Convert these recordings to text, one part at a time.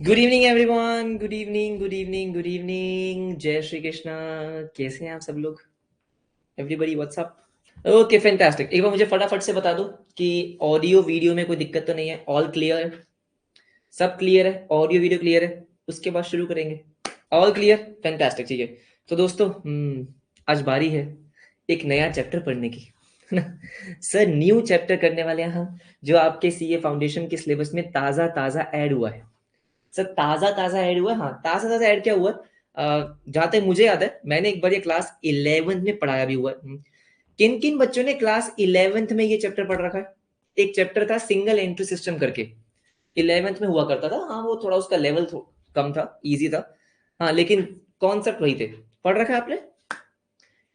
Good evening everyone. Good evening, good evening, good evening. जय श्री कृष्णा। कैसे हैं आप सब लोग? Everybody what's up. Okay, fantastic. एक बार मुझे फटाफट से बता दो कि ऑडियो वीडियो में कोई दिक्कत तो नहीं है? All clear? सब क्लियर है? ऑडियो वीडियो क्लियर है? उसके बाद शुरू करेंगे। All clear, fantastic. ठीक है, तो दोस्तों आज बारी है एक नया चैप्टर पढ़ने की, है ना? सर न्यू चैप्टर करने वाले हैं हम, जो आपके सीए फाउंडेशन के सिलेबस में ताज़ा ताज़ा ऐड हुआ है। सर ताज़ा ताज़ा ऐड हुआ है। हाँ, ताज़ा ताज़ा ऐड क्या हुआ है? जहाँ तक मुझे याद है, मैंने एक बार ये क्लास 11th में पढ़ाया भी हुआ है। किन किन बच्चों ने क्लास 11th में ये चैप्टर पढ़ रखा है? एक चैप्टर था सिंगल एंट्री सिस्टम करके, 11th में हुआ करता था। हाँ, वो थोड़ा उसका लेवल कम था, इजी था। हाँ, लेकिन कॉन्सेप्ट वही थे। पढ़ रखा है आपने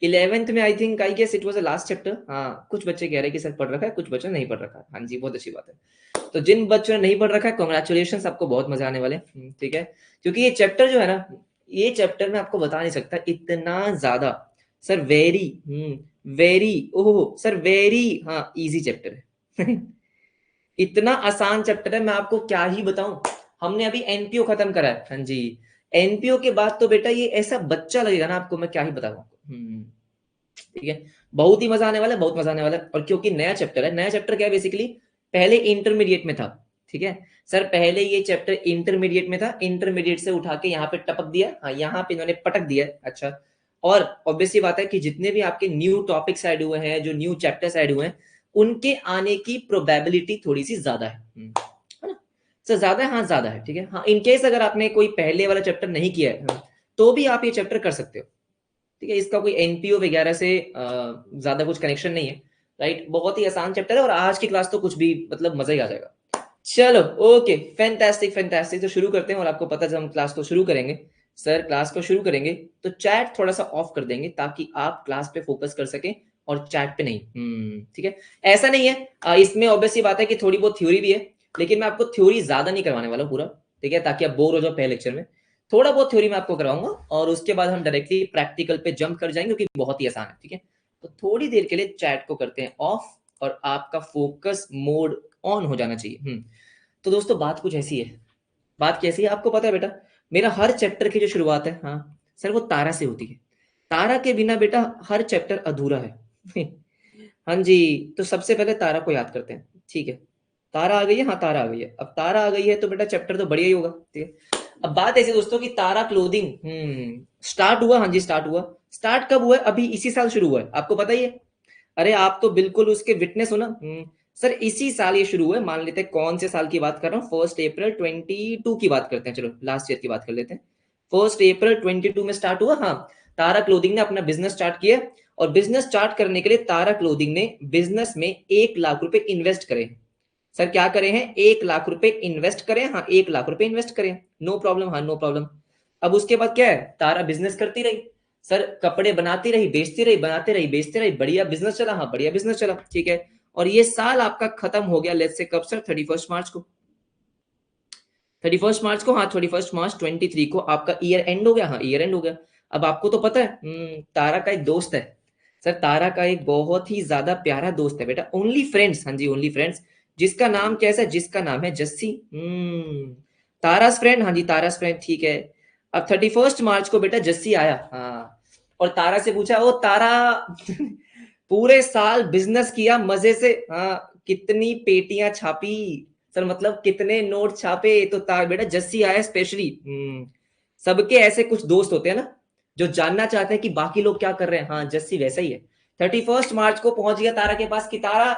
11th में? I think, I guess it was the last chapter. हाँ, कुछ बच्चे कह रहे हैं कि सर पढ़ रखा है, कुछ बच्चों ने नहीं पढ़ रखा है। हाँ जी, बहुत अच्छी बात है। तो जिन बच्चों ने नहीं पढ़ रखा है, कॉन्ग्रेचुलेशन, आपको बहुत मजा आने वाले हैं। ठीक है, क्योंकि ये चैप्टर जो है ना, ये चैप्टर मैं आपको बता नहीं सकता, इतना ज्यादा सर, वेरी वेरी, ओहो सर, वेरी, हाँ, इजी चैप्टर है। इतना आसान चैप्टर है, मैं आपको क्या ही बताऊं। हमने अभी एनपीओ खत्म करा है। हाँ जी, एनपीओ के बाद तो बेटा ये ऐसा बच्चा लगेगा ना आपको, मैं क्या ही बताऊं आपको। ठीक है, बहुत ही मजा आने वाला है, बहुत मजा आने वाला है। और क्योंकि नया चैप्टर है, नया चैप्टर क्या है बेसिकली, पहले इंटरमीडिएट में था। ठीक है सर, पहले ये चैप्टर इंटरमीडिएट में था, इंटरमीडिएट से उठा के यहाँ पे टपक दिया। हाँ, यहाँ पे इन्होंने पटक दिया। अच्छा, और ऑब्वियसली बात है कि जितने भी आपके न्यू टॉपिक्स ऐड हुए हैं, जो न्यू चैप्टर्स ऐड हुए हैं, उनके आने की प्रोबेबिलिटी थोड़ी सी ज्यादा है ना सर? ज्यादा है, हाँ ज्यादा है। ठीक है, हाँ, इनकेस अगर आपने कोई पहले वाला चैप्टर नहीं किया है, तो भी आप ये चैप्टर कर सकते हो। ठीक है, इसका कोई एनपीओ वगैरह से ज्यादा कुछ कनेक्शन नहीं है। राइट, बहुत ही आसान चैप्टर है, और आज की क्लास तो कुछ भी मतलब मजा ही आ जाएगा। चलो, ओके, फैंटास्टिक फैंटास्टिक। तो शुरू करते हैं, और आपको पता है जब हम क्लास को शुरू करेंगे, सर क्लास को शुरू करेंगे तो चैट थोड़ा सा ऑफ कर देंगे, ताकि आप क्लास पे फोकस कर सकें और चैट पे नहीं। ठीक है, ऐसा नहीं है, इसमें ऑब्वियसली बात है कि थोड़ी बहुत थ्योरी भी है, लेकिन मैं आपको थ्योरी ज्यादा नहीं करवाने वाला पूरा। ठीक है, ताकि आप बोर हो जाओ पहले लेक्चर में। थोड़ा बहुत थ्योरी मैं आपको कराऊंगा, और उसके बाद हम डायरेक्टली प्रैक्टिकल पे जंप कर जाएंगे, क्योंकि बहुत ही आसान है। ठीक है, तो थोड़ी देर के लिए चैट को करते हैं ऑफ, और आपका फोकस मोड ऑन हो जाना चाहिए। तो दोस्तों, बात कुछ ऐसी है। बात कैसी है आपको पता है बेटा? मेरा हर चैप्टर की जो शुरुआत है, हाँ सर, वो तारा से होती है। तारा के बिना बेटा हर चैप्टर अधूरा है। हाँ जी, तो सबसे पहले तारा को याद करते हैं। ठीक है, तारा आ गई है। हाँ, तारा आ गई है। अब तारा आ गई है तो बेटा चैप्टर तो बढ़िया ही होगा। ठीक है, अब बात ऐसी दोस्तों कि तारा क्लोथिंग स्टार्ट हुआ। हाँ जी, स्टार्ट हुआ। स्टार्ट कब हुआ है? अभी इसी साल शुरू हुआ है, आपको पता ही है। अरे आप तो बिल्कुल उसके विटनेस हो ना। सर इसी साल ये शुरू हुआ है। मान लेते हैं कौन से साल की बात कर रहा हूँ, 1 अप्रैल 2022 की बात करते हैं। चलो लास्ट ईयर की बात कर लेते हैं। 1 अप्रैल 2022 में स्टार्ट हुआ। हाँ, तारा क्लोथिंग ने अपना बिजनेस स्टार्ट किया, और बिजनेस स्टार्ट करने के लिए तारा क्लोथिंग ने बिजनेस में 1 लाख रुपए इन्वेस्ट करे। सर क्या करे हैं? 1 लाख रुपए इन्वेस्ट करें। हाँ, 1 लाख रुपए इन्वेस्ट करें। नो प्रॉब्लम, हाँ नो प्रॉब्लम। अब उसके बाद क्या है? तारा बिजनेस करती रही। सर कपड़े बनाती रही, बेचती रही, बनाती रही, बेचती रही, बढ़िया बिजनेस चला। हाँ, बढ़िया बिजनेस चला। ठीक है, और ये साल आपका खत्म हो गया, लेट्स से कब सर? 31 मार्च को। 31 मार्च को, हाँ 31 मार्च 2023 को आपका ईयर एंड हो गया। हाँ, ईयर एंड हो गया। अब आपको तो पता है, तारा का एक दोस्त है। सर तारा का एक बहुत ही ज्यादा प्यारा दोस्त है बेटा, ओनली फ्रेंड्स। हाँ जी, ओनली फ्रेंड्स। जिसका नाम कैसा है? जिसका नाम है जस्सी। तारास फ्रेंड। हाँ जी, तारास फ्रेंड। ठीक है, अब 31 मार्च को बेटा जस्सी आया। हाँ, और तारा से पूछा, ओ तारा, पूरे साल बिजनेस किया मजे से, हाँ, कितनी पेटियां छापी? सर मतलब कितने नोट छापे? तो तार बेटा जस्सी आया स्पेशली। सबके ऐसे कुछ दोस्त होते हैं ना, जो जानना चाहते हैं कि बाकी लोग क्या कर रहे हैं। हाँ, जस्सी वैसा ही है। 31 मार्च को पहुंच गया तारा के पास कि तारा,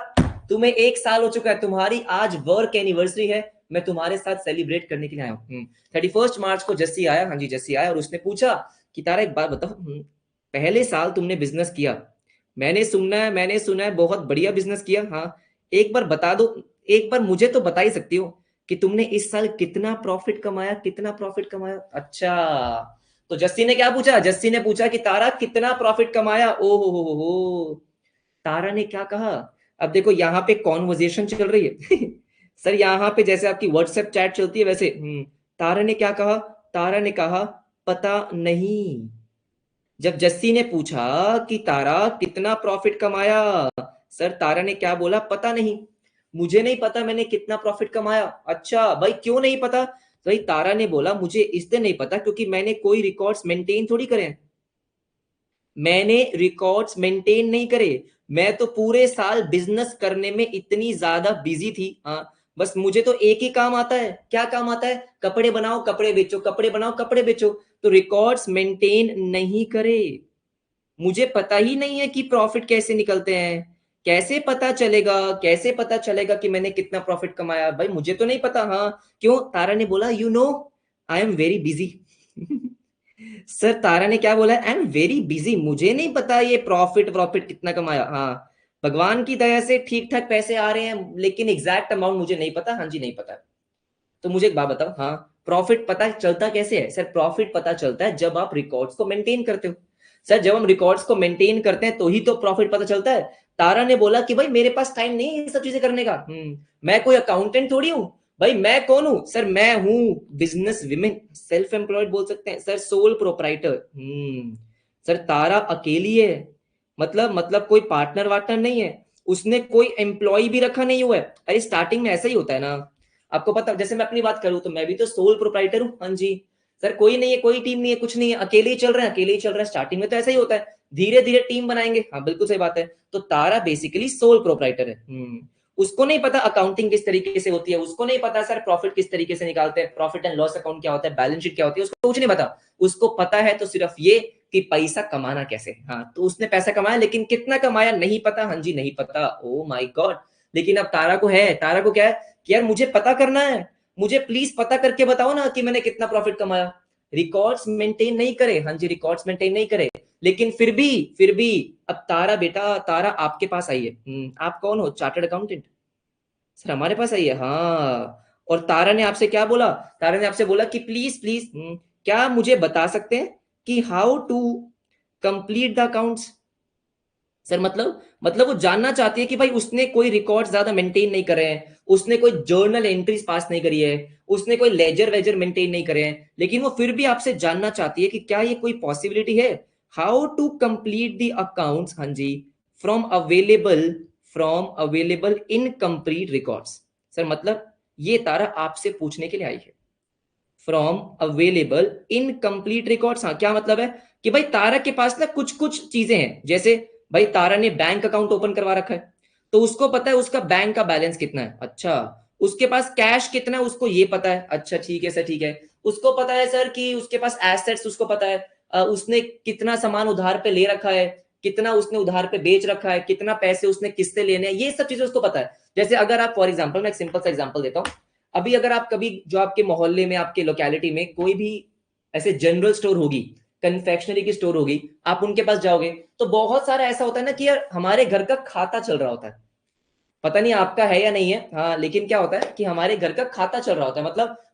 तुम्हें 1 साल हो चुका है, तुम्हारी आज वर्क एनिवर्सरी है, मैं तुम्हारे साथ सेलिब्रेट करने के लिए आया हूँ। 31 मार्च को जस्सी आया। हाँ जी, जस्सी आया, और उसने पूछा कि तारा एक बात बताओ, पहले साल तुमने बिजनेस किया, मैंने सुना है बहुत बढ़िया बिजनेस किया। हाँ, एक बार बता दो, एक बार मुझे तो बता ही सकती हो कि तुमने इस साल कितना प्रॉफिट कमाया, कितना प्रॉफिट कमाया? अच्छा, तो जस्सी ने क्या पूछा? जस्सी ने पूछा कि तारा कितना प्रॉफिट कमाया? ओ हो, तारा ने क्या कहा? अब देखो यहाँ पे कॉन्वर्जेशन चल रही है। सर यहाँ पे जैसे आपकी व्हाट्सएप चैट चलती है वैसे, तारा ने क्या कहा? तारा ने कहा पता नहीं। जब जस्सी ने पूछा कि तारा कितना प्रॉफिट कमाया, सर तारा ने क्या बोला? पता नहीं, मुझे नहीं पता मैंने कितना प्रॉफिट कमाया। अच्छा भाई, क्यों नहीं पता? तो भाई तारा ने बोला मुझे इसलिए नहीं पता क्योंकि मैंने कोई रिकॉर्ड्स मेंटेन थोड़ी करे हैं, मैंने रिकॉर्ड्स मेंटेन नहीं करे, मैं तो पूरे साल बिजनेस करने में इतनी ज्यादा बिजी थी। हाँ, बस मुझे तो एक ही काम आता है, क्या काम आता है, कपड़े बनाओ कपड़े बेचो, कपड़े बनाओ कपड़े बेचो, तो रिकॉर्ड्स मेंटेन नहीं करे, मुझे पता ही नहीं है कि प्रॉफिट कैसे निकलते हैं, कैसे पता चलेगा, कैसे पता चलेगा कि मैंने कितना प्रॉफिट कमाया, भाई मुझे तो नहीं पता। हाँ, क्यों, तारा ने बोला you know I am very busy. Sir Tara ने क्या बोला, आई एम वेरी बिजी, मुझे नहीं पता ये प्रॉफिट प्रॉफिट कितना कमाया। हाँ, भगवान की दया से ठीक ठाक पैसे आ रहे हैं लेकिन एग्जैक्ट अमाउंट मुझे नहीं पता। हाँ जी, नहीं पता। तो मुझे एक बात बताओ, हाँ, प्रॉफिट पता चलता कैसे है? सर प्रॉफिट पता चलता है जब आप रिकॉर्ड्स को मेंटेन करते हो। सर जब हम रिकॉर्ड्स को मेंटेन करते हैं तो ही तो प्रॉफिट पता चलता है। तारा ने बोला कि भाई मेरे पास टाइम नहीं है ये सब चीजें करने का, मैं कोई अकाउंटेंट थोड़ी हूं। भाई मैं कौन हूं सर, मैं हूं बिजनेस विमेन, सेल्फ एम्प्लॉयड बोल सकते हैं सर, सोल प्रोप्राइटर। सर तारा अकेली है, मतलब कोई पार्टनर वार्टनर नहीं है, उसने कोई एम्प्लॉय भी रखा नहीं हुआ है। अरे स्टार्टिंग में ऐसा ही होता है ना, आपको पता, जैसे मैं अपनी बात करूं तो मैं भी तो सोल प्रोप्राइटर हूं। हाँ जी सर, कोई नहीं है, कोई टीम नहीं है, कुछ नहीं है, अकेले ही चल रहे हैं, अकेले ही चल रहे हैं। स्टार्टिंग में तो ऐसा ही होता है, धीरे धीरे टीम बनाएंगे। हाँ बिल्कुल सही बात है। तो तारा बेसिकली सोल प्रोप्राइटर है। उसको नहीं पता अकाउंटिंग किस तरीके से होती है, उसको नहीं पता सर प्रॉफिट किस तरीके से निकालते हैं, प्रॉफिट एंड लॉस अकाउंट क्या होता है, बैलेंस शीट क्या होती है, उसको कुछ नहीं पता। उसको पता है तो सिर्फ ये कि पैसा कमाना कैसे। हाँ, तो उसने पैसा कमाया लेकिन कितना कमाया नहीं पता। हाँ जी, नहीं पता। ओ माय गॉड। लेकिन अब तारा को है, तारा को क्या है कि यार मुझे पता करना है, मुझे प्लीज पता करके बताओ ना कि मैंने कितना प्रॉफिट कमाया। रिकॉर्ड्स मेंटेन नहीं करे। हाँ जी, रिकॉर्ड्स मेंटेन नहीं करे, लेकिन फिर भी अब तारा बेटा, तारा आपके पास आई है। आप कौन हो, चार्टर्ड अकाउंटेंट। सर हमारे पास आई है, हाँ। और तारा ने आपसे क्या बोला, तारा ने आपसे बोला कि प्लीज प्लीज क्या मुझे बता सकते हैं कि how to complete the accounts. Sir मतलब वो जानना चाहती है कि भाई उसने कोई रिकॉर्ड ज्यादा मेंटेन नहीं करे हैं, उसने कोई जर्नल एंट्रीज पास नहीं करी है, उसने कोई लेजर वेजर मेंटेन नहीं करे हैं, लेकिन वो फिर भी आपसे जानना चाहती है कि क्या ये कोई पॉसिबिलिटी है, how to complete the accounts. हाँ जी, from available, from available incomplete records. Sir मतलब ये तारा आपसे पूछने के लिए आई है, फ्रॉम अवेलेबल इनकम्प्लीट रिकॉर्ड्स। हाँ, क्या मतलब है कि भाई तारा के पास ना कुछ कुछ चीजें हैं, जैसे भाई तारा ने बैंक अकाउंट ओपन करवा रखा है, तो उसको पता है उसका बैंक का बैलेंस कितना है। अच्छा, उसके पास कैश कितना है उसको ये पता है। अच्छा ठीक है सर, ठीक है। उसको पता है सर कि उसके पास एसेट्स, उसको पता है उसने कितना सामान उधार पे ले रखा है, कितना उसने उधार पे बेच रखा है, कितना पैसे उसने किससे लेने हैं, ये सब चीजें उसको पता है। जैसे अगर आप फॉर एग्जाम्पल, मैं एक सिंपल सा एग्जाम्पल देता हूँ, अभी अगर आप कभी जो आपके मोहल्ले में, आपके लोकेलिटी में कोई भी ऐसे जनरल स्टोर होगी, कन्फेक्शनरी की स्टोर होगी, आप उनके पास जाओगे तो बहुत सारा ऐसा होता है ना कि यार हमारे घर का खाता चल रहा होता है, पता नहीं आपका है या नहीं है। हाँ, लेकिन क्या होता है कि हमारे घर का खाता चल रहा होता है,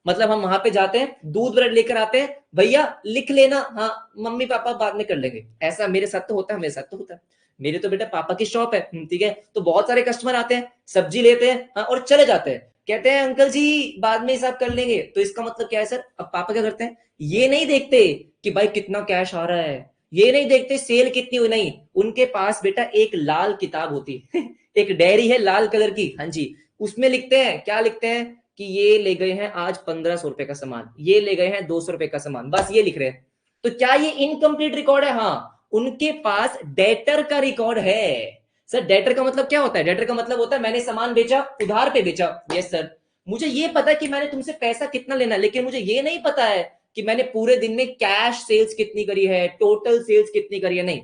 मतलब हम वहां पे जाते हैं, दूध ब्रेड लेकर आते हैं, भैया लिख लेना, हाँ मम्मी पापा बाद में कर लेंगे। ऐसा मेरे साथ तो होता है, मेरे साथ तो होता है। मेरे तो बेटा पापा की शॉप है, ठीक है, तो बहुत सारे कस्टमर आते हैं, सब्जी लेते हैं, हाँ, और चले जाते हैं, कहते हैं अंकल जी बाद में हिसाब कर लेंगे। तो इसका मतलब क्या है सर, अब पापा क्या करते हैं, ये नहीं देखते कि भाई कितना कैश आ रहा है, ये नहीं देखते सेल कितनी हुई, नहीं, उनके पास बेटा एक लाल किताब होती है एक डायरी है लाल कलर की। हाँ जी, उसमें लिखते हैं, क्या लिखते हैं कि ये ले गए हैं आज 1500 रुपए का सामान, ये ले गए हैं 200 रुपए का सामान, बस ये लिख रहे हैं। तो क्या ये इनकम्प्लीट रिकॉर्ड है? हाँ, उनके पास डेटर का रिकॉर्ड है। सर डेटर का मतलब क्या होता है, डेटर का मतलब होता है मैंने सामान बेचा, उधार पे बेचा। यस सर, मुझे ये पता है कि मैंने तुमसे पैसा कितना लेना है, लेकिन मुझे ये नहीं पता है कि मैंने पूरे दिन में कैश सेल्स कितनी करी है, टोटल सेल्स कितनी करी है, नहीं,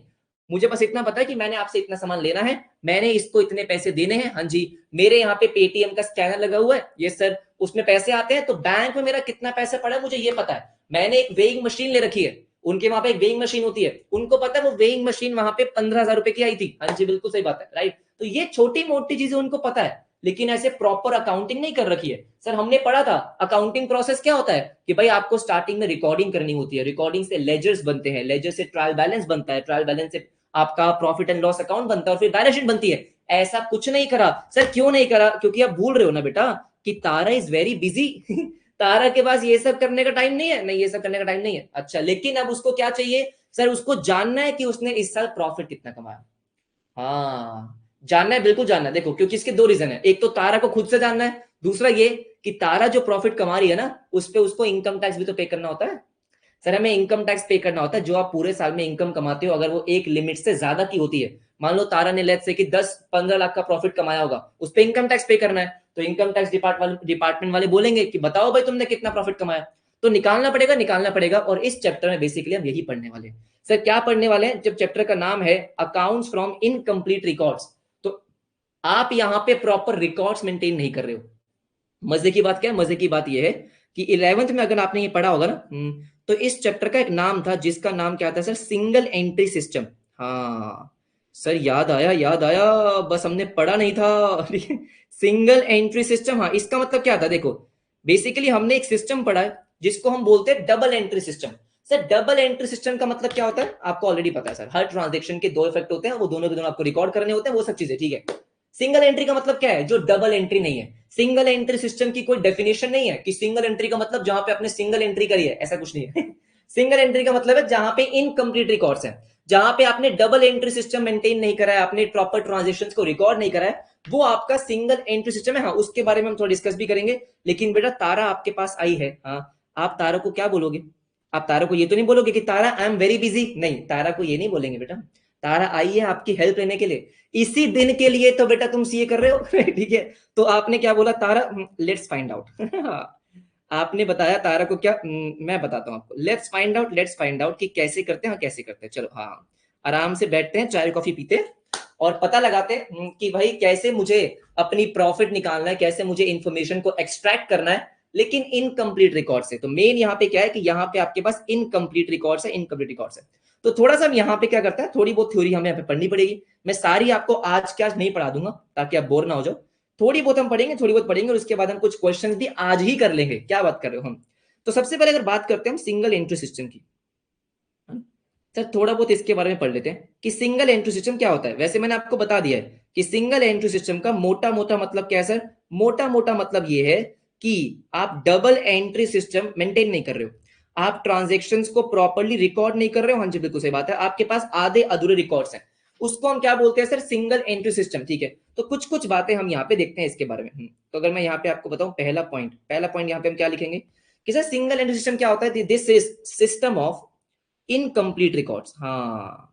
मुझे बस इतना पता है कि मैंने आपसे इतना सामान लेना है, मैंने इसको इतने पैसे देने हैं। हाँ जी, मेरे यहाँ पे पेटीएम का स्कैनर लगा हुआ है, ये सर, उसमें पैसे आते हैं, तो बैंक में मेरा कितना पैसा पड़ा है मुझे ये पता है। मैंने एक वेइंग मशीन ले रखी है, उनके वहां पे एक वेइंग मशीन होती है, उनको पता है वो वेइंग मशीन वहां पे 15,000 रुपए की आई थी। हाँ जी बिल्कुल सही बात है, राइट। तो ये छोटी मोटी चीजें उनको पता है, लेकिन ऐसे प्रॉपर अकाउंटिंग नहीं कर रखी है। सर हमने पढ़ा था अकाउंटिंग प्रोसेस क्या होता है कि भाई आपको स्टार्टिंग में रिकॉर्डिंग करनी होती है, रिकॉर्डिंग से लेजर्स बनते हैं, लेजर से ट्रायल बैलेंस बनता है, ट्रायल बैलेंस से आपका प्रॉफिट एंड लॉस अकाउंट बनता है, और फिर बैलेंस शीट बनती है। ऐसा कुछ नहीं करा। सर क्यों नहीं करा, क्योंकि आप भूल रहे हो ना बेटा कि तारा इज वेरी बिजी तारा के पास ये सब करने का टाइम नहीं है, नहीं ये सब करने का टाइम नहीं है। अच्छा, लेकिन अब उसको क्या चाहिए सर, उसको जानना है कि उसने इस साल प्रॉफिट कितना कमाया। हाँ जानना है, बिल्कुल जानना है। देखो क्योंकि इसके दो रीजन है, एक तो तारा को खुद से जानना है, दूसरा ये कि तारा जो प्रॉफिट कमा रही है ना, उस पे उसको इनकम टैक्स भी तो पे करना होता है। सर हमें इनकम टैक्स पे करना होता है जो आप पूरे साल में इनकम कमाते हो, अगर वो एक लिमिट से ज्यादा की होती है, मान लो तारा ने लेट्स से कि 10-15 लाख का प्रॉफिट कमाया होगा, उस पे इनकम टैक्स पे करना है, तो इनकम टैक्स डिपार्टमेंट वाले बोलेंगे कि बताओ भाई तुमने कितना प्रॉफिट कमाया, तो निकालना पड़ेगा। और इस चैप्टर में बेसिकली हम यही पढ़ने वाले हैं। सर क्या पढ़ने वाले हैं? जब चैप्टर का नाम है अकाउंट्स फ्रॉम इनकम्प्लीट रिकॉर्ड्स, तो आप यहाँ पे प्रॉपर रिकॉर्ड्स मेंटेन नहीं कर रहे हो। मजे की बात क्या है? मजे की बात यह है कि 11th में अगर आपने ये पढ़ा होगा ना, तो इस चैप्टर का एक नाम था जिसका नाम क्या था सर? Single entry system. हाँ सर, याद आया, बस हमने पढ़ा नहीं था। सिंगल एंट्री सिस्टम, हाँ इसका मतलब क्या था? देखो बेसिकली हमने एक सिस्टम पढ़ा है जिसको हम बोलते हैं double entry system. Sir double entry system का मतलब क्या होता है आपको ऑलरेडी पता है सर, हर ट्रांजेक्शन के दो इफेक्ट होते हैं, वो दोनों के दोनों आपको रिकॉर्ड करने होते हैं, वो सब चीजें ठीक है। सिंगल एंट्री का मतलब क्या है? जो डबल एंट्री नहीं है। सिंगल एंट्री सिस्टम की कोई डेफिनेशन नहीं है कि सिंगल एंट्री का मतलब जहां पे आपने सिंगल एंट्री करी है, ऐसा कुछ नहीं है। सिंगल एंट्री का मतलब है जहां पे इनकम्प्लीट रिकॉर्ड्स हैं, जहां पे आपने डबल एंट्री सिस्टम मेंटेन नहीं करा है, आपने प्रॉपर ट्रांजेक्शंस को रिकॉर्ड नहीं करा है, वो आपका सिंगल एंट्री सिस्टम है। हाँ उसके बारे में हम थोड़ा डिस्कस भी करेंगे। लेकिन बेटा तारा आपके पास आई है, हाँ आप तारा को क्या बोलोगे? आप तारा को ये तो नहीं बोलोगे कि तारा आई एम वेरी बिजी, नहीं तारा को ये नहीं बोलेंगे बेटा। तारा आई है आपकी हेल्प लेने के लिए, इसी दिन के लिए तो बेटा तुम सीए कर रहे हो। ठीक है, तो आपने क्या बोला? तारा लेट्स फाइंड आउट। आपने बताया तारा को क्या? मैं बताता हूँ आपको। लेट्स फाइंड आउट कि कैसे करते हैं। हाँ कैसे करते हैं, चलो हाँ आराम से बैठते हैं, चाय कॉफी पीते हैं और पता लगाते हैं कि भाई कैसे मुझे अपनी प्रॉफिट निकालना है, कैसे मुझे इंफॉर्मेशन को एक्सट्रैक्ट करना है, लेकिन इनकम्प्लीट रिकॉर्ड से। तो मेन यहाँ पे क्या है कि यहाँ पे आपके पास इनकम्प्लीट रिकॉर्ड्स है, इनकम्प्लीट रिकॉर्ड्स है। तो थोड़ा सा हम यहाँ पे क्या करते हैं, थोड़ी बहुत थ्योरी हमें यहाँ पे पढ़नी पड़ेगी। मैं सारी आपको आज के आज नहीं पढ़ा दूंगा ताकि आप बोर ना हो जाओ, थोड़ी बहुत हम पढ़ेंगे, थोड़ी बहुत पढ़ेंगे और उसके बाद हम कुछ क्वेश्चन भी आज ही कर लेंगे। क्या बात कर रहे हो हम? तो सबसे पहले अगर बात करते हैं हम सिंगल एंट्री सिस्टम की, सर थोड़ा बहुत इसके बारे में पढ़ लेते हैं कि सिंगल एंट्री सिस्टम क्या होता है। वैसे मैंने आपको बता दिया है कि सिंगल एंट्री सिस्टम का मोटा मोटा मतलब क्या है सर? मोटा मोटा मतलब ये है कि आप डबल एंट्री सिस्टम मेंटेन नहीं कर रहे हो, आप ट्रांजेक्शन्स को प्रॉपर्ली रिकॉर्ड नहीं कर रहे हो। हाँ जी बिल्कुल सही बात है, आपके पास आधे अधूरे रिकॉर्ड्स हैं, उसको हम क्या बोलते हैं सर? Single entry system. ठीक है, तो कुछ कुछ बातें हम यहाँ पे देखते हैं इसके बारे में। तो अगर मैं यहाँ पे आपको बताऊं पहला पॉइंट यहाँ पे हम क्या लिखेंगे कि सर सिंगल एंट्री सिस्टम क्या होता है? This is system of incomplete records. हाँ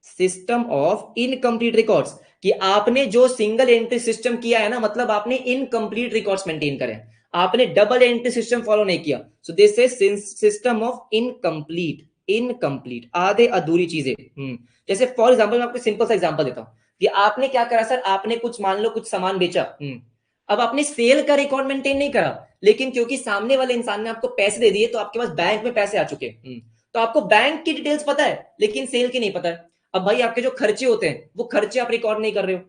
सिस्टम ऑफ इनकम्प्लीट रिकॉर्ड्स, कि आपने जो सिंगल एंट्री सिस्टम किया है ना, मतलब आपने इनकम्प्लीट रिकॉर्ड्स मेंटेन करे, आपने डबल एंट्री सिस्टम फॉलो नहीं किया। सो this is system of incomplete, incomplete आधे अधूरी चीजें। जैसे फॉर एग्जांपल मैं आपको सिंपल सा एग्जांपल देता हूं कि आपने क्या करा सर? आपने कुछ मान लो कुछ सामान बेचा, अब आपने सेल का रिकॉर्ड मेंटेन नहीं करा, लेकिन क्योंकि सामने वाले इंसान ने आपको पैसे दे दिए तो आपके पास बैंक में पैसे आ चुके, तो आपको बैंक की डिटेल्स पता है लेकिन सेल की नहीं पता है। अब भाई आपके जो खर्चे होते हैं वो खर्चे आप रिकॉर्ड नहीं कर रहे हो।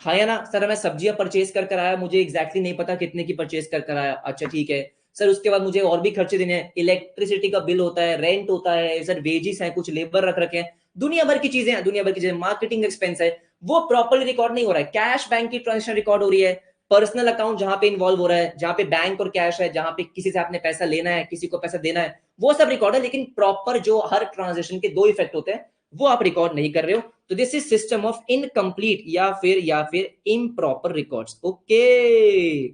हाँ या ना सर? मैं सब्जियां परचेज कर आया, मुझे एग्जैक्टली नहीं पता कितने की परचेज कर आया, अच्छा ठीक है सर, उसके बाद मुझे और भी खर्चे देने हैं, इलेक्ट्रिसिटी का बिल होता है, रेंट होता है सर, वेजिस है, कुछ लेबर रख रखे हैं, दुनिया भर की चीजें हैं, दुनिया भर की चीजें, मार्केटिंग एक्सपेंस है, वो प्रॉपर्ली रिकॉर्ड नहीं हो रहा है। कैश बैंक की ट्रांजेक्शन रिकॉर्ड हो रही है, पर्सनल अकाउंट जहां पे इन्वॉल्व हो रहा है, जहां पे बैंक और कैश है, जहां पे किसी से आपने पैसा लेना है, किसी को पैसा देना है, वो सब रिकॉर्ड है, लेकिन प्रॉपर जो हर ट्रांजेक्शन के दो इफेक्ट होते हैं वो आप रिकॉर्ड नहीं कर रहे हो। तो this is system of incomplete या फिर improper records. Okay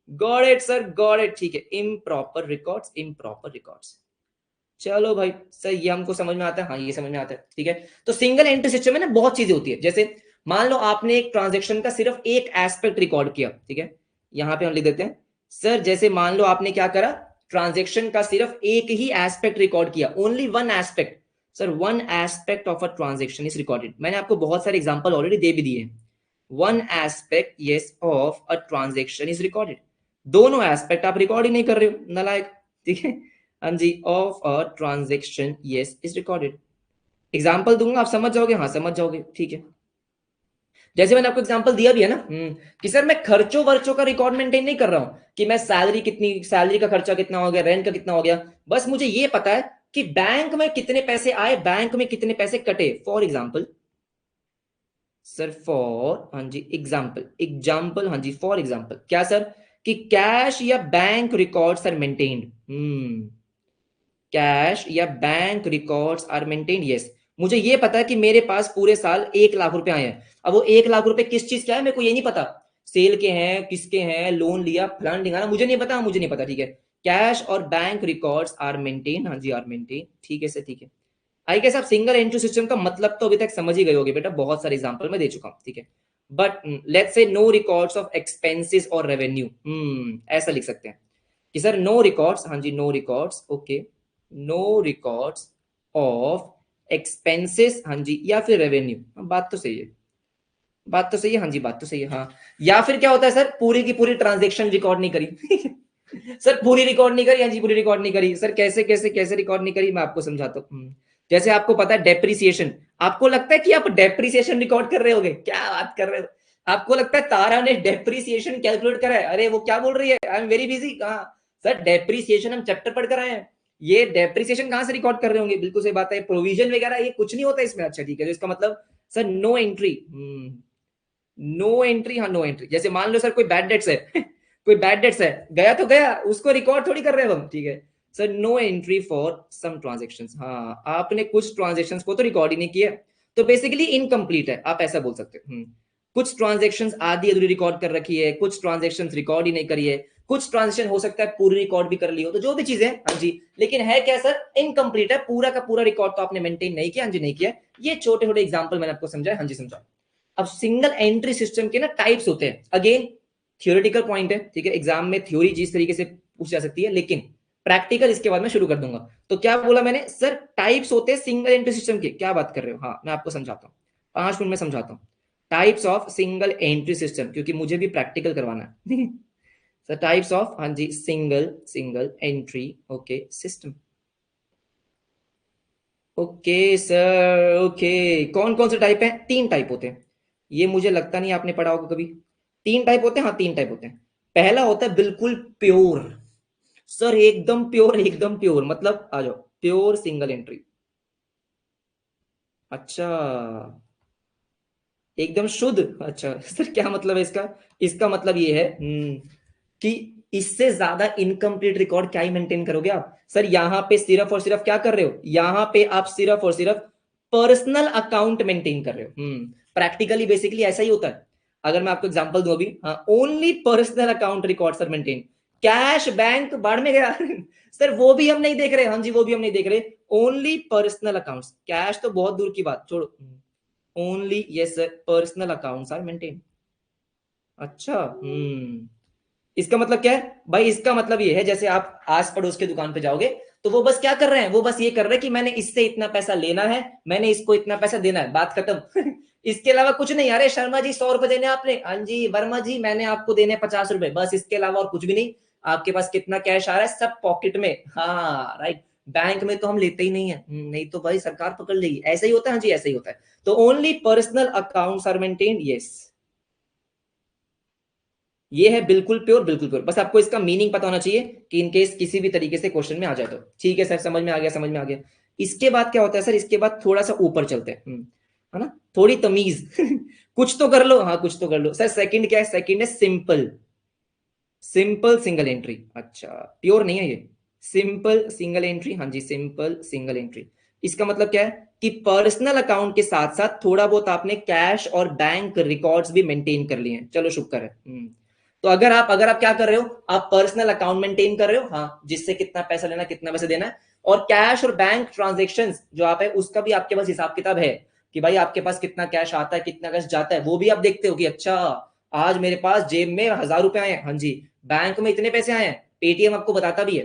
got it sir, got it, ठीक है, इम्प्रॉपर रिकॉर्ड्स, इम्प्रॉपर रिकॉर्ड्स। चलो भाई सर ये हमको समझ में आता है, हाँ ये समझ में आता है, ठीक है। तो सिंगल एंट्री सिस्टम में ना बहुत चीजें होती है, जैसे मान लो आपने एक ट्रांजेक्शन का सिर्फ एक एस्पेक्ट रिकॉर्ड किया, ठीक है, यहां पे हम लिख देते हैं सर, जैसे मान लो आपने क्या करा, ट्रांजेक्शन का सिर्फ एक ही एस्पेक्ट रिकॉर्ड किया, only one aspect. Sir one aspect of a transaction is recorded, मैंने आपको बहुत सारे एग्जांपल ऑलरेडी दे भी दिए हैं। One aspect yes of a transaction is recorded, दोनों एस्पेक्ट आप रिकॉर्ड ही नहीं कर रहे हो, नालायक, ठीक है। हाँ जी, of a transaction yes is recorded. Example दूंगा आप समझ जाओगे, हाँ समझ जाओगे, ठीक है। जैसे मैंने आपको एग्जांपल दिया भी है ना, कि सर मैं खर्चों वर्चों का रिकॉर्ड मेंटेन नहीं कर रहा हूं कि मैं सैलरी कितनी, सैलरी का खर्चा कितना हो गया, रेंट का कितना हो गया, बस मुझे ये पता है कि बैंक में कितने पैसे आए, बैंक में कितने पैसे कटे। फॉर एग्जाम्पल सर, फॉर, हाँ जी एग्जाम्पल हाँ जी फॉर एग्जाम्पल क्या सर, कि कैश या bank records are maintained, cash या bank records are maintained, yes, मुझे ये पता है कि मेरे पास पूरे साल 1 लाख रुपए आए हैं। अब वो 1 लाख रुपए किस चीज के आए मेरे को ये नहीं पता, सेल के हैं, किसके हैं, लोन लिया, फलान ढिंगाना, मुझे नहीं पता, मुझे नहीं पता, ठीक है। कैश और बैंक रिकॉर्ड्स आर मेंटेन, हाँ जी आर मेंटेन, ठीक है सर, ठीक है। आई गेस आप सिंगल एंट्री सिस्टम का मतलब तो अभी तक समझ ही गए होगे बेटा, बहुत सारे एग्जांपल मैं दे चुका हूं, ठीक है। But let's say no records of expenses और रेवेन्यू, ऐसा लिख सकते हैं कि सर नो रिकॉर्ड्स, हाँ जी no records, okay, no records of expenses, हाँ जी, या फिर रेवेन्यू, बात तो सही है, बात तो सही है, हाँ जी बात तो सही है, हाँ। या फिर क्या होता है सर, पूरी की पूरी ट्रांजेक्शन रिकॉर्ड नहीं करी सर पूरी रिकॉर्ड नहीं करी, हाँ जी पूरी रिकॉर्ड नहीं करी, सर कैसे कैसे कैसे रिकॉर्ड नहीं करी, मैं आपको समझाता हूँ। जैसे आपको पता है डेप्रिसिएशन, आपको लगता है कि आप डेप्रिसिएशन रिकॉर्ड कर रहे होगे, क्या बात कर रहे हो, आपको लगता है तारा ने डेप्रिसिएशन कैलकुलेट करा है, अरे वो क्या बोल रही है, आई एम वेरी बिजी, कहा सर डेप्रिसिएशन हम चैप्टर पढ़ कर आए हैं, ये डेप्रिसिएशन कहां से रिकॉर्ड कर रहे होंगे, बिल्कुल सही बात है, प्रोविजन वगैरह ये कुछ नहीं होता इसमें, अच्छा ठीक है, तो इसका मतलब sir no entry, no entry, हाँ नो एंट्री, जैसे मान लो सर कोई बैड डेट्स है कोई बैड डेट्स है, गया तो गया, उसको रिकॉर्ड थोड़ी कर रहे हो हम, ठीक है। Sir no entry for some transactions, हाँ आपने कुछ ट्रांजेक्शंस को तो रिकॉर्ड ही नहीं किया, तो बेसिकली इनकम्प्लीट है, आप ऐसा बोल सकते हो। कुछ ट्रांजेक्शंस आधी अधूरी रिकॉर्ड कर रखी है, कुछ ट्रांजेक्शंस रिकॉर्ड ही नहीं करी है, कुछ ट्रांजेक्शन हो सकता है पूरी रिकॉर्ड भी कर ली हो, तो जो भी चीजें, हाँ जी, लेकिन है क्या सर, इनकम्प्लीट है, पूरा का पूरा रिकॉर्ड तो आपने मेंटेन नहीं किया, हाँ जी नहीं किया। ये छोटे छोटे एग्जाम्पल मैंने आपको समझाया, हाँ जी समझा। अब सिंगल एंट्री सिस्टम के ना टाइप्स होते हैं, अगेन थियोरेटिकल पॉइंट है, ठीक है, एग्जाम में थ्योरी जिस तरीके से पूछ जा सकती है, लेकिन प्रैक्टिकल इसके बाद में शुरू कर दूंगा। तो क्या बोला मैंने सर, टाइप्स होते हैं सिंगल एंट्री सिस्टम के, क्या बात कर रहे हो, हाँ मैं आपको समझाता हूँ, 5 मिनट में समझाता हूँ। Types of single entry system, क्योंकि मुझे भी प्रैक्टिकल करवाना है सर टाइप्स ऑफ, हाँ जी single single entry, okay system, okay sir, okay. कौन कौन से टाइप है, 3 टाइप होते हैं, ये मुझे लगता नहीं आपने पढ़ा होगा कभी। 3 टाइप होते हैं, हाँ 3 टाइप होते हैं। पहला होता है बिल्कुल प्योर, सर एकदम प्योर, एकदम प्योर, मतलब आ जाओ, प्योर सिंगल एंट्री, अच्छा एकदम शुद्ध, अच्छा सर क्या मतलब है इसका, इसका मतलब ये है कि इससे ज्यादा इनकम्प्लीट रिकॉर्ड क्या ही मेंटेन करोगे आप, सर यहाँ पे सिर्फ और सिर्फ क्या कर रहे हो, यहाँ पे आप सिर्फ और सिर्फ पर्सनल अकाउंट मेंटेन कर रहे हो, प्रैक्टिकली बेसिकली ऐसा ही होता है। अगर मैं आपको एग्जांपल दूं अभी, हाँ only personal account record sir maintain, cash bank बाढ़ में गया सर वो भी हम नहीं देख रहे, हाँ जी वो भी हम नहीं देख रहे, ओनली पर्सनल अकाउंट्स, कैश तो बहुत दूर की बात छोड़ो, only yes personal accounts are maintain, अच्छा इसका मतलब क्या है भाई, इसका मतलब ये है जैसे आप आस पड़ोस के दुकान पे जाओगे, तो वो बस क्या कर रहे हैं, वो बस ये कर रहे हैं कि मैंने इससे इतना पैसा लेना है, मैंने इसको इतना पैसा देना है, बात खत्म इसके अलावा कुछ नहीं, अरे शर्मा जी 100 रुपए देने आपने, हाँ जी वर्मा जी मैंने आपको देने 50 रुपए, बस इसके अलावा और कुछ भी नहीं। आपके पास कितना कैश आ रहा है, सब पॉकेट में, हाँ राइट। बैंक में तो हम लेते ही नहीं है, नहीं तो भाई सरकार पकड़ लेगी, ऐसा ही होता है, हाँ जी ऐसा ही होता है। तो only personal accounts are maintain, yes ये है बिल्कुल प्योर, बिल्कुल प्योर, बस आपको इसका मीनिंग पता होना चाहिए कि इनकेस किसी भी तरीके से क्वेश्चन में आ जाए तो, ठीक है सर समझ में आ गया, समझ में आ गया। इसके बाद क्या होता है सर, इसके बाद थोड़ा सा ऊपर चलते हैं, है ना, थोड़ी तमीज कुछ तो कर लो, हाँ कुछ तो कर लो सर। सेकंड क्या है, सेकंड है सिंपल, सिंपल सिंगल एंट्री, अच्छा प्योर नहीं है ये, सिंपल सिंगल एंट्री, हाँ जी सिंपल सिंगल एंट्री। इसका मतलब क्या है कि पर्सनल अकाउंट के साथ साथ थोड़ा बहुत आपने कैश और बैंक रिकॉर्ड्स भी मेंटेन कर लिए हैं, चलो शुक्र है। तो अगर आप क्या कर रहे हो, आप पर्सनल अकाउंट मेंटेन कर रहे हो, हाँ जिससे कितना पैसा लेना कितना पैसा देना है, और कैश और बैंक ट्रांजेक्शन जो आप है उसका भी आपके पास हिसाब किताब है, कि भाई आपके पास कितना कैश आता है कितना कैश जाता है, वो भी आप देखते हो कि अच्छा आज मेरे पास जेब में 1000 रुपए आए हैं, हाँ जी बैंक में इतने पैसे आए हैं, पेटीएम आपको बताता भी है,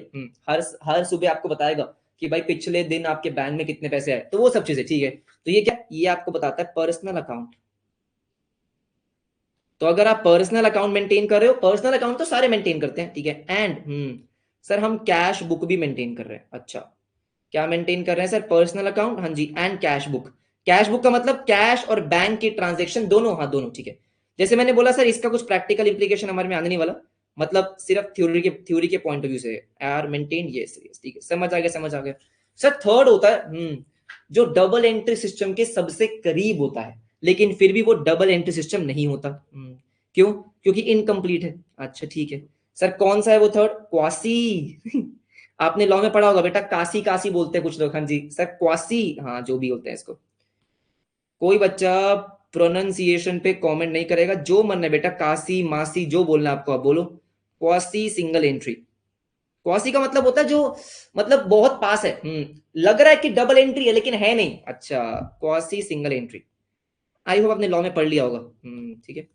हर हर सुबह आपको बताएगा कि भाई पिछले दिन आपके बैंक में कितने पैसे आए, तो वो सब चीजें ठीक है। तो ये क्या, ये आपको बताता है पर्सनल अकाउंट। तो अगर आप पर्सनल अकाउंट मेंटेन कर रहे हो, पर्सनल अकाउंट तो सारे मेंटेन करते हैं, ठीक है, एंड सर हम कैश बुक भी मेंटेन कर रहे हैं, अच्छा क्या मेंटेन कर रहे हैं सर, पर्सनल अकाउंट, हाँ जी and cash book. Cash book का मतलब कैश और बैंक की ट्रांजेक्शन दोनों, हाँ दोनों ठीक है। जैसे मैंने बोला सर इसका कुछ प्रैक्टिकल इंप्लीकेशन हमारे में आने नहीं वाला, मतलब सिर्फ थ्योरी के पॉइंट ऑफ व्यू से आर मेंटेन, ये ठीक है समझ आ गया, समझ आ गया। सर थर्ड होता है जो डबल एंट्री सिस्टम के सबसे करीब होता है, लेकिन फिर भी वो डबल एंट्री सिस्टम नहीं होता, क्यों, क्योंकि इनकम्प्लीट है, अच्छा ठीक है। सर कौन सा है वो थर्ड, क्वासी आपने लॉ में पढ़ा होगा बेटा, कासी कासी बोलते हैं कुछ लोग, हाँ जी सर क्वासी, हाँ जो भी होते हैं इसको, कोई बच्चा प्रोनाउंसिएशन पे कमेंट नहीं करेगा, जो मन है बेटा, काशी मासी जो बोलना है आपको आप बोलो। क्वासी सिंगल एंट्री, क्वासी का मतलब होता है जो मतलब बहुत पास है, लग रहा है कि डबल एंट्री है लेकिन है नहीं। अच्छा, quasi single entry, I hope आपने लॉ में पढ़ लिया होगा। ठीक है।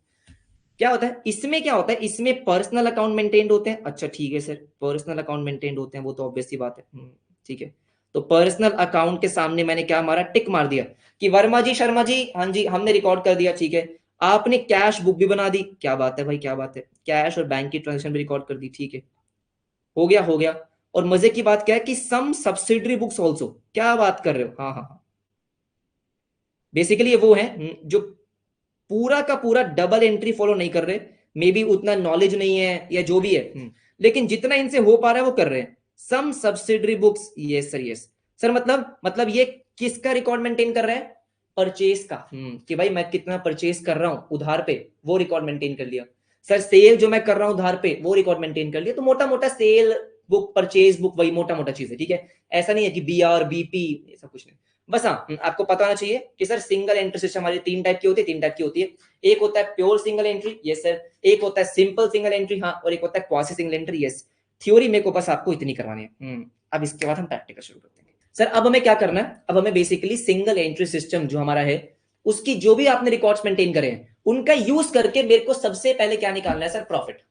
क्या होता है इसमें, क्या होता है इसमें, पर्सनल अकाउंट मेंटेन्ड होते हैं। अच्छा ठीक है सर, पर्सनल अकाउंट मेंटेन्ड होते हैं, वो तो ऑब्वियस सी बात है। ठीक है, तो पर्सनल अकाउंट के सामने मैंने क्या मारा, टिक मार दिया कि वर्मा जी शर्मा जी, हाँ जी हमने रिकॉर्ड कर दिया। ठीक है, आपने कैश बुक भी बना दी, क्या बात है भाई, क्या बात है, कैश और बैंक की ट्रांजेक्शन भी रिकॉर्ड कर दी। ठीक है, हो गया हो गया। और मजे की बात क्या है कि सम सब्सिडरी बुक्स ऑल्सो, क्या बात कर रहे हो, हाँ हाँ हाँ, बेसिकली ये वो है जो पूरा का पूरा डबल एंट्री फॉलो नहीं कर रहे, मे बी उतना नॉलेज नहीं है या जो भी है, लेकिन जितना इनसे हो पा रहा है वो कर रहे हैं। Some subsidiary books, yes sir, yes sir, मतलब ये किसका रिकॉर्ड मेंटेन कर रहे हैं, परचेस का, कि भाई मैं कितना परचेस कर रहा हूं उधार पे, वो रिकॉर्ड मेंटेन कर लिया। सर सेल जो मैं कर रहा हूं उधार पे, वो रिकॉर्ड मेंटेन कर लिया। तो मोटा मोटा सेल बुक, परचेज बुक, वही मोटा मोटा चीज है। ठीक है, ऐसा नहीं है कि बी आर बीपी, ऐसा कुछ नहीं। बस हाँ, आपको पता होना चाहिए कि सर सिंगल एंट्री सिस्टम हमारी तीन टाइप की होती है, तीन टाइप की होती है। एक होता है pure single entry, yes sir. एक होता है सिंपल सिंगल एंट्री, हाँ। और एक होता है quasi single entry, yes. Theory मेरे को बस आपको इतनी करवानी है। अब इसके बाद हम प्रैक्टिकल शुरू करते हैं। सर अब हमें क्या करना है, अब हमें बेसिकली सिंगल एंट्री सिस्टम जो हमारा है, उसकी जो भी आपने रिकॉर्ड्स मेंटेन करे हैं, उनका यूज करके मेरे को सबसे पहले क्या निकालना है सर, प्रॉफिट।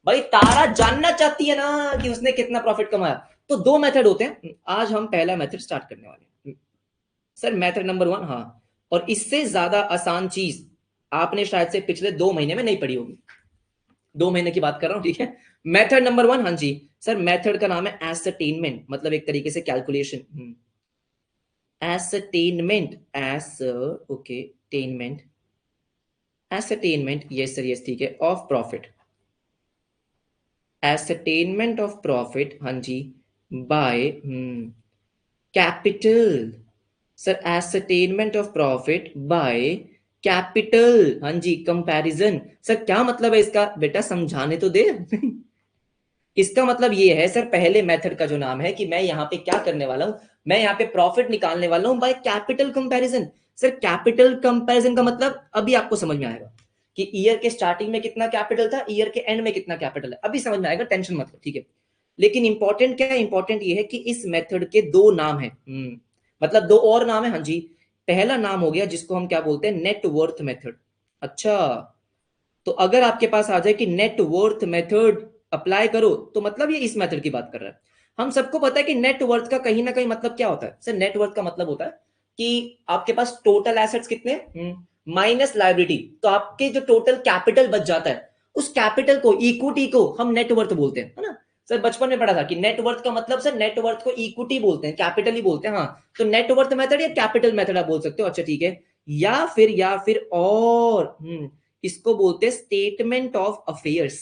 भाई तारा जानना चाहती है ना कि उसने कितना प्रॉफिट कमाया। तो दो मेथड होते हैं, आज हम पहला मेथड स्टार्ट करने वाले हैं सर, मेथड नंबर 1, हाँ। और इससे ज्यादा आसान चीज आपने शायद से पिछले 2 महीने में नहीं पढ़ी होगी, 2 महीने की बात कर रहा हूं। ठीक है, मेथड नंबर 1, हाँ जी सर, मेथड का नाम है एसरटेनमेंट, मतलब एक तरीके से calculation. Ascertainment, as, okay, tainment, ascertainment, yes sir, yes, ठीक है, of profit, ascertainment of profit, हाँ जी, by capital. Sir ascertainment of profit by capital, हाँ जी, कंपैरिजन। सर क्या मतलब है इसका, बेटा समझाने तो दे। इसका मतलब ये है सर, पहले मेथड का जो नाम है कि मैं यहाँ पे क्या करने वाला हूं, मैं यहाँ पे प्रॉफिट निकालने वाला हूं by capital comparison. Sir capital comparison का मतलब अभी आपको समझ में आएगा कि ईयर के स्टार्टिंग में कितना कैपिटल था, ईयर के एंड में कितना कैपिटल है, अभी समझ में आएगा, टेंशन मत लो। ठीक है, लेकिन इंपॉर्टेंट क्या है, इंपॉर्टेंट ये है कि इस मेथड के दो नाम है, मतलब दो और नाम है, हाँ जी। पहला नाम हो गया जिसको हम क्या बोलते हैं, नेट वर्थ मेथड। अच्छा, तो अगर आपके पास आ जाए कि नेट वर्थ मेथड अप्लाई करो, तो मतलब ये इस मेथड की बात कर रहा है। हम सबको पता है कि नेट वर्थ का कहीं ना कहीं मतलब क्या होता है सर, नेट वर्थ का मतलब होता है कि आपके पास टोटल एसेट्स कितने माइनस लायबिलिटी, तो आपके जो टोटल कैपिटल बच जाता है, उस कैपिटल को, इक्विटी को हम नेट वर्थ बोलते हैं, है ना। सर बचपन में पढ़ा था कि नेट वर्थ का मतलब, सर नेट वर्थ को इक्विटी बोलते हैं, कैपिटल ही बोलते हैं, हाँ। तो नेट वर्थ मेथड या कैपिटल मेथड आप बोल सकते हो। अच्छा ठीक है, या फिर और इसको बोलते हैं स्टेटमेंट ऑफ अफेयर्स।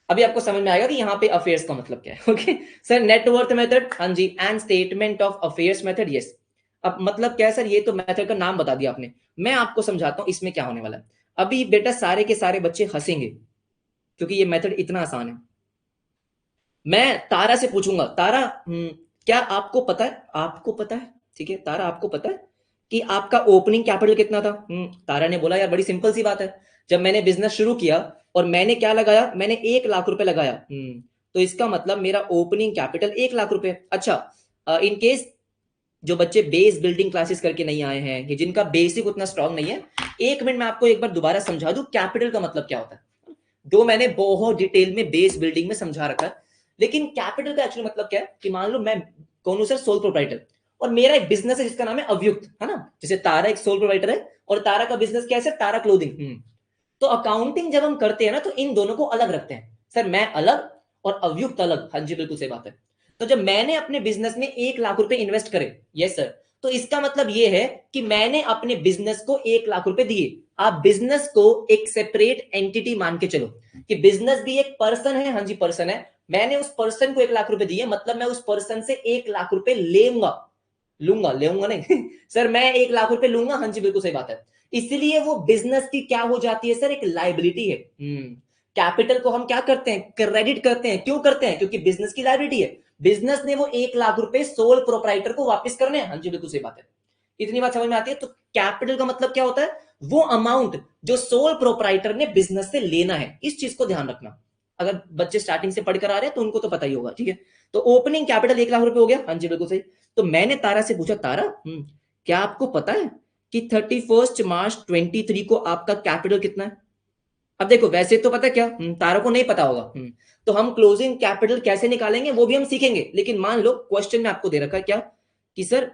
अभी आपको समझ में आएगा कि यहाँ पे अफेयर्स का मतलब क्या है। ओके सर, नेटवर्थ मेथड, हाँ जी, and statement of affairs method, yes. अब मतलब क्या है सर, ये तो मेथड का नाम बता दिया आपने, मैं आपको समझाता हूँ इसमें क्या होने वाला है। अभी बेटा सारे के सारे बच्चे हंसेंगे क्योंकि ये मेथड इतना आसान है। मैं तारा से पूछूंगा, तारा क्या आपको पता है, आपको पता है, ठीक है तारा, आपको पता है कि आपका ओपनिंग कैपिटल कितना था। तारा ने बोला यार बड़ी सिंपल सी बात है, जब मैंने बिजनेस शुरू किया और मैंने क्या लगाया, मैंने 1 लाख रुपए लगाया, तो इसका मतलब मेरा ओपनिंग कैपिटल 1 लाख रुपए। अच्छा, इन केस जो बच्चे बेस बिल्डिंग क्लासेस करके नहीं आए हैं, कि जिनका बेसिक उतना स्ट्रांग नहीं है, 1 मिनट में आपको एक बार दोबारा समझा दूं कैपिटल का मतलब क्या होता है। दो मैंने बहुत डिटेल में बेस बिल्डिंग में समझा रखा है, लेकिन कैपिटल का एक्चुअली मतलब क्या है कि मान लो मैं कौन हूं सर, सोल प्रोप्राइटर, और मेरा एक बिजनेस है जिसका नाम है अव्युक्त, है ना। जैसे तारा एक सोल प्रोप्राइटर है और तारा का बिजनेस क्या है सर, तारा क्लोथिंग। तो अकाउंटिंग जब हम करते हैं ना, तो इन दोनों को अलग रखते हैं सर, मैं अलग और अव्युक्त अलग, हाँ जी बिल्कुल सही बात है। तो जब मैंने अपने बिजनेस में 1 लाख रुपए इन्वेस्ट करे, यस सर, तो इसका मतलब ये है कि मैंने अपने बिजनेस को 1 लाख रुपए दिए। आप बिजनेस को एक सेपरेट एंटिटी मान के चलो कि बिजनेस भी एक पर्सन है, हाँ जी पर्सन है, मैंने उस पर्सन को 1 लाख रुपए दिए, मतलब मैं उस पर्सन से 1 लाख रुपए लेऊंगा, लूंगा लेऊंगा नहीं सर, मैं 1 लाख रुपए लूंगा, हाँ जी बिल्कुल सही बात है। इसलिए वो बिजनेस की क्या हो जाती है सर, एक लाइबिलिटी है। कैपिटल को हम क्या करते हैं, क्रेडिट करते हैं, क्यों करते हैं, क्योंकि बिजनेस की लाइबिलिटी है, बिजनेस ने वो 1 लाख रुपए सोल प्रोप्राइटर को वापस करने हैं, हाँ जी बिल्कुल सही बात है। इतनी बात समझ में आती है। तो कैपिटल का मतलब क्या होता है, वो अमाउंट जो सोल प्रोप्राइटर ने बिजनेस से लेना है, इस चीज को ध्यान रखना। अगर बच्चे स्टार्टिंग से पढ़कर आ रहे हैं तो उनको तो पता ही होगा, ठीक है। तो ओपनिंग कैपिटल 1 लाख रुपए हो गया, हाँ जी बिल्कुल सही। तो मैंने तारा से पूछा, तारा क्या आपको पता है कि 31 मार्च 2023 को आपका कैपिटल कितना है? अब देखो वैसे तो पता क्या, तारा को नहीं पता होगा, तो हम क्लोजिंग कैपिटल कैसे निकालेंगे वो भी हम सीखेंगे। लेकिन मान लो क्वेश्चन में आपको दे रखा है क्या कि सर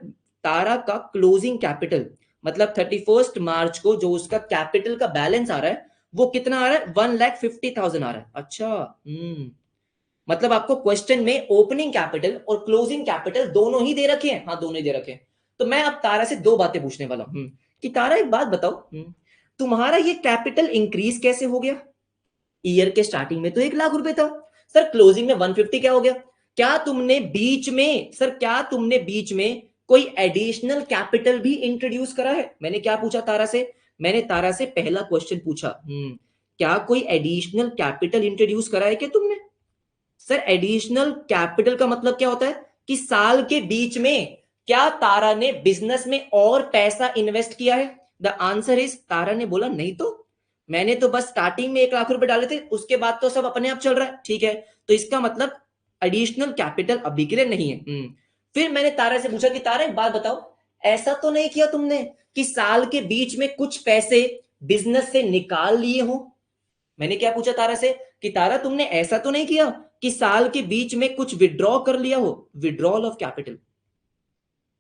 तारा का क्लोजिंग कैपिटल मतलब 31 मार्च को जो उसका कैपिटल का बैलेंस आ रहा है वो कितना आ रहा है, 1,50,000 आ रहा है। अच्छा, मतलब आपको क्वेश्चन में ओपनिंग कैपिटल और क्लोजिंग कैपिटल दोनों ही दे रखे हैं, हाँ दोनों ही दे रखे हैं। तो मैं अब तारा से दो बातें पूछने वाला हूं कि तारा एक बात बताओ, तुम्हारा ये कैपिटल इंक्रीज कैसे हो गया? ईयर के स्टार्टिंग में तो 1 लाख रुपए था सर, क्लोजिंग में 150 क्या हो गया? क्या तुमने बीच में सर, क्या तुमने बीच में कोई एडिशनल कैपिटल भी इंट्रोड्यूस करा है? मैंने क्या पूछा तारा से? मैंने तारा से पहला क्वेश्चन पूछा, क्या कोई एडिशनल कैपिटल इंट्रोड्यूस करा है क्या तुमने? सर एडिशनल कैपिटल का मतलब क्या होता है कि साल के बीच में क्या तारा ने बिजनेस में और पैसा इन्वेस्ट किया है? द आंसर इज, तारा ने बोला नहीं तो, मैंने तो बस स्टार्टिंग में 1 लाख रुपए डाले थे, उसके बाद तो सब अपने आप चल रहा है, ठीक है। तो इसका मतलब एडिशनल कैपिटल अभी के लिए नहीं है। फिर मैंने तारा से पूछा कि तारा एक बात बताओ, ऐसा तो नहीं किया तुमने कि साल के बीच में कुछ पैसे बिजनेस से निकाल लिए हो? मैंने क्या पूछा तारा से कि तारा तुमने ऐसा तो नहीं किया कि साल के बीच में कुछ विड्रॉ कर लिया हो, विड्रॉल ऑफ कैपिटल?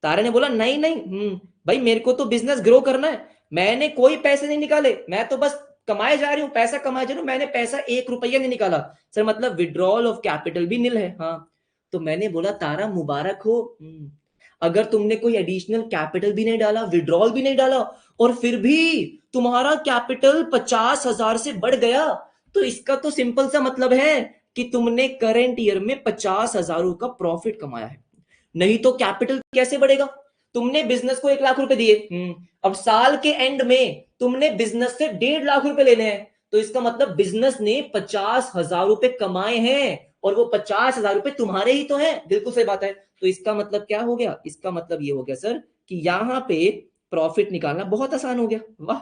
तारा ने बोला नहीं नहीं, भाई मेरे को तो बिजनेस ग्रो करना है, मैंने कोई पैसे नहीं निकाले, मैं तो बस कमाए जा रही हूँ, पैसा कमाए जा रही हूँ, मैंने पैसा 1 रुपया नहीं निकाला। सर मतलब विड्रॉल ऑफ कैपिटल भी नील है, हाँ। तो मैंने बोला तारा मुबारक हो, अगर तुमने कोई एडिशनल कैपिटल भी नहीं डाला, विड्रॉल भी नहीं डाला, और फिर भी तुम्हारा कैपिटल 50,000 से बढ़ गया, तो इसका तो सिंपल सा मतलब है कि तुमने करंट ईयर में 50,000 का प्रॉफिट कमाया है। नहीं तो कैपिटल कैसे बढ़ेगा? तुमने बिजनेस को 1 लाख रुपए दिए, अब साल के एंड में तुमने बिजनेस से 1.5 लाख रुपए लेने हैं, तो इसका मतलब बिजनेस ने 50,000 रुपए कमाए हैं, और वो 50,000 रुपए तुम्हारे ही तो हैं, बिल्कुल सही बात है। तो इसका मतलब क्या हो गया? इसका मतलब ये हो गया सर कि यहां पे प्रॉफिट निकालना बहुत आसान हो गया। वाह,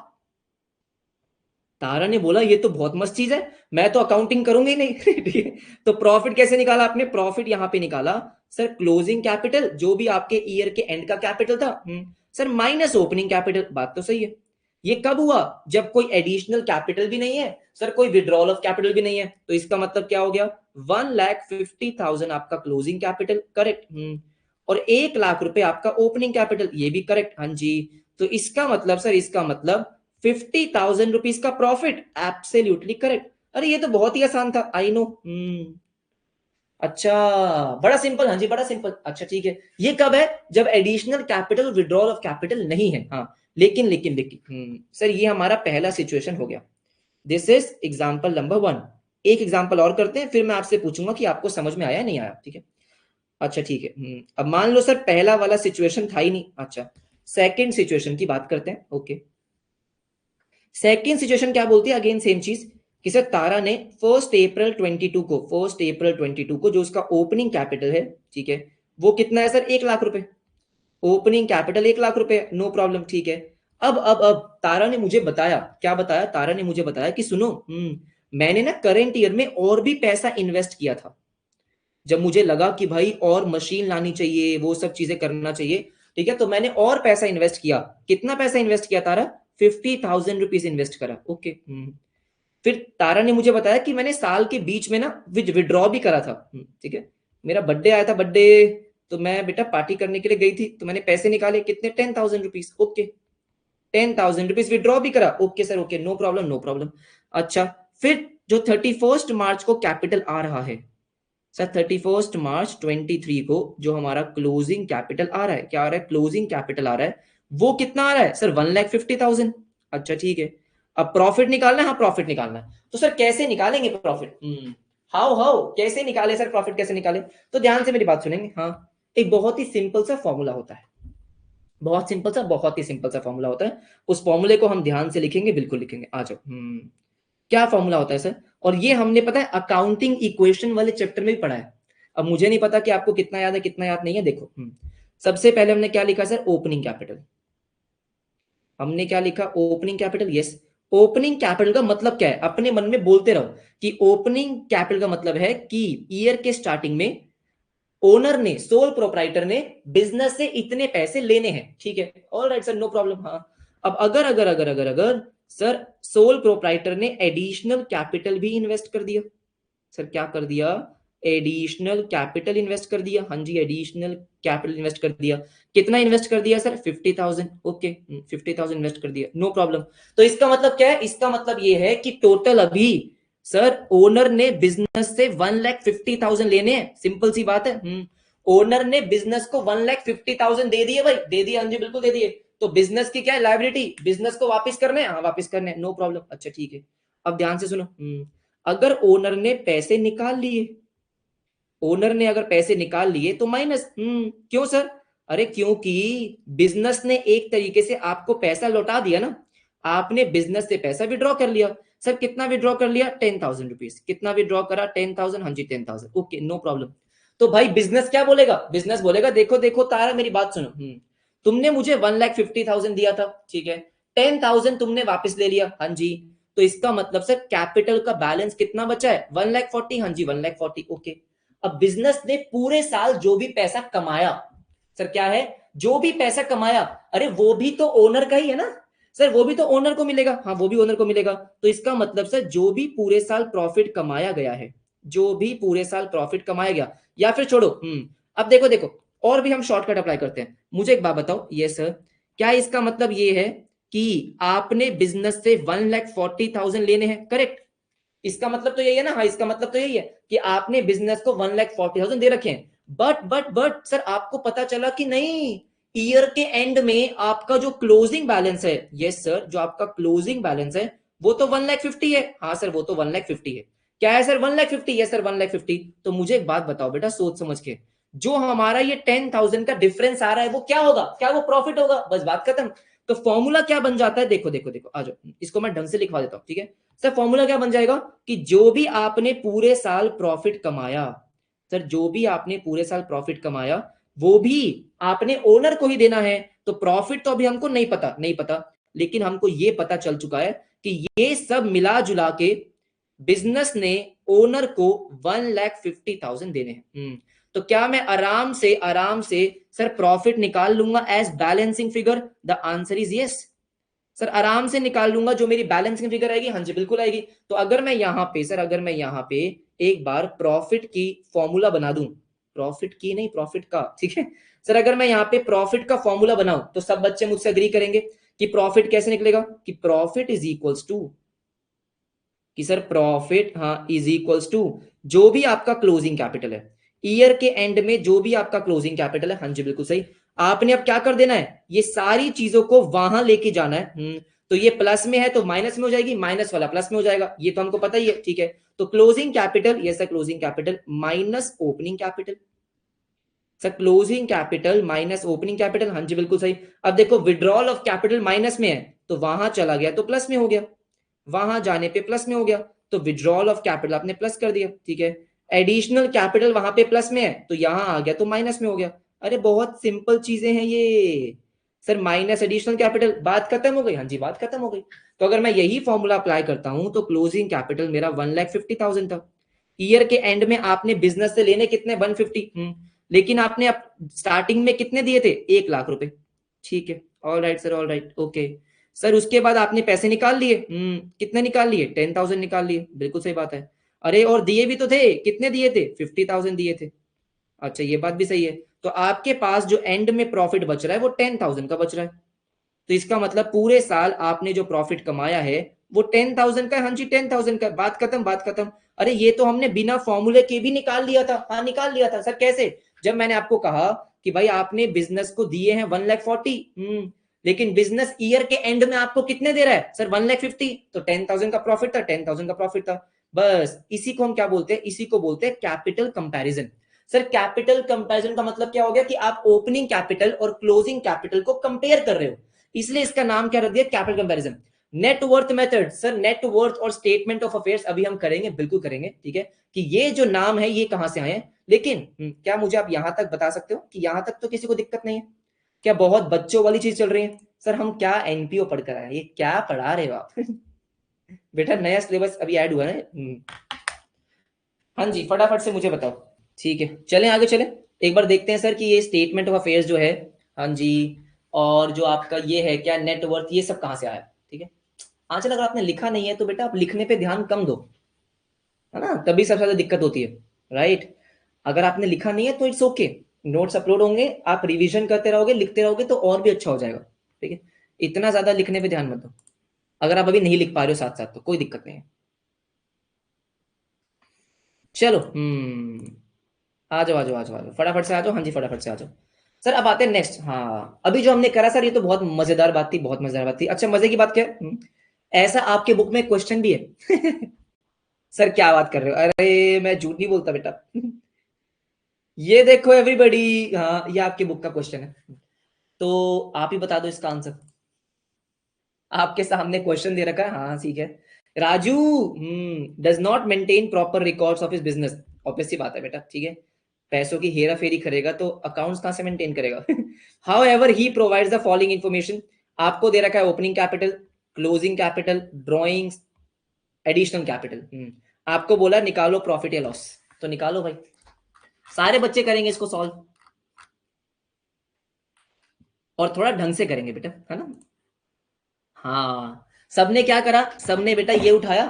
तारा ने बोला ये तो बहुत मस्त चीज है, मैं तो अकाउंटिंग करूंगा ही नहीं। ठीक है, तो प्रॉफिट कैसे निकाला आपने? प्रॉफिट यहां पे निकाला सर, क्लोजिंग कैपिटल जो भी आपके ईयर के एंड का कैपिटल था, सर माइनस ओपनिंग कैपिटल। बात तो सही है। ये कब हुआ? जब कोई एडिशनल कैपिटल भी नहीं है सर, कोई विड्रॉल ऑफ कैपिटल भी नहीं है, तो इसका मतलब क्या हो गया? 1,50,000 आपका क्लोजिंग कैपिटल, करेक्ट। और 1 लाख रुपए आपका ओपनिंग कैपिटल, ये भी करेक्ट, हाँ जी। तो इसका मतलब सर, इसका मतलब 50,000 रुपीज का प्रॉफिट, एब्सोल्युटली करेक्ट। अरे ये तो बहुत ही आसान था, आई नो। अच्छा, बड़ा सिंपल, हाँ जी बड़ा सिंपल। अच्छा ठीक है, ये कब है? जब additional capital withdrawal of capital नहीं है, हाँ। लेकिन लेकिन लेकिन सर ये हमारा पहला सिचुएशन हो गया। This is example number 1। एक एग्जाम्पल और करते हैं, फिर मैं आपसे पूछूंगा कि आपको समझ में आया नहीं आया, ठीक है। अच्छा ठीक है, अब मान लो सर पहला वाला सिचुएशन था ही नहीं, अच्छा सेकंड सिचुएशन की बात करते हैं। ओके, सेकंड सिचुएशन क्या बोलती है? अगेन सेम चीज कि सर तारा ने 1 अप्रैल 22 को जो उसका ओपनिंग कैपिटल है, ठीक है, वो कितना है सर? 1 लाख रुपए। ओपनिंग कैपिटल 1 लाख रुपए, नो प्रॉब्लम, ठीक है। अब तारा ने मुझे बताया, क्या बताया? तारा ने मुझे बताया कि सुनो, मैंने ना करंट ईयर में और भी पैसा इन्वेस्ट किया था, जब मुझे लगा कि भाई और मशीन लानी चाहिए, वो सब चीजें करना चाहिए, ठीक है, तो मैंने और पैसा इन्वेस्ट किया। कितना पैसा इन्वेस्ट किया तारा? 50,000 रुपीज इन्वेस्ट करा, ओके। फिर तारा ने मुझे बताया कि मैंने साल के बीच में ना विड्रॉ भी करा था, ठीक है। मेरा बर्थडे आया था, बर्थडे, तो मैं बेटा पार्टी करने के लिए गई थी, तो मैंने पैसे निकाले, कितने? 10,000 रुपीज, ओके। 10,000 रुपीज विड्रॉ भी करा, okay sir, okay, no problem no problem. अच्छा, फिर जो 31 मार्च को कैपिटल आ रहा है सर, 31 मार्च 2023 को जो हमारा क्लोजिंग कैपिटल आ रहा है, क्या आ रहा है? क्लोजिंग कैपिटल आ रहा है, वो कितना आ रहा है सर? 1,50,000। अच्छा ठीक है, अब प्रॉफिट निकालना है, हाँ प्रॉफिट निकालना है। तो सर कैसे निकालेंगे प्रॉफिट? हाउ हाउ कैसे निकाले सर प्रॉफिट, कैसे निकाले? तो ध्यान से मेरी बात सुनेंगे, हाँ। एक बहुत ही सिंपल सा फॉर्मूला होता है, बहुत सिंपल सा, बहुत ही सिंपल सा फॉर्मूला होता है। उस फॉर्मूले को हम ध्यान से लिखेंगे, बिल्कुल लिखेंगे, आ जाओ। क्या फॉर्मूला होता है सर? और ये हमने पता है अकाउंटिंग इक्वेशन वाले चैप्टर में भी पढ़ा है। अब मुझे नहीं पता कि आपको कितना याद है कितना याद नहीं है, देखो। सबसे पहले हमने क्या लिखा सर? Opening capital. हमने क्या लिखा, opening capital. Yes, opening capital का मतलब क्या है, अपने मन में बोलते रहो कि ओपनिंग कैपिटल का मतलब है कि ईयर के स्टार्टिंग में ओनर ने, सोल प्रोप्राइटर ने बिजनेस से इतने पैसे लेने हैं। ठीक है, all right sir, no problem. हाँ, अब अगर अगर अगर अगर अगर सर सोल प्रोप्राइटर ने एडिशनल कैपिटल भी इन्वेस्ट कर दिया, सर क्या कर दिया, एडिशनल कैपिटल इन्वेस्ट कर दिया। हाँ जी, एडिशनल कैपिटल इन्वेस्ट कर दिया। कितना इन्वेस्ट कर दिया सर, 50,000। ओके, 50,000 इन्वेस्ट कर दिया, नो प्रॉब्लम। तो इसका मतलब क्या है, इसका मतलब ये है कि टोटल अभी सर ओनर ने बिजनेस से 1,50,000 लेने हैं। सिंपल सी बात है। ओनर ने बिजनेस को 1,50,000 दे दिए भाई, दे दिए। हाँ जी, बिल्कुल दे दिए। तो बिजनेस की क्या है, लायबिलिटी, बिजनेस को वापस करने, हाँ वापस करने, नो प्रॉब्लम। अच्छा ठीक है, अब ध्यान से सुनो। अगर ओनर ने पैसे निकाल लिए, ओनर ने अगर पैसे निकाल लिए तो माइनस। क्यों सर, अरे क्योंकि बिजनेस ने एक तरीके से आपको पैसा लौटा दिया ना, आपने बिजनेस से पैसा विड्रॉ कर लिया। सर कितना विड्रॉ कर लिया, 10,000 रुपीज। कितना विड्रॉ करा, 10,000। हाँ जी 10,000, ओके नो प्रॉब्लम। तो भाई बिजनेस क्या बोलेगा, बिजनेस बोलेगा देखो देखो तारा मेरी बात सुनो, तुमने मुझे 1,50,000 दिया था, ठीक है, 10,000 तुमने वापस ले लिया। हाँ जी, तो इसका मतलब सर कैपिटल का बैलेंस कितना बचा है, 1,40,000। हाँ जी 1,40,000, ओके। अब बिजनेस ने पूरे साल जो भी पैसा कमाया, सर क्या है, जो भी पैसा कमाया, अरे वो भी तो ओनर का ही है ना सर, वो भी तो ओनर को मिलेगा। हाँ वो भी ओनर को मिलेगा। तो इसका मतलब सर जो भी पूरे साल प्रॉफिट कमाया गया है, जो भी पूरे साल प्रॉफिट कमाया गया, या फिर छोड़ो, अब देखो देखो, और भी हम शॉर्टकट अप्लाई करते हैं। मुझे एक बात बताओ, ये सर क्या इसका मतलब ये है कि आपने बिजनेस से 1,40,000 लेने हैं, करेक्ट? इसका मतलब तो यही है ना, हाँ इसका मतलब तो यही है कि आपने बिजनेस को 1,40,000 दे रखे हैं। बट सर आपको पता चला कि नहीं, ईयर के एंड में आपका जो क्लोजिंग बैलेंस है, यस सर, जो आपका क्लोजिंग बैलेंस है वो तो 1,50,000 है। हाँ सर वो तो 1,50,000 है। क्या है सर, 1,50,000, यस सर 1,50,000। तो मुझे एक बात बताओ बेटा सोच समझ के, जो हमारा ये 10,000 का डिफरेंस आ रहा है वो क्या होगा, क्या वो प्रॉफिट होगा, बस बात खत्म। तो फॉर्मूला क्या बन जाता है, देखो देखो देखो, आ जाओ, इसको मैं ढंग से लिखवा देता हूं, ठीक है सर। फॉर्मूला क्या बन जाएगा कि जो भी आपने पूरे साल प्रॉफिट कमाया, सर जो भी आपने पूरे साल प्रॉफिट कमाया वो भी आपने ओनर को ही देना है। तो प्रॉफिट तो अभी हमको नहीं पता, नहीं पता, लेकिन हमको ये पता चल चुका है कि ये सब मिला जुला के बिजनेस ने ओनर को 1,50,000 देने हैं। तो क्या मैं आराम से सर प्रॉफिट निकाल लूंगा as balancing figure? The answer is yes sir, आराम से निकाल लूंगा। जो मेरी बैलेंसिंग फिगर आएगी, हाँ जी बिल्कुल आएगी। तो अगर मैं यहाँ पे सर, अगर मैं यहाँ पे एक बार प्रॉफिट की फॉर्मूला बना दूं, प्रॉफिट की नहीं, प्रॉफिट का, ठीक है सर, अगर मैं यहाँ पे प्रॉफिट का फॉर्मूला बनाऊं तो सब बच्चे मुझसे अग्री करेंगे कि प्रॉफिट कैसे निकलेगा, कि प्रॉफिट इज इक्वल्स टू, कि सर प्रॉफिट हाँ इज इक्वल्स टू जो भी आपका क्लोजिंग कैपिटल है, ईयर के एंड में जो भी आपका क्लोजिंग कैपिटल है। हाँ जी बिल्कुल सही। आपने अब क्या कर देना है, ये सारी चीजों को वहां लेके जाना है। तो ये प्लस में है तो माइनस में हो जाएगी, माइनस वाला प्लस में हो जाएगा, ये तो हमको पता ही है, ठीक है। तो क्लोजिंग कैपिटल, ये sir closing capital minus opening capital, sir closing capital minus opening capital. हाँ जी बिल्कुल सही। अब देखो विड्रॉल ऑफ कैपिटल माइनस में है तो वहां चला गया तो प्लस में हो गया, वहां जाने पे प्लस में हो गया, तो विड्रॉल ऑफ कैपिटल आपने प्लस कर दिया, ठीक है। एडिशनल कैपिटल वहां पे प्लस में है तो यहां आ गया तो माइनस में हो गया। अरे बहुत सिंपल चीजें हैं ये सर, माइनस एडिशनल कैपिटल, बात खत्म हो गई। हाँ जी बात खत्म हो गई। तो अगर मैं यही फॉर्मूला अप्लाई करता हूं तो क्लोजिंग कैपिटल मेरा 1,50,000 था। ईयर के एंड में आपने बिजनेस से लेने कितने, 150, लेकिन आपने स्टार्टिंग में कितने दिए थे, 1,00,000 रुपए, ठीक है। All right sir, all right, okay sir. उसके बाद आपने पैसे निकाल लिए, कितने निकाल लिए, 10,000 निकाल लिए, बिल्कुल सही बात है। अरे और दिए भी तो थे, कितने दिए थे, 50,000 दिए थे। अच्छा ये बात भी सही है। तो आपके पास जो एंड में प्रॉफिट बच रहा है वो 10,000 का बच रहा है। तो इसका मतलब पूरे साल आपने जो प्रॉफिट कमाया है वो 10,000 का है। हाँ जी 10,000 का, बात खत्म, बात खत्म। अरे ये तो हमने बिना फॉर्मूले के भी निकाल लिया था। हाँ निकाल लिया था सर, कैसे? जब मैंने आपको कहा कि भाई आपने बिजनेस को दिए हैं 1,40,000, लेकिन बिजनेस ईयर के एंड में आपको कितने दे रहा है सर, 1,50,000, तो 10,000 का प्रॉफिट था, 10,000 का प्रॉफिट था। बस इसी को हम क्या बोलते हैं, इसी को बोलते हैं capital comparison. Sir capital comparison का मतलब क्या हो गया कि आप ओपनिंग कैपिटल और क्लोजिंग कैपिटल को कंपेयर कर रहे हो, इसलिए इसका नाम क्या रख दिया, capital comparison. Net worth method, sir net worth और स्टेटमेंट ऑफ अफेयर्स अभी हम करेंगे, बिल्कुल करेंगे, ठीक है, कि ये जो नाम है ये कहां से आए हैं। लेकिन क्या मुझे आप यहां तक बता सकते हो कि यहां तक तो किसी को दिक्कत नहीं है? क्या बहुत बच्चों वाली चीज चल रही है? सर हम क्या एनपीओ पढ़कर आए, ये क्या पढ़ा रहे हो आप? बेटा नया सिलेबस अभी ऐड हुआ है। हाँ जी, फटाफट से मुझे बताओ। ठीक है, चलें आगे चलें। एक बार देखते हैं सर कि ये स्टेटमेंट ऑफ अफेयर्स जो है, हाँ जी, और जो आपका ये है क्या नेटवर्थ, ये सब कहाँ से आया? ठीक है, आंचल अगर आपने लिखा नहीं है तो बेटा आप लिखने पे ध्यान कम दो, है ना, तभी सबसे ज्यादा दिक्कत होती है, राइट। अगर आपने लिखा नहीं है तो इट्स ओके, नोट्स अपलोड होंगे, आप रिवीजन करते रहोगे, लिखते रहोगे तो और भी अच्छा हो जाएगा। ठीक है, इतना ज्यादा लिखने पे ध्यान मत दो। अगर आप अभी नहीं लिख पा रहे हो साथ साथ तो कोई दिक्कत नहीं है। चलो आ जाओ आ जाओ आ जाओ आ जाओ, फटाफट से आ जाओ। हाँ जी, फटाफट से आ जाओ। सर अब आते हैं नेक्स्ट। हाँ, अभी जो हमने करा सर ये तो बहुत मजेदार बात थी, बहुत मजेदार बात थी। अच्छा, मजे की बात क्या है? ऐसा आपके बुक में क्वेश्चन भी है। सर क्या बात कर रहे हो? अरे मैं झूठ नहीं बोलता बेटा। ये देखो एवरीबॉडी, हाँ ये आपके बुक का क्वेश्चन है, तो आप ही बता दो इसका आंसर। आपके सामने क्वेश्चन दे रखा है, हाँ ठीक है। Raju does not maintain proper records of his business. Obvious सी बात है बेटा, ठीक है। पैसों की हेरा फेरी करेगा तो अकाउंट्स कहां से मेंटेन करेगा? How ever he provides the following information. आपको दे रखा है opening capital, closing capital, drawings, additional capital. आपको बोला निकालो प्रॉफिट या लॉस, तो निकालो भाई। सारे बच्चे करेंगे इसको सॉल्व, और थोड़ा ढंग से करेंगे बेटा, है ना। हाँ, सबने क्या करा, सबने बेटा ये उठाया।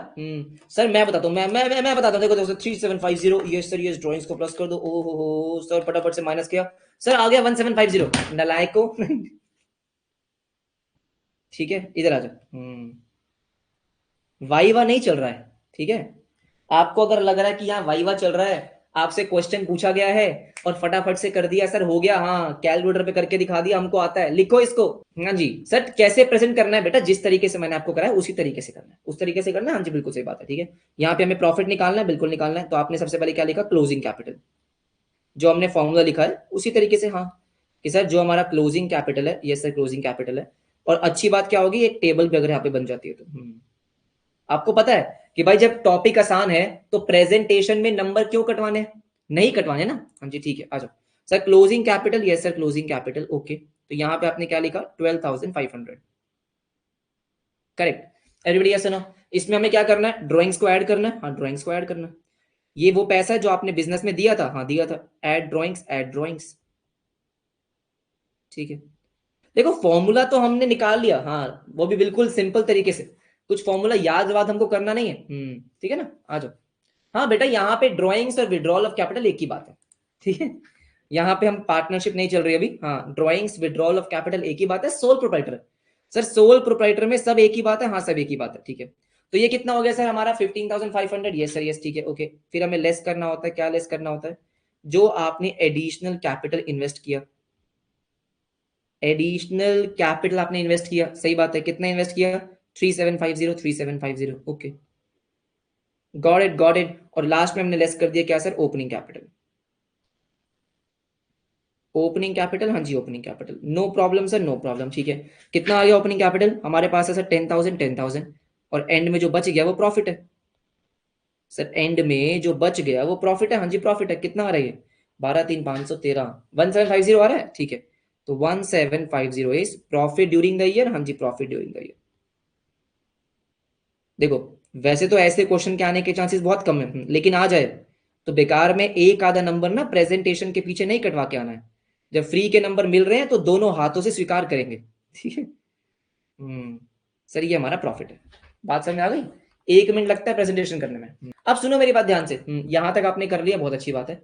सर मैं बताता हूँ, मैं बताता हूँ। देखो देखो 3750, ये सर ये ड्राइंग्स को प्लस कर दो। ओ हो सर फटाफट से माइनस किया, सर आ गया 1750। नलायको। ठीक है, इधर आ जाओ। वाईवा नहीं चल रहा है, ठीक है। आपको अगर लग रहा है कि यहाँ वाईवा चल रहा है, आपसे क्वेश्चन पूछा गया है और फटाफट से कर दिया, सर हो गया, हाँ कैलकुलेटर पे करके दिखा दिया, हमको आता है, लिखो इसको। हाँ जी सर, कैसे प्रेजेंट करना है बेटा, जिस तरीके से मैंने आपको कराया उसी तरीके से करना है, उस तरीके से करना है। हाँ जी बिल्कुल सही बात है, ठीक है। यहाँ पे हमें प्रॉफिट निकालना है, बिल्कुल निकालना है, तो आपने सबसे पहले क्या लिखा, क्लोजिंग कैपिटल। जो हमने फॉर्मूला लिखा है उसी तरीके से, हाँ, कि सर जो हमारा क्लोजिंग कैपिटल है, ये सर क्लोजिंग कैपिटल है। और अच्छी बात क्या होगी, एक टेबल भी अगर यहाँ पे बन जाती है तो आपको पता है कि भाई जब टॉपिक आसान है तो प्रेजेंटेशन में नंबर क्यों कटवाने हैं? नहीं कटवाने ना। हाँ जी ठीक है, आ जाओ। Sir closing capital, yes sir closing capital, okay. तो यहाँ पे आपने क्या लिखा, 12,500। Correct, everybody yes no. इसमें हमें क्या करना है, ड्राइंग्स को ऐड करना है। हाँ ड्राइंग्स को ऐड करना है। ये वो पैसा है जो आपने बिजनेस में दिया था, हाँ दिया था। ऐड ड्राइंग्स, ऐड ड्राइंग्स, ठीक है। देखो फॉर्मूला तो हमने निकाल लिया, हाँ वो भी बिल्कुल सिंपल तरीके से। कुछ फॉर्मूला याद वाद हमको करना नहीं है, ठीक है ना, आ जाओ। हाँ बेटा, यहाँ पे ड्राइंग्स और विड्रॉल ऑफ कैपिटल एक ही बात है, ठीक है। यहाँ पे हम पार्टनरशिप नहीं चल रही अभी, हाँ ड्राइंग्स विड्रॉल ऑफ कैपिटल एक ही बात है, sole proprietor. Sir sole proprietor में सब एक ही बात है, हाँ सब एक ही बात है, ठीक है। तो ये कितना हो गया सर हमारा 15,500, यस सर यस, ठीक है ओके। फिर हमें लेस करना होता है, क्या लेस करना होता है, जो आपने एडिशनल कैपिटल इन्वेस्ट किया। एडिशनल कैपिटल आपने इन्वेस्ट किया, सही बात है, कितना इन्वेस्ट किया, 3750, 3750, okay, got it got it. और लास्ट में हमने लेस कर दिया क्या sir, opening capital. Opening capital, हाँ जी opening capital, no problem sir no problem, ठीक है। कितना आ गया ओपनिंग कैपिटल हमारे पास है सर, 10,000 10,000। और एंड में जो बच गया वो प्रॉफिट है। सर एंड में जो बच गया वो प्रॉफिट है, हाँ जी प्रॉफिट है। कितना आ रहा है, 12,3,513, 1750 आ रहा है, ठीक है। तो 1750 is profit during the year, हाँ जी प्रॉफिट ड्यूरिंग द ईयर। देखो वैसे तो ऐसे क्वेश्चन के आने के चांसेस बहुत कम है, लेकिन आ जाए तो बेकार में एक आधा नंबर ना प्रेजेंटेशन के पीछे नहीं कटवा के आना है। जब फ्री के नंबर मिल रहे हैं तो दोनों हाथों से स्वीकार करेंगे, ठीक है। सर ये हमारा प्रॉफिट है, बात समझ आ गई। 1 मिनट लगता है प्रेजेंटेशन करने में। अब सुनो मेरी बात ध्यान से, यहां तक आपने कर लिया, बहुत अच्छी बात है।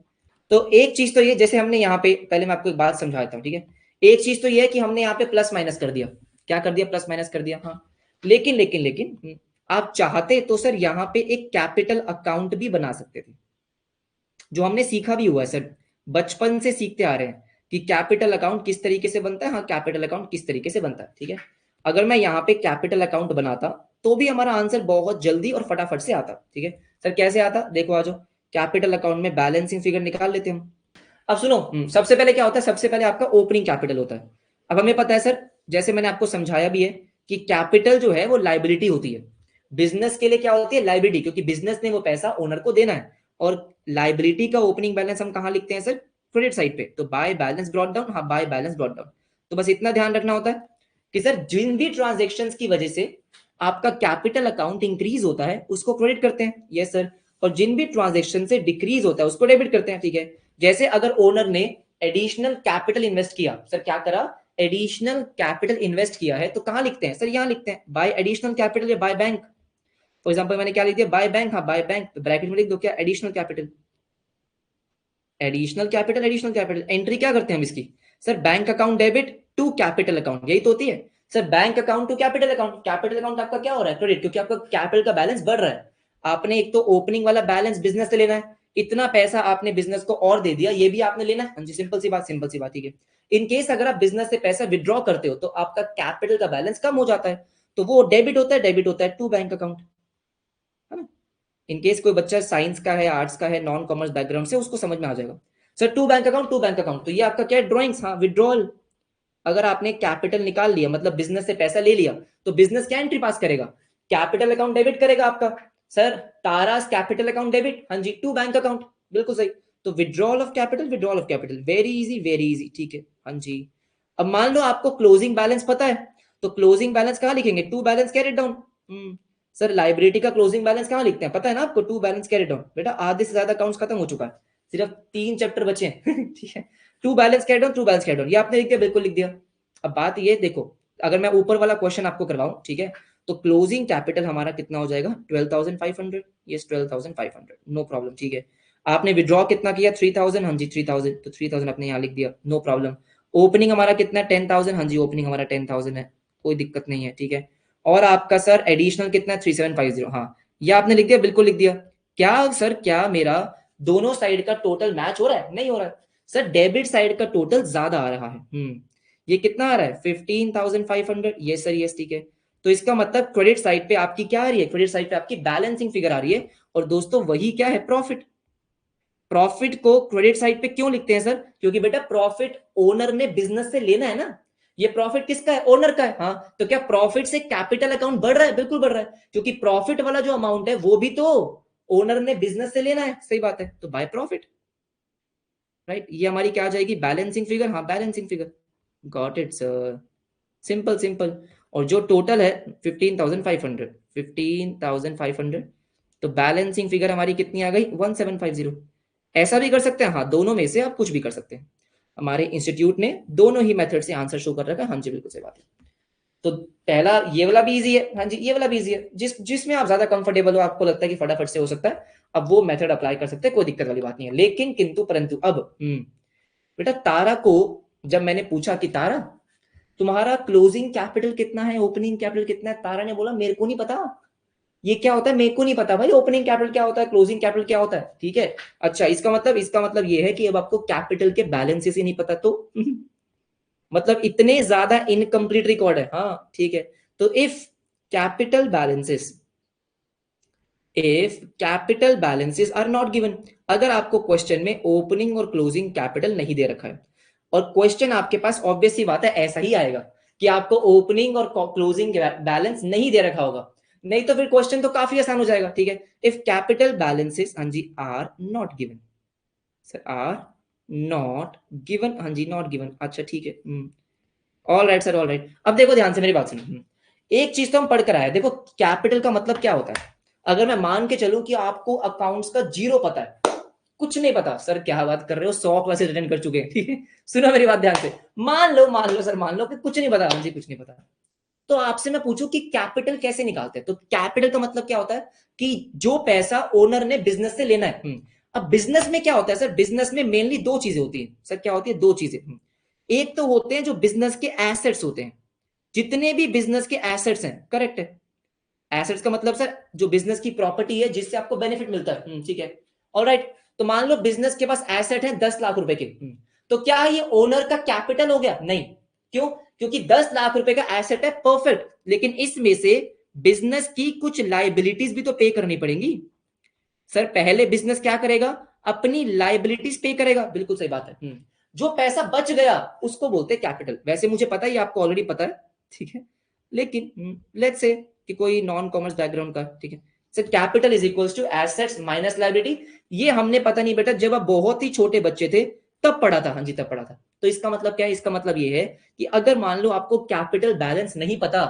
तो एक चीज तो ये, जैसे हमने यहाँ पे पहले मैं आपको एक बात समझा देता हूँ, ठीक है। एक चीज तो ये है कि हमने यहाँ पे प्लस माइनस कर दिया, क्या कर दिया, प्लस माइनस कर दिया, हाँ। लेकिन लेकिन लेकिन आप चाहते तो सर यहाँ पे एक कैपिटल अकाउंट भी बना सकते थे, जो हमने सीखा भी हुआ है सर, बचपन से सीखते आ रहे हैं कि कैपिटल अकाउंट किस तरीके से बनता है। हाँ कैपिटल अकाउंट किस तरीके से बनता है, ठीक है। अगर मैं यहाँ पे कैपिटल अकाउंट बनाता तो भी हमारा आंसर बहुत जल्दी और फटाफट से आता, ठीक है। सर कैसे आता, देखो आ जाओ। कैपिटल अकाउंट में बैलेंसिंग फिगर निकाल लेते हैं हम। अब सुनो, सबसे पहले क्या होता है, सबसे पहले आपका ओपनिंग कैपिटल होता है। अब हमें पता है सर, जैसे मैंने आपको समझाया भी है कि कैपिटल जो है वो लाइबिलिटी होती है। बिजनेस के लिए क्या होती है, लाइबिलिटी, क्योंकि बिजनेस ने वो पैसा ओनर को देना है। और लाइबिलिटी का ओपनिंग बैलेंस हम कहां लिखते हैं सर, क्रेडिट साइड पे, तो बाय बैलेंस ब्रॉट डाउन, हाँ बाय बैलेंस ब्रॉट डाउन। तो बस इतना ध्यान रखना होता है कि सर जिन भी ट्रांजेक्शन्स की वजह से आपका कैपिटल अकाउंट इंक्रीज होता है उसको क्रेडिट करते हैं, यस सर, और जिन भी ट्रांजेक्शन से डिक्रीज होता है उसको डेबिट करते हैं, ठीक है। जैसे अगर ओनर ने एडिशनल कैपिटल इन्वेस्ट किया, सर क्या करा, एडिशनल कैपिटल इन्वेस्ट किया है, तो कहां लिखते हैं सर, यहां लिखते हैं बाय एडिशनल कैपिटल या बाय बैंक। फॉर एग्जांपल मैंने क्या लिख दिया, बाय बैंक, हाँ बाय बैंक, ब्रैकेट में लिख दो क्या, additional capital, additional capital, additional capital. Entry क्या करते हैं हम इसकी, sir bank account debit to capital account, यही तो होती है sir, bank account to capital account. Capital account आपका क्या हो रहा है, क्रेडिट, क्योंकि आपका कैपिटल का बैलेंस बढ़ रहा है। आपने एक तो ओपनिंग वाला बैलेंस बिजनेस से लेना है, इतना पैसा आपने बिजनेस को और दे दिया, ये भी आपने लेना है, हाँ जी, सिंपल सी बात, सिंपल सी बात, ठीक है। इन केस अगर आप बिजनेस से पैसा विड्रॉ करते हो तो आपका कैपिटल का बैलेंस कम हो जाता है, तो वो डेबिट होता है, डेबिट होता है टू बैंक अकाउंट, है ना। इनकेस कोई बच्चा साइंस का है, आर्ट्स का है, नॉन कॉमर्स बैकग्राउंड से, उसको समझ में आ जाएगा। Sir to bank account, to bank account, तो ये आपका क्या है, ड्रॉइंग्स, हाँ विड्रॉल। अगर आपने कैपिटल निकाल लिया, मतलब बिजनेस से पैसा ले लिया, तो बिजनेस क्या एंट्री पास करेगा, कैपिटल अकाउंट डेबिट करेगा आपका। सर तारास कैपिटल अकाउंट डेबिट, हाँ जी, टू बैंक अकाउंट, बिल्कुल सही। तो withdrawal of capital, withdrawal of capital, very easy, very easy, ठीक है, हाँ जी। अब मान लो आपको क्लोजिंग बैलेंस पता है, तो क्लोजिंग बैलेंस कहां लिखेंगे, to balance carried down. Sir liability का क्लोजिंग बैलेंस कहां लिखते हैं, पता है ना आपको, टू बैलेंस कैरिड डाउन। बेटा आधे से ज्यादा अकाउंट्स खत्म हो चुका है, सिर्फ 3 चैप्टर बचे हैं ठीक है। To balance carried down, to balance carried down, ये आपने लिख दिया, बिल्कुल लिख दिया। अब बात ये देखो, अगर मैं ऊपर वाला क्वेश्चन आपको करवाऊं, ठीक है, तो क्लोजिंग कैपिटल हमारा कितना हो जाएगा, 12,500, यस 12,500, नो प्रॉब्लम, ठीक है। आपने विड्रॉ कितना किया, 3,000, हाँ जी 3,000, तो 3,000 आपने यहाँ लिख दिया, नो प्रॉब्लम। ओपनिंग हमारा कितना, 10,000, हाँ जी ओपनिंग हमारा 10,000 है, कोई दिक्कत नहीं है, ठीक है। और आपका सर एडिशनल कितना, 3,750, हाँ ये आपने लिख दिया, बिल्कुल लिख दिया। क्या सर, क्या मेरा दोनों साइड का टोटल मैच हो रहा है, नहीं हो रहा है सर, डेबिट साइड का टोटल ज्यादा आ रहा है। ये कितना आ रहा है, 15,500, ये सर यस, ठीक है। तो इसका मतलब क्रेडिट साइड पे आपकी क्या आ रही है, क्रेडिट साइड पे आपकी बैलेंसिंग फिगर आ रही है, और दोस्तों वही क्या है, प्रॉफिट। प्रॉफिट को क्रेडिट साइड पे क्यों लिखते हैं सर, क्योंकि बेटा प्रॉफिट ओनर ने बिजनेस से लेना है ना, ये प्रॉफिट किसका है, ओनर का है, हाँ। तो क्या प्रॉफिट से कैपिटल अकाउंट बढ़ रहा है, बिल्कुल बढ़ रहा है, क्योंकि प्रॉफिट वाला जो अमाउंट है वो भी तो ओनर ने बिजनेस से लेना है, सही बात है, तो बाय प्रॉफिट, राइट। ये हमारी क्या आ जाएगी, बैलेंसिंग फिगर, हाँ balancing figure, got it sir, simple simple. और जो टोटल है 15,500, 15,500, तो बैलेंसिंग फिगर हमारी कितनी आ गई, 1750। ऐसा भी कर सकते हैं, हाँ दोनों में से आप कुछ भी कर सकते हैं, हमारे इंस्टीट्यूट ने दोनों ही मेथड से आंसर शो कर रखा है, हाँ जी बिल्कुल सही बात है। तो पहला ये वाला भी इजी है, हाँ जी ये वाला भी इजी है, जिसमें आप ज्यादा कंफर्टेबल हो, आपको लगता है कि फटाफट से हो सकता है, अब वो मेथड अप्लाई कर सकते हैं, कोई दिक्कत वाली बात नहीं है। लेकिन किंतु परंतु अब बेटा तारा को जब मैंने पूछा कि तारा तुम्हारा क्लोजिंग कैपिटल कितना है, ओपनिंग कैपिटल कितना है, तारा ने बोला मेरे को नहीं पता, ये क्या होता है मेरे को नहीं पता भाई, ओपनिंग कैपिटल क्या होता है, क्लोजिंग कैपिटल क्या होता है, ठीक है। अच्छा इसका मतलब ये है कि अब आपको कैपिटल के बैलेंसेस ही नहीं पता तो मतलब इतने ज्यादा इनकम्प्लीट रिकॉर्ड है, हाँ ठीक है। तो capital balances if capital balances are not given, अगर आपको क्वेश्चन में ओपनिंग और क्लोजिंग कैपिटल नहीं दे रखा है, और क्वेश्चन आपके पास ऑब्वियस सी बात है ऐसा ही आएगा कि आपको ओपनिंग और क्लोजिंग बैलेंस नहीं दे रखा होगा, नहीं तो फिर क्वेश्चन तो काफी आसान हो जाएगा, ठीक है। इफ कैपिटल बैलेंसेस, हाँ जी, are not given, sir are not given, हाँ जी नॉट गिवन, अच्छा ठीक है, all right sir, all right. अब देखो ध्यान से मेरी बात सुनो, एक चीज तो हम पढ़ कर आए, देखो कैपिटल का मतलब क्या होता है। अगर मैं मान के चलूं कि आपको अकाउंट्स का जीरो पता है, कुछ नहीं पता, सर क्या बात कर रहे हो, 100 क्लासेस अटेंड कर चुके हैं, ठीक है। सुनो मेरी बात ध्यान से, मान लो सर, मान लो कि कुछ नहीं पता, मुझे कुछ नहीं पता, तो आपसे मैं पूछूं कि कैपिटल कैसे निकालते हैं, तो कैपिटल का मतलब क्या होता है कि जो पैसा ओनर ने बिजनेस से लेना है। अब बिजनेस में क्या होता है सर, बिजनेस में मेनली दो चीजें होती हैं सर, क्या होती है, दो चीजें। एक तो होते हैं जो बिजनेस के एसेट्स होते हैं, जितने भी बिजनेस के एसेट्स हैं, करेक्ट है। एसेट्स का मतलब सर जो बिजनेस की प्रॉपर्टी है जिससे आपको बेनिफिट मिलता है, ठीक है, ऑलराइट। तो मान लो बिजनेस के पास एसेट है 10 लाख रुपए के, तो क्या ये ओनर का कैपिटल हो गया, नहीं, क्यों, क्योंकि 10 लाख रुपए का एसेट है, परफेक्ट, लेकिन इसमें से बिजनेस की कुछ लाइबिलिटीज भी तो पे करनी पड़ेंगी। सर पहले बिजनेस क्या करेगा, अपनी लाइबिलिटीज पे करेगा, बिल्कुल सही बात है। जो पैसा बच गया उसको बोलते हैं कैपिटल, वैसे मुझे पता है ये आपको ऑलरेडी पता है, ठीक है, लेकिन लेट्स से कि कोई नॉन कॉमर्स बैकग्राउंड का, ठीक है, sir capital is equals to assets minus liability, ये हमने पता नहीं बेटा जब आप बहुत ही छोटे बच्चे थे तब पढ़ा था, हाँ जी तब पढ़ा था, तो इसका मतलब क्या है? इसका मतलब ये है कि अगर मान लो आपको कैपिटल बैलेंस नहीं पता,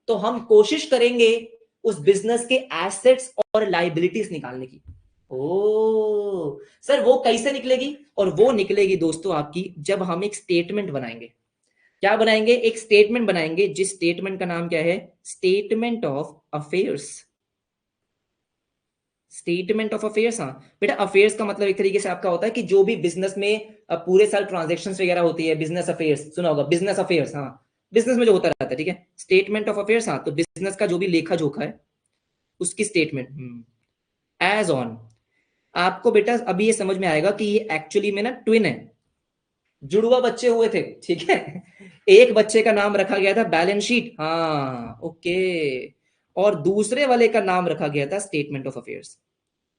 तो हम कोशिश करेंगे उस बिजनेस के एसेट्स और लाइबिलिटीज निकालने की। ओ सर, वो कैसे निकलेगी? और वो निकलेगी दोस्तों आपकी जब हम एक स्टेटमेंट बनाएंगे। क्या बनाएंगे? एक स्टेटमेंट बनाएंगे, जिस स्टेटमेंट का नाम क्या है? Statement of affairs. Statement of affairs. हाँ बेटा, अफेयर्स का मतलब एक तरीके से आपका होता है कि जो भी बिजनेस में पूरे साल ट्रांजेक्शन वगैरह होती है, बिजनेस अफेयर्स सुना होगा, बिजनेस अफेयर्स। हाँ, बिजनेस में जो होता रहता है, ठीक है। स्टेटमेंट ऑफ अफेयर्स, हाँ, तो बिजनेस का जो भी लेखा जोखा है उसकी स्टेटमेंट। एज ऑन आपको बेटा अभी ये समझ में आएगा कि ये एक्चुअली में ना ट्विन है, जुड़वा बच्चे हुए थे, ठीक है। एक बच्चे का नाम रखा गया था बैलेंस शीट, हाँ ओके, और दूसरे वाले का नाम रखा गया था स्टेटमेंट ऑफ अफेयर्स।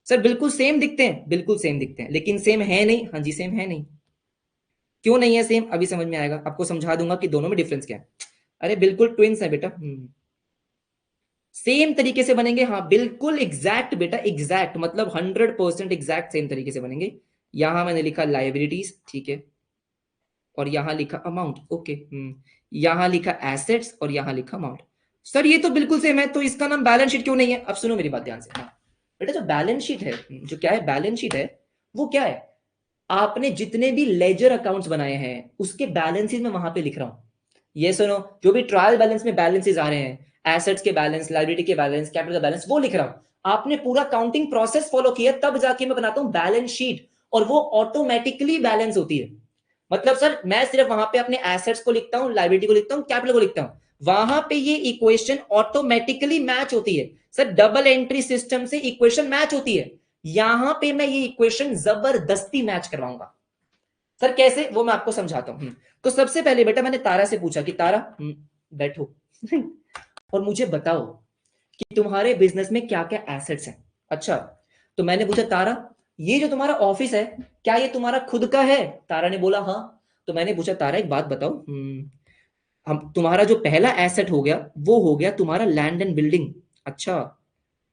सर बिल्कुल सेम दिखते हैं, बिल्कुल सेम दिखते हैं, लेकिन सेम है नहीं। हाँ जी, सेम है नहीं। क्यों नहीं है सेम? अभी समझ में आएगा, आपको समझा दूंगा कि दोनों में डिफरेंस क्या है। अरे बिल्कुल ट्विंस है बेटा। सेम तरीके से बनेंगे, हाँ बिल्कुल एग्जैक्ट बेटा, एग्जैक्ट मतलब 100% एग्जैक्ट सेम तरीके से बनेंगे। यहां मैंने लिखा लाइबिलिटीज, ठीक है, और यहां लिखा अमाउंट, ओके। यहां लिखा एसेट्स और यहां लिखा अमाउंट। सर ये तो बिल्कुल सेम है, तो इसका नाम बैलेंस शीट क्यों नहीं है? अब सुनो मेरी बात ध्यान से। हाँ बेटा, जो बैलेंस शीट है, जो क्या है बैलेंस शीट है, वो क्या है? आपने जितने भी लेजर अकाउंट्स बनाए हैं उसके बैलेंसेस में वहां पे लिख रहा हूं। ये सुनो, जो भी ट्रायल बैलेंस में बैलेंसेस आ रहे हैं, एसेट्स के बैलेंस, लायबिलिटी के बैलेंस, कैपिटल का बैलेंस, वो लिख रहा हूं। आपने पूरा काउंटिंग प्रोसेस फॉलो किया तब जाके मैं बनाता हूं बैलेंस शीट, और वो ऑटोमेटिकली बैलेंस होती है। मतलब सर मैं सिर्फ वहां पे अपने एसेट्स को लिखता हूं, लायबिलिटी को लिखता हूं, कैपिटल को लिखता हूं, वहां पे ये इक्वेशन ऑटोमेटिकली मैच होती है। सर डबल एंट्री सिस्टम से इक्वेशन मैच होती है, यहां पे मैं ये इक्वेशन जबरदस्ती मैच करवाऊंगा। सर कैसे? वो मैं आपको समझाता हूं। तो सबसे पहले बेटा मैंने तारा से पूछा कि तारा बैठो और मुझे बताओ कि तुम्हारे बिजनेस में क्या क्या एसेट्स हैं। अच्छा, तो मैंने पूछा तारा, ये जो तुम्हारा ऑफिस है क्या ये तुम्हारा खुद का है? तारा ने बोला हाँ। तो मैंने पूछा तारा एक बात बताओ, हम तुम्हारा जो पहला एसेट हो गया वो हो गया तुम्हारा लैंड एंड बिल्डिंग। अच्छा,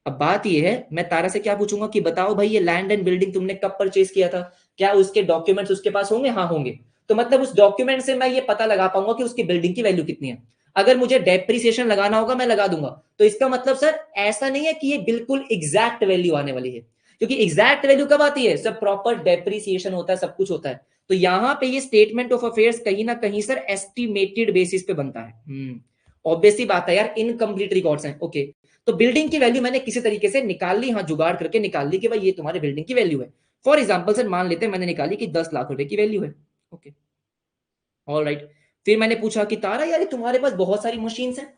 अब बात ये है, मैं तारा से क्या पूछूंगा कि बताओ भाई ये लैंड एंड बिल्डिंग तुमने कब परचेज किया था? क्या उसके डॉक्यूमेंट्स उसके पास होंगे? हाँ होंगे। तो मतलब उस डॉक्यूमेंट से मैं ये पता लगा पाऊंगा कि उसकी बिल्डिंग की वैल्यू कितनी है। अगर मुझे डेप्रिसिएशन लगाना होगा मैं लगा दूंगा। तो इसका मतलब सर ऐसा नहीं है कि ये बिल्कुल एग्जैक्ट वैल्यू आने वाली है, क्योंकि एग्जैक्ट वैल्यू कब आती है? सब प्रॉपर डेप्रिसिएशन होता है, सब कुछ होता है। तो यहां पे ये स्टेटमेंट ऑफ अफेयर्स कहीं ना कहीं सर एस्टिमेटेड बेसिस पे बनता है। ऑब्वियसली बात है यार, इनकम्प्लीट रिकॉर्ड्स हैं, ओके। तो बिल्डिंग की वैल्यू मैंने किसी तरीके से निकाल ली, हाँ जुगाड़ करके निकाल ली कि भाई ये तुम्हारे बिल्डिंग की वैल्यू है। फॉर एग्जाम्पल सर मान लेते हैं मैंने निकाली कि 10 लाख रुपए की वैल्यू है, ओके, ऑल राइट। फिर मैंने पूछा कि तारा यार तुम्हारे पास बहुत सारी मशीन हैं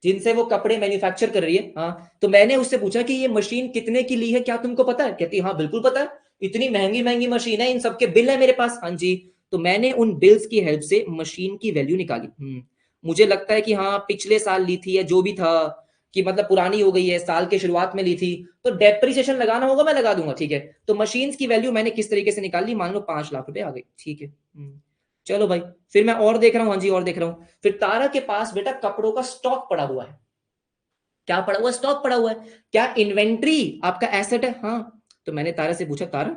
जिनसे वो कपड़े मैन्युफैक्चर कर रही है, हाँ, तो मैंने उससे पूछा कि ये मशीन कितने की ली है, क्या तुमको पता है? कहती हाँ बिल्कुल पता है, इतनी महंगी महंगी मशीन है, इन सबके बिल है मेरे पास। हाँ जी। तो मैंने उन बिल्स की हेल्प से मशीन की वैल्यू निकाली। मुझे लगता है कि हाँ पिछले साल ली थी या जो भी था, कि मतलब पुरानी हो गई है, साल के शुरुआत में ली थी, तो डेप्रिसिएशन लगाना होगा मैं लगा दूंगा, ठीक है। तो मशीन की वैल्यू मैंने किस तरीके से निकाली, मान लो 5 लाख रुपए आ गई, ठीक है। चलो भाई, फिर मैं और देख रहा हूँ, हाँ जी और देख रहा हूँ, फिर तारा के पास बेटा कपड़ों का स्टॉक पड़ा हुआ है। क्या पड़ा हुआ? स्टॉक पड़ा हुआ है। क्या इन्वेंट्री आपका एसेट है? हाँ। तो मैंने तारा से पूछा तारा,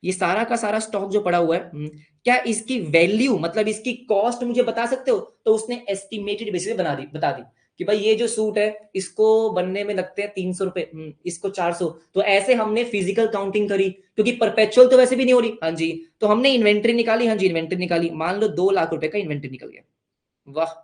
ये सारा का सारा स्टॉक जो पड़ा हुआ है, क्या इसकी वैल्यू मतलब इसकी कॉस्ट मुझे बता सकते हो? तो उसने एस्टिमेटेड बेसिस पे बता दी कि भाई ये जो सूट है इसको बनने में लगते हैं 300 रुपए, इसको 400। तो ऐसे हमने फिजिकल काउंटिंग करी, क्योंकि परपेचुअल तो वैसे भी नहीं हो रही, हाँ जी। तो हमने इन्वेंट्री निकाली, हाँ जी इन्वेंट्री निकाली, मान लो 2 लाख रुपए का इन्वेंट्री निकल गया। वाह,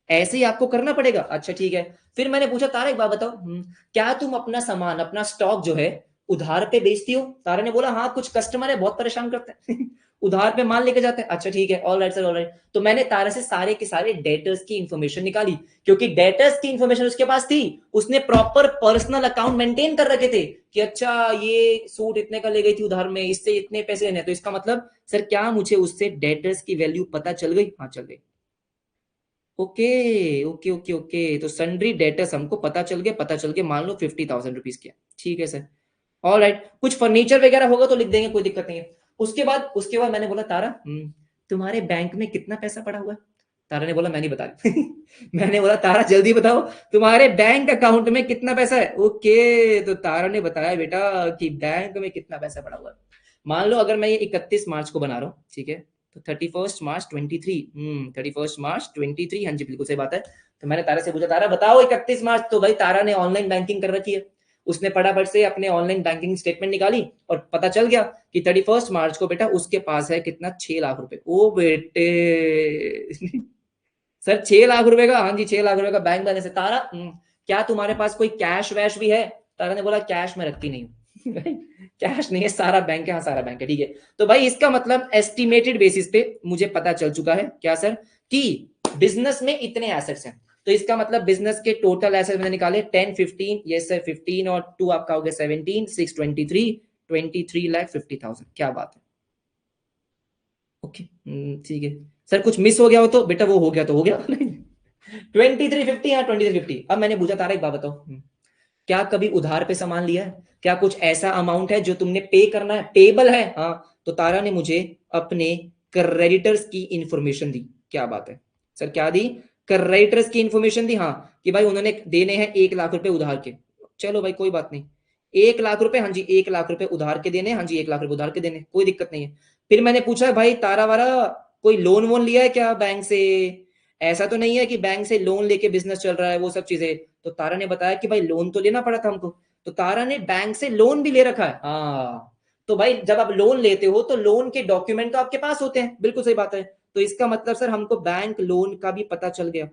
ऐसे ही आपको करना पड़ेगा। अच्छा ठीक है। फिर मैंने पूछा तारा एक बात बताओ, क्या तुम अपना सामान अपना स्टॉक जो है उधार पे बेचती हो? तारा ने बोला हाँ कुछ कस्टमर है बहुत परेशान करते हैं उधार पे माल लेके जाते हैं। अच्छा ठीक है, all right sir all right. तो मैंने तारा से सारे के सारे डेटर्स की इंफॉर्मेशन निकाली, क्योंकि डेटर्स की इंफॉर्मेशन उसके पास थी, उसने प्रॉपर पर्सनल अकाउंट मेंटेन कर रखे थे कि अच्छा ये सूट इतने का ले गई थी उधार में, इससे इतने पैसे लेने। तो इसका मतलब सर क्या मुझे उससे डेटर्स की वैल्यू पता चल गई? हाँ चल गई। ओके ओके ओके ओके, तो सन्ड्री डेटर्स हमको पता चल गया मान लो 50,000 रुपीज के, ठीक है सर, ऑल राइट। कुछ फर्नीचर वगैरह होगा तो लिख देंगे, कोई दिक्कत नहीं है। उसके बाद मैंने बोला तारा, तुम्हारे बैंक में कितना पैसा पड़ा हुआ है? तारा ने बोला मैं नहीं बता रही मैंने बोला तारा जल्दी बताओ तुम्हारे बैंक अकाउंट में कितना पैसा है? ओके, तो तारा ने बताया बेटा कि बैंक में कितना पैसा पड़ा हुआ है। मान लो अगर मैं ये 31 मार्च को बना रहा हूँ, ठीक है, तो 31 मार्च 23, 31 मार्च 23, हाँ जी बिल्कुल सही बात है। तो मैंने तारा से पूछा, तारा बताओ 31 मार्च, तो भाई तारा ने ऑनलाइन बैंकिंग कर रखी है, उसने फटाफट से अपने ऑनलाइन बैंकिंग स्टेटमेंट निकाली और पता चल गया कि 31 मार्च को बेटा उसके पास है कितना, 6 लाख रुपए। ओ बेटे सर 6 लाख रुपए का, हाँ जी 6 लाख रुपए का बैंक बैलेंस है। तारा क्या तुम्हारे पास कोई कैश वैश भी है? तारा ने बोला कैश में रखती नहीं हूँ कैश नहीं है, सारा बैंक है। हाँ सारा बैंक है, ठीक है। तो भाई इसका मतलब एस्टिमेटेड बेसिस पे मुझे पता चल चुका है क्या सर, कि बिजनेस में इतने एसेट्स हैं। तो इसका मतलब बिजनेस के टोटल एसेट मैंने निकाले 10 15, यस सर 15 और 2 आपका हो गया 17, 6 23,50,000। क्या बात है, ओके ठीक है। सर कुछ मिस हो गया हो तो बेटा वो हो गया तो हो गया 2350, हाँ 2350। अब मैंने पूछा तारा एक बात बताओ, क्या कभी उधार पे सामान लिया है? क्या कुछ ऐसा अमाउंट है जो तुमने पे करना है, पेबल है? हाँ, तो तारा ने मुझे अपने क्रेडिटर्स की इंफॉर्मेशन दी। क्या बात है सर, क्या दी? क्रेडिटर्स की इंफॉर्मेशन दी, हाँ, कि भाई उन्होंने देने हैं 1 लाख रुपए उधार के। चलो भाई कोई बात नहीं, 1 लाख रुपए, हाँ जी 1 लाख रुपए उधार के देने, हाँ जी 1 लाख रुपए उधार के देने, कोई दिक्कत नहीं है। फिर मैंने पूछा भाई तारा वारा कोई लोन वोन लिया है क्या बैंक से? ऐसा तो नहीं है कि बैंक से लोन लेके बिजनेस चल रहा है, वो सब चीजें। तो तारा ने बताया कि भाई लोन तो लेना पड़ा था हमको। तो तारा ने बैंक से लोन भी ले रखा है। हाँ, तो भाई जब आप लोन लेते हो तो लोन के डॉक्यूमेंट तो आपके पास होते हैं, बिल्कुल सही बात है। तो इसका मतलब सर हमको बैंक लोन का भी पता चल गया,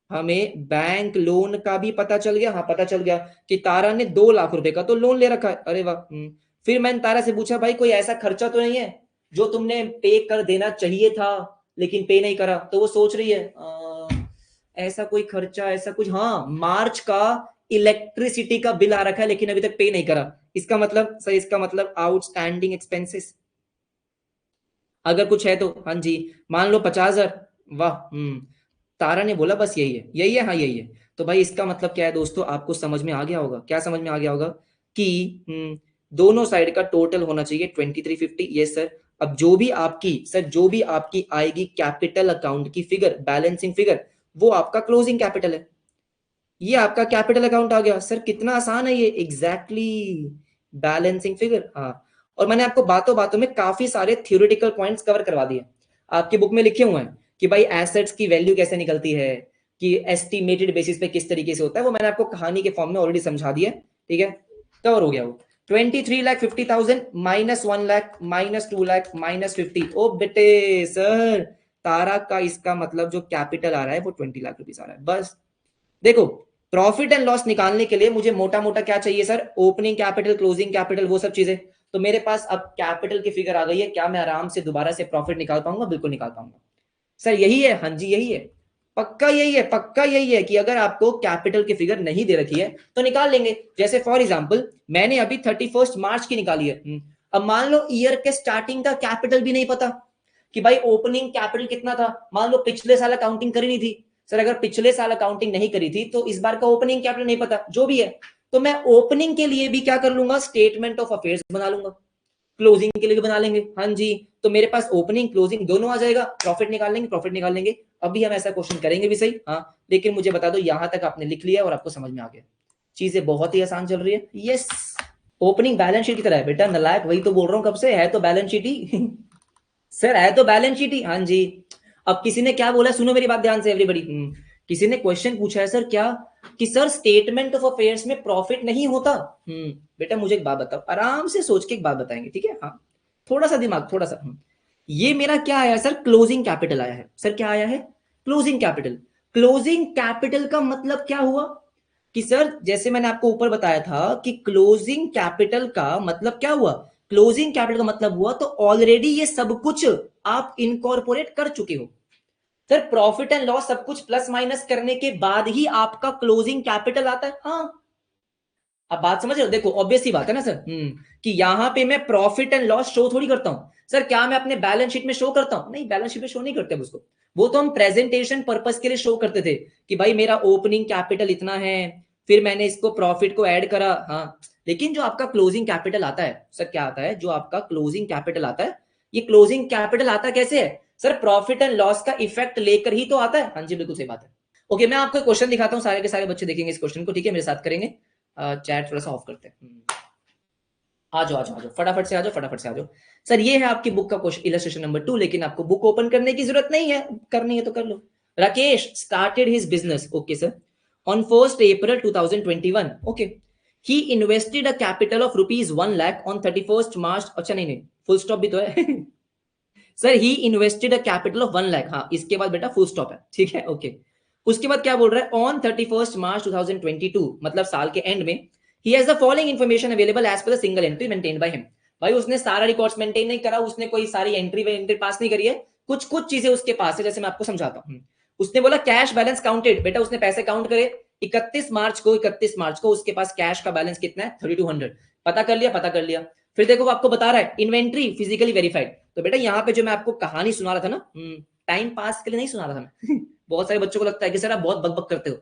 हमें बैंक लोन का भी पता चल गया। हाँ पता चल गया कि तारा ने 2 लाख रुपए का तो लोन ले रखा है। अरे वाह। फिर मैंने तारा से पूछा भाई कोई ऐसा खर्चा तो नहीं है जो तुमने पे कर देना चाहिए था लेकिन पे नहीं करा? तो वो सोच रही है ऐसा कोई खर्चा, ऐसा कुछ, हाँ मार्च का इलेक्ट्रिसिटी का बिल आ रखा है लेकिन अभी तक पे नहीं करा। इसका मतलब सर, इसका मतलब आउटस्टैंडिंग एक्सपेंसेस अगर कुछ है तो, हाँ जी मान लो 50,000। वाह। तारा ने बोला बस यही है, यही है, हाँ यही है। तो भाई इसका मतलब क्या है दोस्तों, आपको समझ में आ गया होगा, क्या समझ में आ गया होगा कि दोनों साइड का टोटल होना चाहिए 2350। Yes sir. अब जो भी आपकी सर, जो भी आपकी आएगी कैपिटल अकाउंट की फिगर, बैलेंसिंग फिगर, वो आपका क्लोजिंग कैपिटल है। ये आपका कैपिटल अकाउंट आ गया सर, कितना आसान है ये, एग्जैक्टली बैलेंसिंग फिगर। हाँ, और मैंने आपको बातों बातों में काफी सारे थ्योरेटिकल पॉइंट्स कवर करवा दिए, आपकी बुक में लिखे हुए हैं कि भाई एसेट्स की वैल्यू कैसे निकलती है, कि एस्टिमेटेड बेसिस पे किस तरीके से होता है, वो मैंने आपको कहानी के फॉर्म में ऑलरेडी समझा दिया। ठीक है, कवर हो गया वो। 23,50,000 -1 लाख -2 लाख -50। ओ बेटे सर, तारा का इसका मतलब जो कैपिटल आ रहा है वो 20 लाख रुपीज आ रहा है। बस देखो, प्रॉफिट एंड लॉस निकालने के लिए मुझे मोटा मोटा क्या चाहिए sir, opening capital, closing capital, वो सब चीजें। तो मेरे पास अब कैपिटल की फिगर आ गई है, क्या मैं आराम से दोबारा से प्रॉफिट निकाल पाऊंगा? बिल्कुल निकाल पाऊंगा सर, यही है, हाँ जी यही है, पक्का यही है, पक्का यही है कि अगर आपको कैपिटल की फिगर नहीं दे रखी है तो निकाल लेंगे। जैसे फॉर एग्जांपल मैंने अभी 31 मार्च की निकाली है। अब मान लो ईयर के स्टार्टिंग का कैपिटल भी नहीं पता कि भाई ओपनिंग कैपिटल कितना था, मान लो पिछले साल अकाउंटिंग करी नहीं थी। सर अगर पिछले साल अकाउंटिंग नहीं करी थी तो इस बार का ओपनिंग कैपिटल नहीं पता, जो भी है, तो मैं ओपनिंग के लिए भी क्या कर लूंगा, स्टेटमेंट ऑफ अफेयर्स बना लूंगा, क्लोजिंग के लिए भी बना लेंगे। हाँ जी, तो मेरे पास ओपनिंग क्लोजिंग दोनों आ जाएगा, प्रॉफिट निकाल लेंगे, प्रॉफिट निकाल लेंगे। अभी हम ऐसा क्वेश्चन करेंगे भी सही, हाँ, लेकिन मुझे बता दो यहां तक आपने लिख लिया और आपको समझ में आ गया, चीजें बहुत ही आसान चल रही है। यस, ओपनिंग बैलेंस शीट की तरह है बेटा, नलायक, वही तो बोल रहा हूँ कब से, है तो बैलेंस शीट ही सर है तो बैलेंस शीट ही, हाँ जी। अब किसी ने क्या बोला, सुनो मेरी बात ध्यान से एवरीबॉडी। किसी ने क्वेश्चन पूछा है सर क्या, कि सर स्टेटमेंट ऑफ अफेयर्स में प्रॉफिट नहीं होता। बेटा मुझे एक बात बताओ, आराम से सोच के एक बात बताएंगे, ठीक है, हाँ, थोड़ा सा दिमाग, थोड़ा सा। ये मेरा क्या आया सर, क्लोजिंग कैपिटल आया है। सर क्या आया है, क्लोजिंग कैपिटल। क्लोजिंग कैपिटल का मतलब क्या हुआ, कि सर जैसे मैंने आपको ऊपर बताया था कि क्लोजिंग कैपिटल का मतलब क्या हुआ, क्लोजिंग कैपिटल का मतलब हुआ तो ऑलरेडी ये सब कुछ आप इनकॉर्पोरेट कर चुके हो। सर प्रॉफिट एंड लॉस सब कुछ प्लस माइनस करने के बाद ही आपका क्लोजिंग कैपिटल आता है। हाँ, अब बात समझ रहे हो, देखो ऑब्वियस ही बात है ना सर, कि यहां पे मैं प्रॉफिट एंड लॉस शो थोड़ी करता हूं। सर क्या मैं अपने बैलेंस शीट में शो करता हूं? नहीं, बैलेंस शीट में शो नहीं करते उसको, वो तो हम प्रेजेंटेशन पर्पस के लिए शो करते थे कि भाई मेरा ओपनिंग कैपिटल इतना है, फिर मैंने इसको प्रॉफिट को ऐड करा। हाँ, लेकिन जो आपका क्लोजिंग कैपिटल आता है सर, क्या आता है, जो आपका क्लोजिंग कैपिटल आता है, ये क्लोजिंग कैपिटल आता कैसे है सर, प्रॉफिट एंड लॉस का इफेक्ट लेकर ही तो आता है। हाँ जी बिल्कुल सही बात है। ओके, मैं आपको क्वेश्चन दिखाता हूँ, सारे के सारे बच्चे देखेंगे इस क्वेश्चन को, ठीक है, मेरे साथ करेंगे। चैट थोड़ा सा ऑफ करते हैं। आ जाओ आ जाओ आ जाओ, फटाफट से आ जाओ, फटाफट से आ जाओ। सर ये है आपकी बुक का क्वेश्चन इलस्ट्रेशन नंबर 2, लेकिन आपको बुक ओपन करने की जरूरत नहीं है, करनी है तो कर लो। Rakesh started his business, okay sir, on 1st April 2021, okay. He invested a capital of rupees 1 lakh on 31st March, अच्छा नहीं नहीं, फुल स्टॉप भी तो है sir he invested a capital of 1 lakh, हाँ इसके बाद बेटा फुल स्टॉप है, ठीक है, ओके। उसके बाद क्या बोल रहा है, ऑन 31st March 2022, मतलब साल के एंड में, he has the following information available as per the single entry maintained by him। भाई उसने सारा रिकॉर्ड्स मेंटेन नहीं करा, उसने कोई सारी एंट्री पास नहीं करी है, कुछ कुछ चीजें उसके पास है, जैसे मैं आपको समझाता हूँ। उसने बोला कैश बैलेंस काउंटेड, बेटा उसने पैसे काउंट करे 31 मार्च को उसके पास कैश का बैलेंस कितना है, 3200, पता कर लिया, पता कर लिया। फिर देखो वो आपको बता रहा है इन्वेंट्री फिजिकली वेरीफाइड, तो बेटा यहाँ पे जो मैं आपको कहानी सुना रहा था ना, टाइम पास के लिए नहीं सुना रहा था मैं बहुत सारे बच्चों को लगता है कि सर आप बहुत बकबक करते हो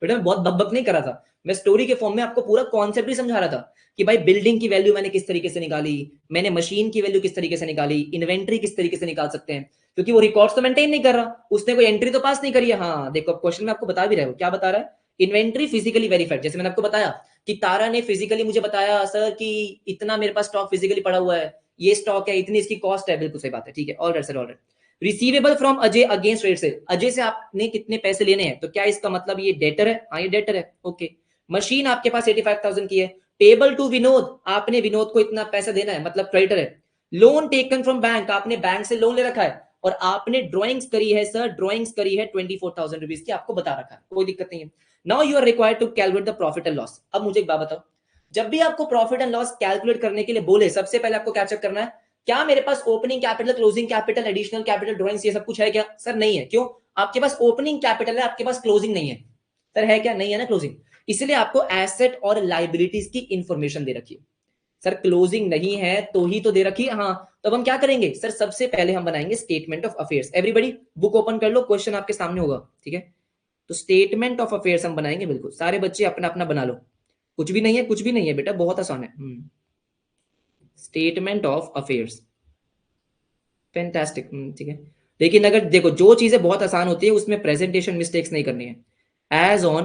बेटा मैं बहुत बकबक नहीं कर रहा था, मैं स्टोरी के फॉर्म में आपको पूरा कॉन्सेप्ट भी समझा रहा था कि भाई बिल्डिंग की वैल्यू मैंने किस तरीके से निकाली, मैंने मशीन की वैल्यू किस तरीके से निकाली, इन्वेंट्री किस तरीके से निकाल सकते हैं, क्योंकि वो रिकॉर्ड्स तो मेंटेन नहीं कर रहा, उसने कोई एंट्री तो पास नहीं करी है। हाँ देखो क्वेश्चन में आपको बता भी रहे हो, क्या बता रहा है, इन्वेंट्री फिजिकली वेरीफाइड, जैसे मैंने आपको बताया कि तारा ने फिजिकली मुझे बताया सर कि इतना मेरे पास स्टॉक फिजिकली पड़ा हुआ है, ये स्टॉक है, इतनी इसकी कॉस्ट है, बिल्कुल सही बात है, ठीक है, alright sir, alright. Receivable from Ajay against trade sale, Ajay से आपने कितने पैसे लेने हैं, तो क्या इसका मतलब ये डेटर है, हाँ ये डेटर है, ओके। मशीन आपके पास 85,000 की है। पेबल टू विनोद, आपने विनोद को इतना पैसा देना है, मतलब क्रेडिटर है। लोन टेकन फ्रॉम बैंक, आपने बैंक से लोन ले रखा है, और आपने ड्रॉइंग्स करी है सर, ड्रॉइंग्स करी है 24,000 रुपीज की, आपको बता रखा है, कोई दिक्कत नहीं है। Now you are required to calculate the profit and loss. अब मुझे एक बात बताओ, जब भी आपको प्रॉफिट एंड लॉस कैलकुलेट करने के लिए बोले, सबसे पहले आपको क्या चेक करना है, क्या मेरे पास opening capital, closing capital, additional capital, drawings, ये सब कुछ है क्या, सर नहीं है। क्यों, आपके पास ओपनिंग कैपिटल है, आपके पास क्लोजिंग नहीं है, सर है क्या, नहीं है ना क्लोजिंग, इसलिए आपको एसेट और लाइबिलिटीज की इंफॉर्मेशन दे रखी है। सर क्लोजिंग नहीं है तो ही तो दे रखी है, हाँ, तो अब हम क्या करेंगे सर, सबसे पहले हम बनाएंगे statement of affairs. Everybody book open कर लो, क्वेश्चन आपके सामने होगा, ठीक है। तो स्टेटमेंट ऑफ अफेयर्स हम बनाएंगे, बिल्कुल सारे बच्चे अपना अपना बना लो, कुछ भी नहीं है, कुछ भी नहीं है बेटा, बहुत आसान है। स्टेटमेंट ऑफ अफेयर्स, फैंटास्टिक, ठीक है। लेकिन अगर देखो जो चीजें बहुत आसान होती है उसमें प्रेजेंटेशन मिस्टेक्स नहीं करनी है। एज ऑन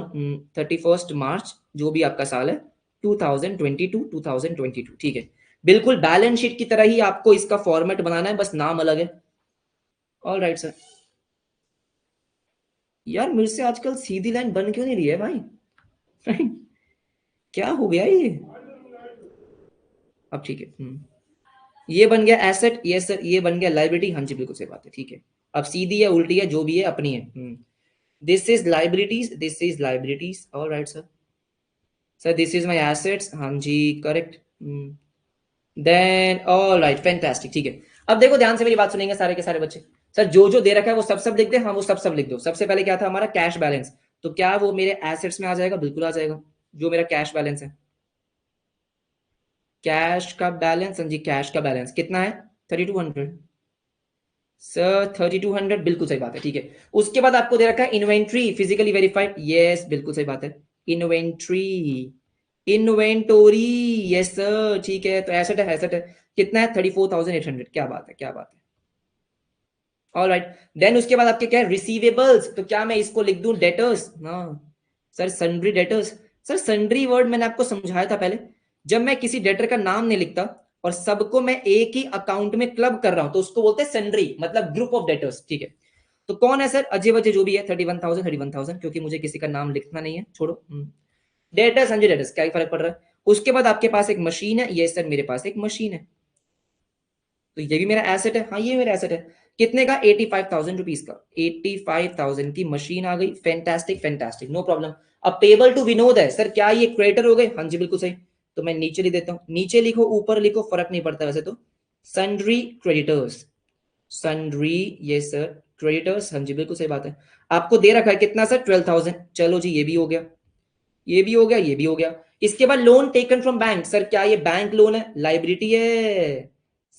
31st मार्च, जो भी आपका साल है 2022, ठीक है, बिल्कुल बैलेंस शीट की तरह ही आपको इसका फॉर्मेट बनाना है, बस नाम अलग है। All right sir. यार मेरे से आजकल सीधी लाइन बन क्यों नहीं रही है भाई क्या हो गया ये, अब ठीक है। ये बन गया एसेट, ये सर ये बन गया लाइबिलिटी, हाँ जी बिल्कुल सही बात है, ठीक है। अब सीधी है उल्टी है जो भी है अपनी है। This is liabilities, this is liabilities, all right sir. Sir this is my assets, हाँ जी correct. Then all right fantastic, ठीक है। अब देखो ध्यान से मेरी बात सुनेंगे सारे के सारे बच्चे। सर जो जो दे रखा है वो सब सब लिख दे, हाँ वो सब सब लिख दो। सबसे पहले क्या था हमारा कैश बैलेंस, तो क्या वो मेरे एसेट्स में आ जाएगा, बिल्कुल आ जाएगा, जो मेरा कैश बैलेंस है। कैश का बैलेंस, हाँ जी कैश का बैलेंस कितना है, 3200 सर, 3200 बिल्कुल सही बात है, ठीक है। उसके बाद आपको दे रखा है इन्वेंट्री फिजिकली वेरीफाइड, यस बिल्कुल सही बात है। इन्वेंट्री, इन्वेंटोरी, यस सर, ठीक है। तो एसेट है, एसेट है, कितना है 34,800, क्या बात है, क्या बात है। ऑल राइट, देन उसके बाद आपके क्या है रिसीवेबल्स, तो क्या मैं इसको लिख दूं डेटर्स, हाँ sir sundry debtors. Sir sundry word मैंने आपको समझाया था पहले, जब मैं किसी डेटर का नाम नहीं लिखता और सबको मैं एक ही अकाउंट में क्लब कर रहा हूं तो उसको बोलते हैं सन्ड्री, मतलब ग्रुप ऑफ डेटर्स, ठीक है। तो कौन है सर, अजय वजय जो भी है 31,000, क्योंकि मुझे किसी का नाम लिखना नहीं है, छोड़ो। डेटर्स, हाँ जी डेटर्स, क्या फर्क पड़ रहा है। उसके बाद आपके पास एक मशीन है, ये सर मेरे पास एक मशीन है, तो ये भी मेरा एसेट है, हाँ ये मेरा एसेट है। कितने का, 85,000 रुपीज का, 85,000 की मशीन आ गई, फैंटास्टिक फैंटास्टिक, नो प्रॉब्लम। अब पेबल टू विनोद है, सर क्या ये क्रेडिटर हो गए, हाँ जी बिल्कुल सही। तो मैं नीचे लिख देता हूँ, नीचे लिखो ऊपर लिखो फर्क नहीं पड़ता वैसे तो। सन्ड्री क्रेडिटर्स, सन्ड्री, ये सर क्रेडिटर्स, हाँ जी बिल्कुल सही बात है। आपको दे रखा है कितना सर, 12,000, चलो जी ये भी हो गया, ये भी हो गया, ये भी हो गया। इसके बाद loan taken from bank, sir क्या ये बैंक लोन है, लाइबिलिटी है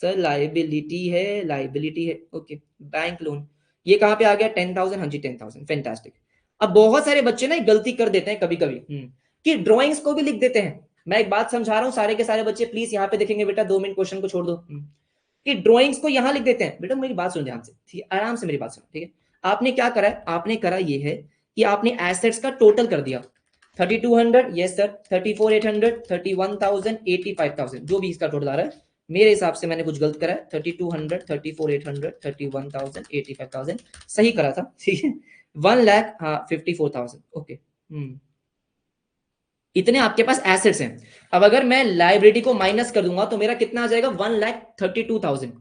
सर, लाइबिलिटी है, लाइबिलिटी है, ओके। बैंक लोन, ये कहां पे आ गया, 10,000, हाँ जी 10,000, फैंटास्टिक। अब बहुत सारे बच्चे ना गलती कर देते हैं कभी कभी, कि ड्रॉइंग्स को भी लिख देते हैं। मैं एक बात समझा रहा हूँ, सारे के सारे बच्चे प्लीज यहाँ पे देखेंगे बेटा, 2 मिनट क्वेश्चन को छोड़ दो। कि ड्रॉइंग्स को यहाँ लिख देते हैं, बेटा मेरी बात सुनो ध्यान से, ठीक है, आराम से मेरी बात सुनो, ठीक है। आपने क्या करा है, आपने करा ये है कि आपने एसेट्स का टोटल कर दिया, 3200, यस सर, 34800, 31000, 85000, जो भी इसका टोटल आ रहा है। मेरे हिसाब से मैंने कुछ गलत करा है। 3200, 34800, 31000, 85000 सही करा था, ठीक है। 1 लाख, हाँ 54,000, ओके। इतने आपके पास एसेट्स हैं। अब अगर मैं लाइबिलिटी को माइनस कर दूंगा तो मेरा कितना आ जाएगा? 1,32,000।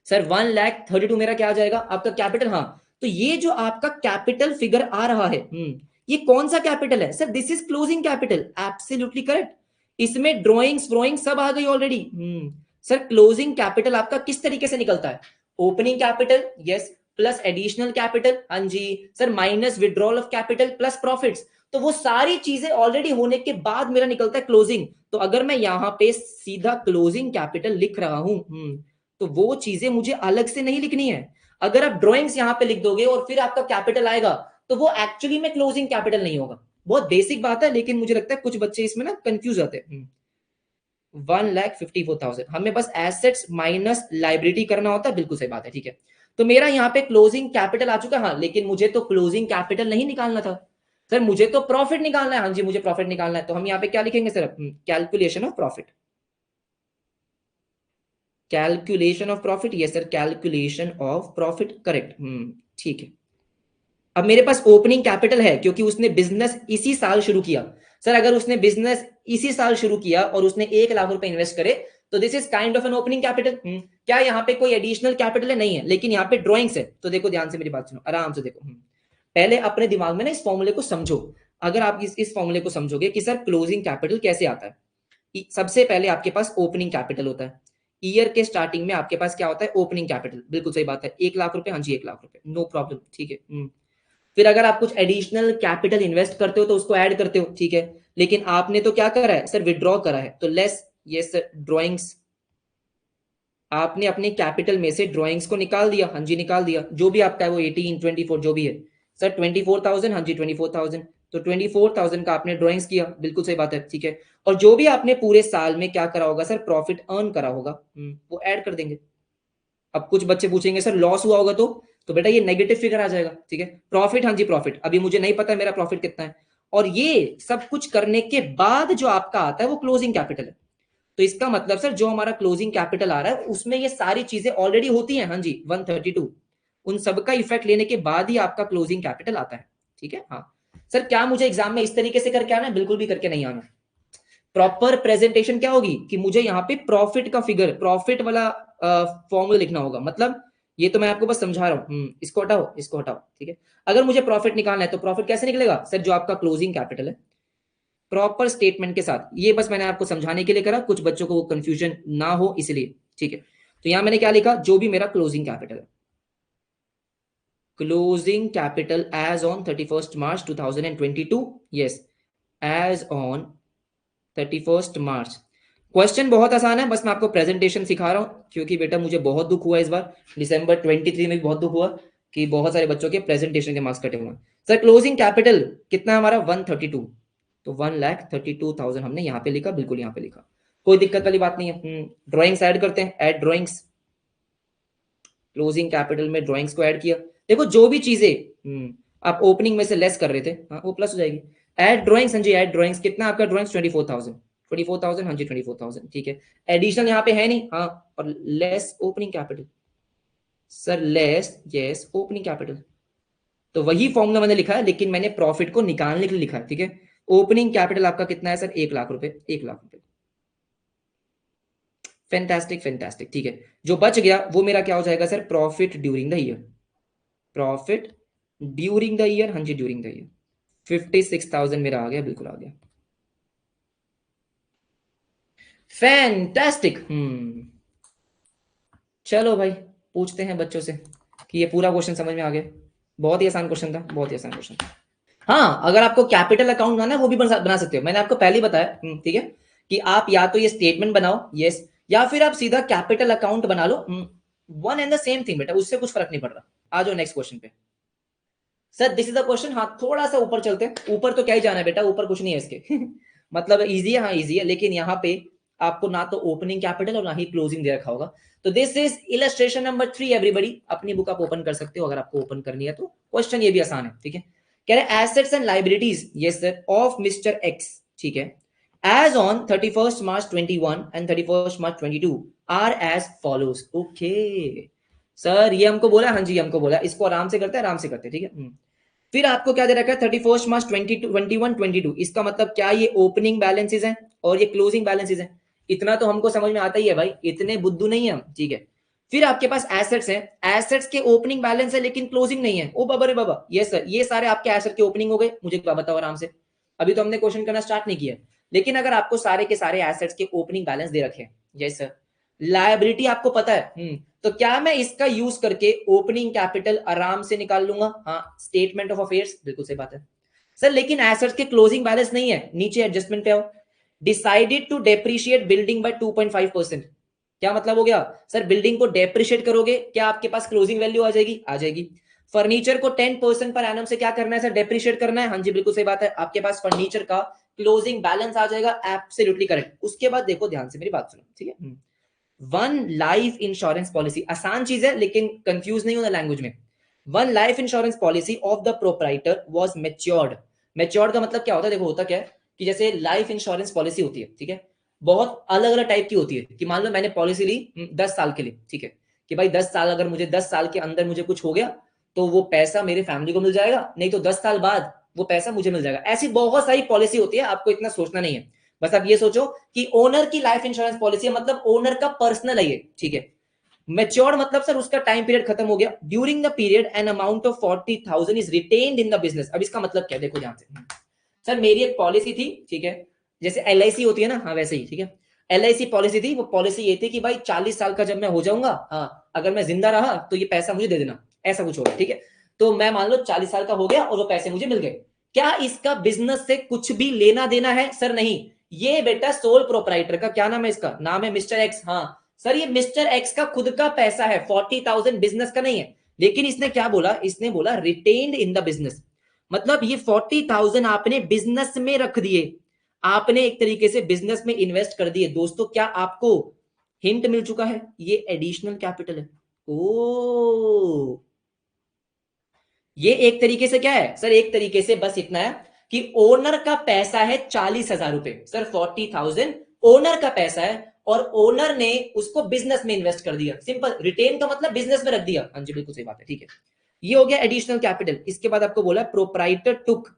सर 1,32 मेरा क्या आ जाएगा? आपका कैपिटल। हाँ, तो ये जो आपका कैपिटल फिगर आ रहा है, ये कौन सा कैपिटल है? Sir this is closing capital, absolutely correct. इसमें ड्रॉइंग्स ड्रॉइंग सब आ गई ऑलरेडी। सर क्लोजिंग कैपिटल आपका किस तरीके से निकलता है? Opening capital, yes, plus additional capital, हाँ जी sir, minus withdrawal of capital plus profits. तो वो सारी चीजें ऑलरेडी होने के बाद मेरा निकलता है क्लोजिंग। तो अगर मैं यहां पे सीधा क्लोजिंग कैपिटल लिख रहा हूं, तो वो चीजें मुझे अलग से नहीं लिखनी है। अगर आप ड्रॉइंग्स यहां पे लिख दोगे और फिर आपका कैपिटल आएगा, तो वो एक्चुअली में क्लोजिंग कैपिटल नहीं होगा। बहुत बेसिक बात है, लेकिन मुझे लगता है कुछ बच्चे इसमें ना कंफ्यूज आते हैं। 1,54,000 हमें बस एसेट्स माइनस लाइबिलिटी करना होता है, बिल्कुल सही बात है, ठीक है। तो मेरा यहाँ पे क्लोजिंग कैपिटल आ चुका है। हाँ, लेकिन मुझे तो क्लोजिंग कैपिटल नहीं निकालना था सर, मुझे तो प्रॉफिट निकालना है। हाँ जी, मुझे प्रॉफिट निकालना है, तो हम यहाँ पे क्या लिखेंगे sir? Calculation of profit. Calculation of profit, yes sir, calculation of profit, correct. ठीक है। अब मेरे पास ओपनिंग कैपिटल है क्योंकि उसने बिजनेस इसी साल शुरू किया। सर अगर उसने बिजनेस इसी साल शुरू किया और उसने 1 लाख रुपए इन्वेस्ट करे, तो this is kind of an opening capital. क्या यहाँ पे कोई एडिशनल कैपिटल है? नहीं है, लेकिन यहाँ पे ड्रॉइंग्स है। तो देखो ध्यान से मेरी बात सुनो, आराम से देखो। पहले अपने दिमाग में ना इस फॉर्मूले को समझो। अगर आप इस फॉर्मूले को समझोगे कि सर क्लोजिंग कैपिटल कैसे आता है, सबसे पहले आपके पास ओपनिंग कैपिटल होता है। ईयर के स्टार्टिंग में आपके पास क्या होता है? ओपनिंग कैपिटल, बिल्कुल सही बात है। 1 लाख रुपए, हाँ जी 1 लाख रुपए, नो प्रॉब्लम, ठीक है। फिर अगर आप कुछ एडिशनल कैपिटल इन्वेस्ट करते हो तो उसको ऐड करते हो, ठीक है। लेकिन आपने तो क्या करा है सर? विड्रॉ करा है, तो लेस, ये सर ड्रॉइंग्स, आपने अपने कैपिटल में से ड्रॉइंग्स को निकाल दिया। हाँ जी निकाल दिया, जो भी आपका है वो 18, 24 जो भी है। सर 24,000, हाँ जी 24,000, तो 24,000 का आपने ड्रॉइंग्स किया, बिल्कुल सही बात है, ठीक है। और जो भी आपने पूरे साल में क्या करा होगा सर? प्रॉफिट अर्न करा होगा, वो ऐड कर देंगे। अब कुछ बच्चे पूछेंगे सर लॉस हुआ होगा तो बेटा ये नेगेटिव फिगर आ जाएगा, ठीक है। प्रॉफिट, हाँ जी प्रॉफिट, अभी मुझे नहीं पता मेरा प्रॉफिट कितना है। और ये सब कुछ करने के बाद जो आपका आता है वो क्लोजिंग कैपिटल है। तो इसका मतलब सर जो हमारा क्लोजिंग कैपिटल आ रहा है उसमें ये सारी चीजें ऑलरेडी होती हैं, हाँ जी 132, उन सबका इफेक्ट लेने के बाद ही आपका क्लोजिंग कैपिटल आता है, ठीक है। हाँ सर, क्या मुझे एग्जाम में इस तरीके से करके आना है? बिल्कुल भी करके नहीं आना। प्रॉपर प्रेजेंटेशन क्या होगी कि मुझे यहाँ पे प्रॉफिट का फिगर, प्रॉफिट वाला फॉर्मूला लिखना होगा। मतलब ये तो मैं आपको बस समझा रहा हूँ, इसको हटाओ, इसको हटाओ, ठीक है। अगर मुझे प्रॉफिट निकालना है तो प्रॉफिट कैसे निकलेगा सर? जो आपका क्लोजिंग कैपिटल है, प्रॉपर स्टेटमेंट के साथ। ये बस मैंने आपको समझाने के लिए करा, कुछ बच्चों को कंफ्यूजन ना हो इसलिए, ठीक है। तो यहां मैंने क्या लिखा? जो भी मेरा क्लोजिंग कैपिटल है, closing capital as on 31st March 2022, yes, as on 31st March. Question बहुत आसान है, बस मैं आपको प्रेजेंटेशन सिखा रहा हूं, क्योंकि बेटा मुझे बहुत दुख हुआ इस बार, दिसंबर 23 में भी बहुत दुख हुआ कि बहुत सारे बच्चों के प्रेजेंटेशन के मार्क्स कटे हुए हैं। सर क्लोजिंग कैपिटल कितना है हमारा? 132, तो 1,32,000 हमने यहाँ पे लिखा, बिल्कुल यहाँ पे लिखा, कोई दिक्कत वाली बात नहीं है। ड्रॉइंग्स ऐड करते हैं, ऐड ड्रॉइंग्स। क्लोजिंग कैपिटल में ड्रॉइंग्स को ऐड किया। देखो जो भी चीजें आप ओपनिंग में से लेस कर रहे थे, हाँ वो प्लस हो जाएगी। ऐड ड्रॉइंग्स, हाँ जी ऐड ड्रॉइंग्स, कितना आपका ड्रॉइंग्स? 24,000, 24,000, हाँ जी 24,000, ठीक है। एडिशनल यहाँ पे है नहीं, हाँ, और less opening capital, sir less, yes opening capital. तो वही फॉर्मूला मैंने लिखा है, लेकिन मैंने प्रॉफिट को निकालने के लिए लिखा है, ठीक है। ओपनिंग कैपिटल आपका कितना है सर? 1 लाख रुपए, 1 लाख रुपए। फैंटास्टिक फैंटास्टिक, ठीक है। जो बच गया वो मेरा क्या हो जाएगा sir? Profit during the year, profit during the year, हाँ जी ड्यूरिंग द ईयर। 56,000 मेरा आ गया, बिल्कुल आ गया। फैंटास्टिक। चलो भाई, पूछते हैं बच्चों से कि ये पूरा क्वेश्चन समझ में आ गया। बहुत ही आसान क्वेश्चन था, बहुत ही आसान क्वेश्चन था। हाँ, अगर आपको कैपिटल अकाउंट बनाना है वो भी बना सकते हो, मैंने आपको पहले ही बताया, ठीक है, कि आप या तो ये स्टेटमेंट बनाओ, यस, या फिर आप सीधा कैपिटल अकाउंट बना लो। One and the same thing बेटा, उससे कुछ फर्क नहीं पड़ रहा। आ जाओ नेक्स्ट क्वेश्चन पे। Sir this is the question. हाँ थोड़ा सा ऊपर चलते हैं, ऊपर तो क्या ही जाना है बेटा, ऊपर कुछ नहीं है इसके मतलब इजी है, हाँ इजी है, लेकिन यहाँ पे आपको ना तो ओपनिंग कैपिटल और ना ही क्लोजिंग दे रखा होगा। तो this is illustration number 3 everybody. अपनी बुक आप ओपन कर सकते हो अगर आपको ओपन करनी है तो। क्वेश्चन ये भी आसान है, ठीक है। कह रहे assets and liabilities, yes sir, of mister X, ठीक है, as on 31st March 21 and 31st March 22 are as follows. Okay sir, ये हमको बोला, हाँ जी हमको बोला, इसको आराम से करते हैं, आराम से करते हैं, ठीक है। फिर आपको क्या दे रखा है 31st March 21 22, इसका मतलब क्या ये ओपनिंग बैलेंसेज हैं और ये क्लोजिंग बैलेंसेज हैं। इतना तो हमको समझ में आता ही है भाई, इतने बुद्धू नहीं है हम, ठीक है। फिर आपके पास एसेट्स हैं, एसेट्स के ओपनिंग बैलेंस है लेकिन क्लोजिंग नहीं है। ओ बाबा रे बाबा, ये सर, ये सारे आपके एसेट के ओपनिंग हो गए, मुझे क्या बताओ आराम से, अभी तो हमने क्वेश्चन करना स्टार्ट नहीं किया। लेकिन अगर आपको सारे के सारे एसेट्स के ओपनिंग बैलेंस दे रखे हैं, यस सर, लायबिलिटी आपको पता है, तो क्या मैं इसका यूज करके ओपनिंग कैपिटल आराम से निकाल लूंगा? हाँ, स्टेटमेंट ऑफ अफेयर्स, बिल्कुल सही बात है सर। लेकिन एसेट्स के क्लोजिंग बैलेंस नहीं है, नीचे एडजस्टमेंट पे आओ, decided to depreciate building by 2.5%। क्या मतलब हो गया सर? बिल्डिंग को डेप्रिशिएट करोगे, क्या आपके पास क्लोजिंग वैल्यू आ जाएगी? आ जाएगी। फर्नीचर को 10% पर एनम से क्या करना है सर? डेप्रिशिएट करना है। हाँ जी बिल्कुल सही बात है, आपके पास फर्नीचर का क्लोजिंग बैलेंस आ जाएगा, एब्सोल्युटली करेक्ट। उसके बाद देखो ध्यान से मेरी बात सुनो, ठीक है। वन लाइफ इंश्योरेंस पॉलिसी, आसान चीज है लेकिन कंफ्यूज नहीं होना लैंग्वेज में। One life insurance policy of the proprietor was matured. Matured का मतलब क्या होता है? देखो होता क्या है कि जैसे लाइफ इंश्योरेंस पॉलिसी होती है, ठीक है, बहुत अलग अलग टाइप की होती है। कि मान लो मैंने पॉलिसी ली 10 साल के लिए, ठीक है, कि भाई 10 साल, अगर मुझे 10 साल के अंदर मुझे कुछ हो गया तो वो पैसा मेरे फैमिली को मिल जाएगा, नहीं तो 10 साल बाद वो पैसा मुझे मिल जाएगा। ऐसी बहुत सारी पॉलिसी होती है, आपको इतना सोचना नहीं है। बस आप ये सोचो कि ओनर की लाइफ इंश्योरेंस पॉलिसी है, मतलब ओनर का पर्सनल है ये, ठीक है। मैच्योर्ड मतलब सर उसका टाइम पीरियड खत्म हो गया। During the period an amount of 40,000 is retained in the business. अब इसका मतलब क्या है, देखो ध्यान से। सर मेरी एक पॉलिसी थी, ठीक है, जैसे LIC होती है ना, हाँ वैसे ही, ठीक है। LIC पॉलिसी थी, वो पॉलिसी ये थी कि भाई 40 साल का जब मैं हो जाऊंगा, हाँ, अगर मैं जिंदा रहा तो ये पैसा मुझे दे देना, ऐसा कुछ होगा, ठीक है। तो मैं मान लो 40 साल का हो गया और वो पैसे मुझे मिल गए। क्या इसका बिजनेस से कुछ भी लेना देना है? सर नहीं। ये बेटा सोल प्रोपराइटर का क्या नाम है? इसका नाम है मिस्टर एक्स। हाँ सर, ये मिस्टर एक्स का खुद का पैसा है, 40,000 बिजनेस का नहीं है। लेकिन इसने क्या बोला? इसने बोला रिटेन्ड इन द बिजनेस, मतलब ये 40,000 आपने बिजनेस में रख दिए, आपने एक तरीके से बिजनेस में इन्वेस्ट कर दिए। दोस्तों क्या आपको हिंट मिल चुका है? ये एडिशनल कैपिटल है। ओ, ये एक तरीके से क्या है सर? एक तरीके से बस इतना है कि ओनर का पैसा है 40,000 रुपए, सर 40,000 ओनर का पैसा है और ओनर ने उसको बिजनेस में इन्वेस्ट कर दिया। सिंपल, रिटेन का मतलब बिजनेस में रख दिया। हाँ जी बिल्कुल सही बात है, ठीक है। ये हो गया एडिशनल कैपिटल। इसके बाद आपको बोला प्रोप्राइटर टुक,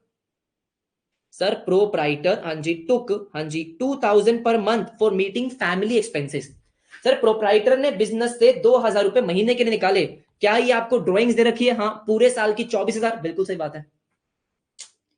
सर प्रोप्राइटर, हाँ जी, टुक, हाँ जी, 2,000 per month for meeting family expenses. Sir proprietor ने बिजनेस से 2,000 रुपए महीने के लिए निकाले। क्या ये आपको ड्राइंग्स दे रखी है? हाँ, पूरे साल की 24,000, बिल्कुल सही बात है,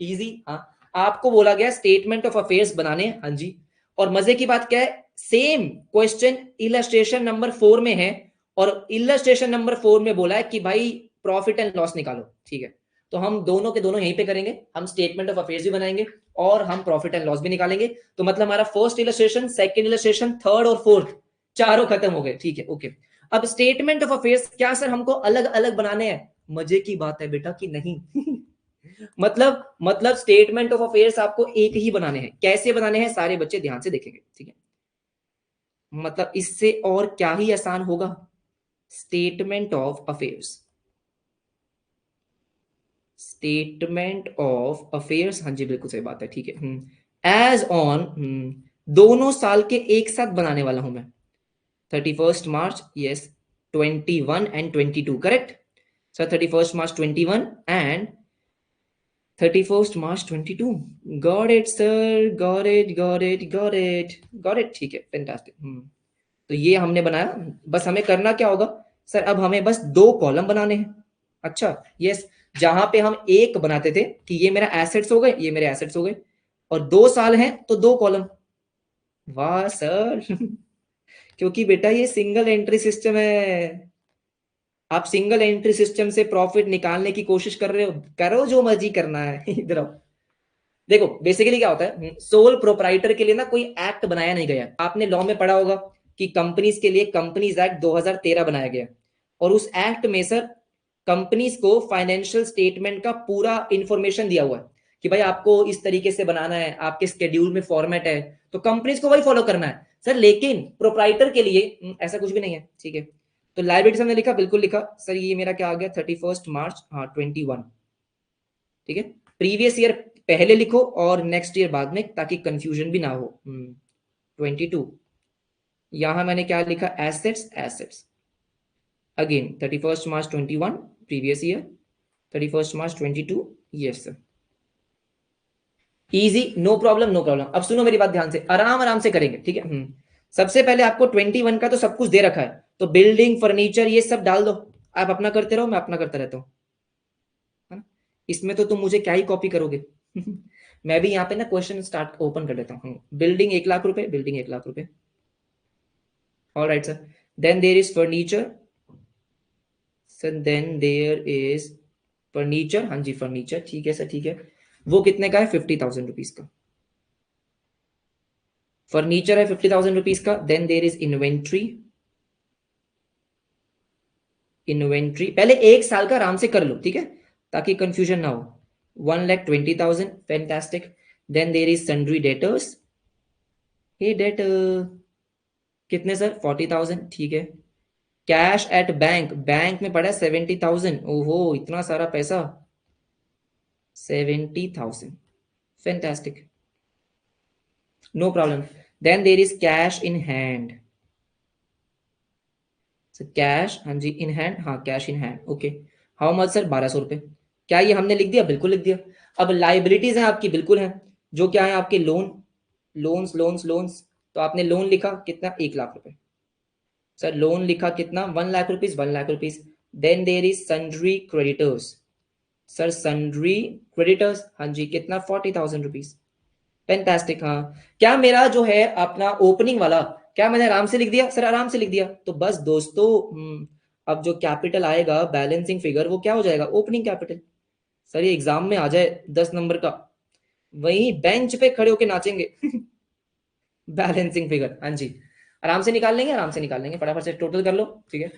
इजी। हाँ, आपको बोला गया स्टेटमेंट ऑफ अफेयर्स बनाने, हाँ जी। और मजे की बात क्या है, सेम क्वेश्चन इलस्ट्रेशन नंबर 4 में है, और इलस्ट्रेशन नंबर 4 में बोला है कि भाई प्रॉफिट एंड लॉस निकालो, ठीक है। तो हम दोनों के दोनों यहीं पे करेंगे, हम स्टेटमेंट ऑफ अफेयर्स भी बनाएंगे और हम प्रॉफिट एंड लॉस भी निकालेंगे। तो मतलब हमारा first illustration, second illustration, third और फोर्थ चारों खत्म हो गए, ठीक है, ओके। अब स्टेटमेंट ऑफ अफेयर्स क्या सर हमको अलग अलग बनाने हैं? मजे की बात है बेटा कि नहीं मतलब स्टेटमेंट ऑफ अफेयर्स आपको एक ही बनाने हैं। कैसे बनाने हैं सारे बच्चे ध्यान से देखेंगे, ठीक है। मतलब इससे और क्या ही आसान होगा? Statement of affairs, statement of affairs, हाँ जी बिल्कुल सही बात है, ठीक है। एज ऑन, दोनों साल के एक साथ बनाने वाला हूं मैं। 31st March, yes, 21 and 22, correct sir. 31st March 21 and 31st March 22, got it sir, got it, got it, got it, got it, ठीक है, फैंटास्टिक। तो ये हमने बनाया। बस हमें करना क्या होगा सर? अब हमें बस 2 कॉलम बनाने हैं। अच्छा, यस, जहां पे हम एक बनाते थे कि ये मेरा एसेट्स हो गए, ये मेरे एसेट्स हो गए, और 2 साल हैं तो 2 कॉलम। वाह सर क्योंकि बेटा ये सिंगल एंट्री सिस्टम है। आप सिंगल एंट्री सिस्टम से प्रॉफिट निकालने की कोशिश कर रहे हो, करो जो मर्जी करना है इधर आओ। देखो बेसिकली क्या होता है, सोल प्रोप्राइटर के लिए ना कोई एक्ट बनाया नहीं गया। आपने लॉ में पढ़ा होगा कि कंपनीज के लिए कंपनीज एक्ट 2013 बनाया गया, और उस एक्ट में सर कंपनीज को फाइनेंशियल स्टेटमेंट का पूरा इंफॉर्मेशन दिया हुआ है कि भाई आपको इस तरीके से बनाना है, आपके स्केड्यूल में फॉर्मेट है, तो कंपनीज को वही फॉलो करना है सर। लेकिन प्रोप्राइटर के लिए ऐसा कुछ भी नहीं है, ठीक है। तो लाइबिलिटीज हमने लिखा, बिल्कुल लिखा सर। ये मेरा क्या आ गया 31st March, हाँ 21, ठीक है। प्रीवियस ईयर पहले लिखो और नेक्स्ट ईयर बाद में, ताकि कंफ्यूजन भी ना हो। 22 यहां मैंने क्या लिखा, assets assets. Again 31 March 21 previous year, 31 March 22, yes sir. Easy, no problem no problem. अब सुनो मेरी बात ध्यान से, आराम आराम से करेंगे, ठीक है। सबसे पहले आपको 21 का तो सब कुछ दे रखा है, तो बिल्डिंग फर्नीचर ये सब डाल दो। आप अपना करते रहो, मैं अपना करता रहता हूँ, है ना। इसमें तो तुम मुझे क्या ही कॉपी करोगे। मैं भी यहाँ पे ना क्वेश्चन स्टार्ट ओपन कर लेता हूँ। बिल्डिंग 1 लाख रुपए, बिल्डिंग 1 लाख रुपए। All right sir. Then there is furniture sir, then there is furniture, हाँ जी फर्नीचर, ठीक है सर, ठीक है। वो कितने का है, 50,000 रुपीज का फर्नीचर है, 50,000 रुपीज का। Then there is inventory, inventory पहले 1 साल का आराम से कर लो, ठीक है, ताकि कंफ्यूजन ना हो। 1,20,000, fantastic. Then there is sundry debtors, हे डेटर कितने सर, 40,000, ठीक है। कैश एट बैंक, बैंक में पड़ा है 70,000, ओहो इतना सारा पैसा, 70,000, fantastic, no problem. Then there is cash in hand, cash, हाँ जी इन हैंड, हाँ cash in hand, okay. How much sir, 1,200 रुपए। क्या ये हमने लिख दिया, बिल्कुल लिख दिया। अब लाइबिलिटीज हैं आपकी, बिल्कुल है, जो क्या है आपके, लोन, लोन्स लोन्स लोन्स। तो आपने लोन लिखा कितना, 1 लाख रुपए। सर लोन लिखा कितना, 1 lakh rupees, 1 lakh rupees. Then there is sundry creditors, sir sundry creditors, हाँ जी कितना, 40,000 रुपीज, फैंटास्टिक। हाँ, क्या मेरा जो है अपना ओपनिंग वाला, क्या मैंने आराम से लिख दिया, सर आराम से लिख दिया। तो बस दोस्तों, अब जो कैपिटल आएगा बैलेंसिंग फिगर, वो क्या हो जाएगा, ओपनिंग कैपिटल। सर ये एग्जाम में आ जाए 10 नंबर का, वही बेंच पे खड़े होके नाचेंगे। बैलेंसिंग फिगर, हाँ जी आराम से निकाल लेंगे, आराम से निकाल लेंगे, फटाफट से टोटल कर लो, ठीक है।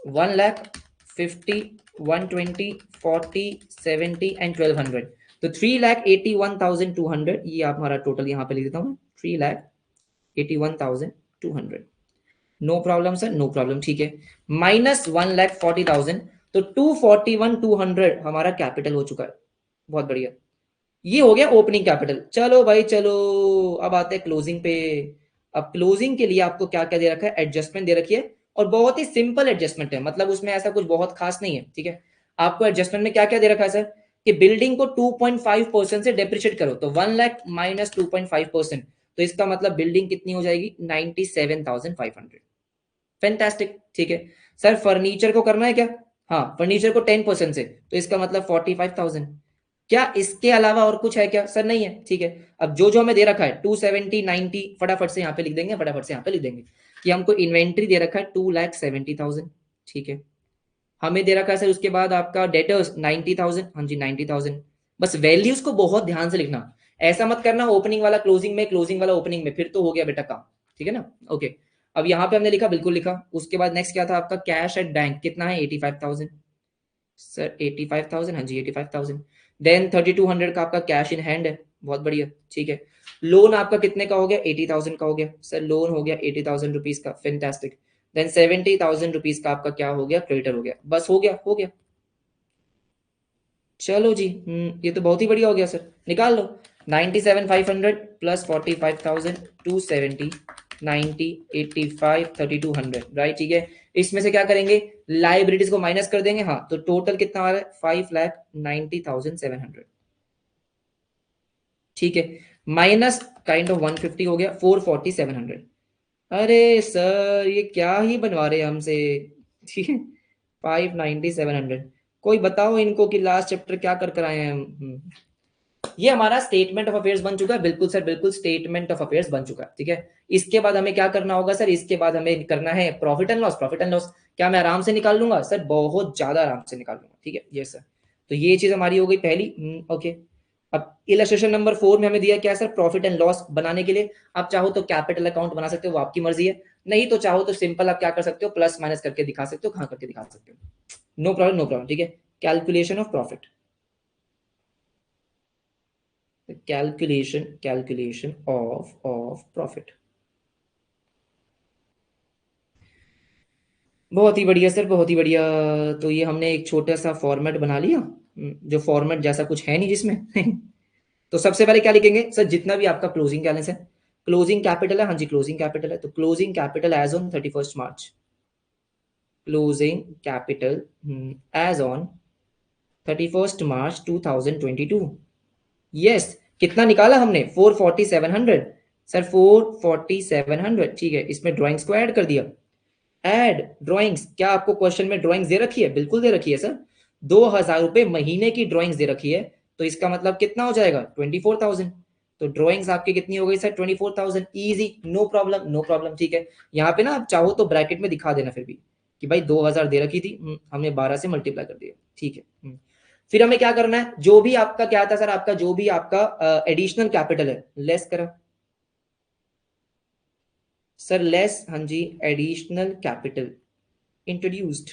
1,50,000, 120, 40, 70 एंड 1,200, तो 3,81,200, ये आप हमारा टोटल यहाँ पे लिख देता हूँ, 3,81,200। No problem sir, no problem, ठीक है। माइनस 1,40,000, तो 241,200 हमारा कैपिटल हो चुका है, बहुत बढ़िया। ये हो गया ओपनिंग कैपिटल। चलो भाई चलो, अब आते हैं क्लोजिंग पे। अब क्लोजिंग के लिए आपको क्या क्या दे रखा है, एडजस्टमेंट दे रखी है, और बहुत ही सिंपल एडजस्टमेंट है, मतलब उसमें ऐसा कुछ बहुत खास नहीं है, ठीक है। आपको एडजस्टमेंट में क्या क्या दे रखा है सर, कि बिल्डिंग को 2.5% से डेप्रिशिएट करो, तो 1 लाख माइनस 2.5%, तो इसका मतलब बिल्डिंग कितनी हो जाएगी, 97,500, फैंटास्टिक, ठीक है। सर फर्नीचर को करना है क्या, हाँ फर्नीचर को 10% से, तो इसका मतलब 45,000। क्या इसके अलावा और कुछ है क्या, सर नहीं है, ठीक है। अब जो जो हमें दे रखा है 270, 90, फटाफट से यहाँ पे लिख देंगे, फटाफट से यहाँ पे लिख देंगे कि हमको इन्वेंट्री दे रखा है 2,70,000, ठीक है। हमें दे रखा है सर उसके बाद आपका डेटर्स 90,000, हाँ जी 90,000। बस वैल्यूज को बहुत ध्यान से लिखना, ऐसा मत करना ओपनिंग वाला क्लोजिंग में, क्लोजिंग वाला ओपनिंग में, फिर तो हो गया बेटा काम, ठीक है ना, ओके। अब यहाँ पे हमने लिखा, बिल्कुल लिखा। उसके बाद नेक्स्ट क्या था आपका, कैश एट बैंक कितना है, 85,000, सर 85,000, हाँ जी 85,000। देन 3,200 का आपका कैश इन हैंड है, बहुत बढ़िया, ठीक है। लोन आपका कितने का हो गया, 80,000 का हो गया, सर लोन हो गया 80,000 रुपीज का, फैंटास्टिक। देन 70,000 रुपीज का आपका क्या हो गया, क्रेडिटर हो गया, बस हो गया, हो गया। चलो जी, ये तो बहुत ही बढ़िया हो गया सर, निकाल लो। 97,500 प्लस 45,000, 270, 90, 85, 3,200, राइट, ठीक है। इसमें से क्या करेंगे, लाइबिलिटीज को माइनस कर देंगे, हाँ, तो टोटल कितना आ रहा है, 5,90,700, ठीक है। माइनस काइंड ऑफ 150 हो गया, 440,700। अरे सर ये क्या ही बनवा रहे हैं हमसे, ठीक है। 590,700, कोई बताओ इनको कि लास्ट चैप्टर क्या कर कर आए हैं हम। ये हमारा स्टेटमेंट ऑफ अफेयर्स बन चुका है, बिल्कुल सर बिल्कुल स्टेटमेंट ऑफ अफेयर्स बन चुका है, ठीक है। इसके बाद हमें क्या करना होगा सर, इसके बाद हमें करना है profit and loss, profit and loss. क्या मैं आराम से निकाल लूंगा सर, बहुत ज्यादा आराम से निकाल लूंगा, ठीक है, ये सर। तो ये चीज हमारी हो गई पहली, ओके। अब इलस्ट्रेशन नंबर 4 में हमें दिया क्या है सर, प्रॉफिट एंड लॉस बनाने के लिए आप चाहो तो कैपिटल अकाउंट बना सकते हो, वो आपकी मर्जी है, नहीं तो चाहो तो सिंपल आप क्या कर सकते हो, प्लस माइनस करके दिखा सकते हो, कहां करके दिखा सकते हो, नो प्रॉब्लम नो प्रॉब्लम, ठीक है। Calculation of profit, calculation of profit, बहुत ही बढ़िया सर, बहुत ही बढ़िया। तो ये हमने एक छोटा सा फॉर्मेट बना लिया, जो फॉर्मेट जैसा कुछ है नहीं जिसमें तो सबसे पहले क्या लिखेंगे सर, जितना भी आपका क्लोजिंग बैलेंस है, क्लोजिंग कैपिटल है, हाँ जी क्लोजिंग कैपिटल है, तो closing capital as on 31 March, closing capital as on 31 March 2022। Yes, कितना निकाला हमने 44700 सर, 44700 ठीक है, इसमें ड्राइंग्स को ऐड कर दिया। ऐड ड्राइंग्स, क्या आपको क्वेश्चन में ड्राइंग्स दे रखी है? बिल्कुल दे रखी है सर, 2000 रुपए महीने की ड्राइंग्स दे रखी है, तो इसका मतलब कितना हो जाएगा 24,000। तो ड्राइंग्स आपकी कितनी हो गई sir 24,000, easy, no problem no problem ठीक है। यहाँ पे ना आप चाहो तो ब्रैकेट में दिखा देना फिर भी कि भाई 2000 दे रखी थी, हमने 12 से मल्टीप्लाई कर दिया ठीक है। फिर हमें क्या करना है, जो भी आपका क्या था सर, आपका जो भी आपका एडिशनल कैपिटल है लेस करा सर, लेस हाँ जी additional capital introduced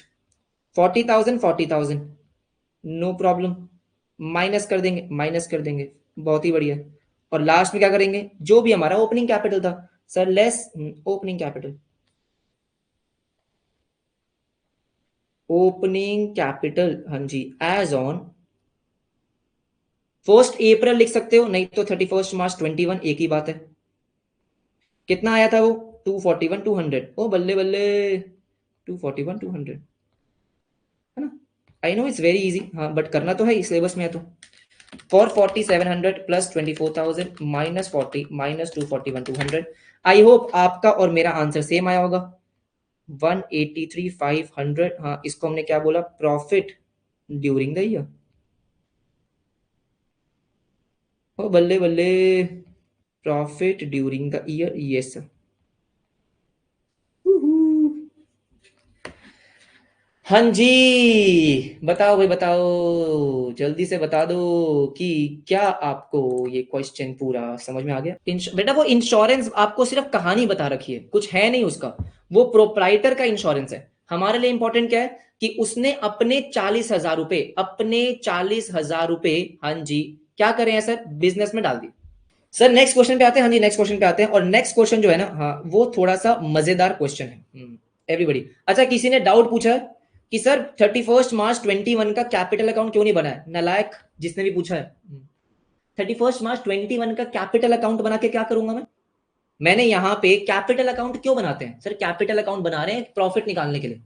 40,000 no problem, minus कर देंगे माइनस कर देंगे, बहुत ही बढ़िया। और लास्ट में क्या करेंगे, जो भी हमारा ओपनिंग कैपिटल था sir, less opening capital, opening capital हाँ जी एज ऑन 1 अप्रैल लिख सकते हो, नहीं तो 31 मार्च 21, एक ही बात है। कितना आया था वो 241,200, ओ बल्ले बल्ले 241,200 है ना। I know it's very easy, हाँ बट करना तो है, सिलेबस में है तो। 44700 plus 24,000 minus 40 minus 241,200। I hope आपका और मेरा आंसर सेम आया होगा, 183,500। हाँ, इसको हमने क्या बोला, प्रॉफिट ड्यूरिंग द ईयर। ओ बल्ले बल्ले, profit during the year, yes. हाँ जी, बताओ भाई बताओ, जल्दी से बता दो कि क्या आपको ये क्वेश्चन पूरा समझ में आ गया। बेटा वो इंश्योरेंस आपको सिर्फ कहानी बता रखी है, कुछ है नहीं उसका, वो प्रोप्राइटर का इंश्योरेंस है। हमारे लिए इंपॉर्टेंट क्या है कि उसने अपने 40,000 रुपए, अपने 40,000 रुपए हाँ जी क्या करें हैं सर, बिजनेस में डाल दी। सर नेक्स्ट क्वेश्चन पे आते हैं, हाँ जी नेक्स्ट क्वेश्चन पे आते हैं, और नेक्स्ट क्वेश्चन जो है ना, हाँ वो थोड़ा सा मजेदार क्वेश्चन है एवरीबॉडी। अच्छा, किसी ने डाउट पूछा है कि सर 31 मार्च 21 का कैपिटल अकाउंट क्यों नहीं बना है, नालायक जिसने भी पूछा है। 31 मार्च 21 का कैपिटल अकाउंट बना के क्या करूंगा मैं? मैंने यहाँ पे कैपिटल अकाउंट क्यों बनाते हैं सर, कैपिटल अकाउंट बना रहे हैं प्रॉफिट निकालने के लिए।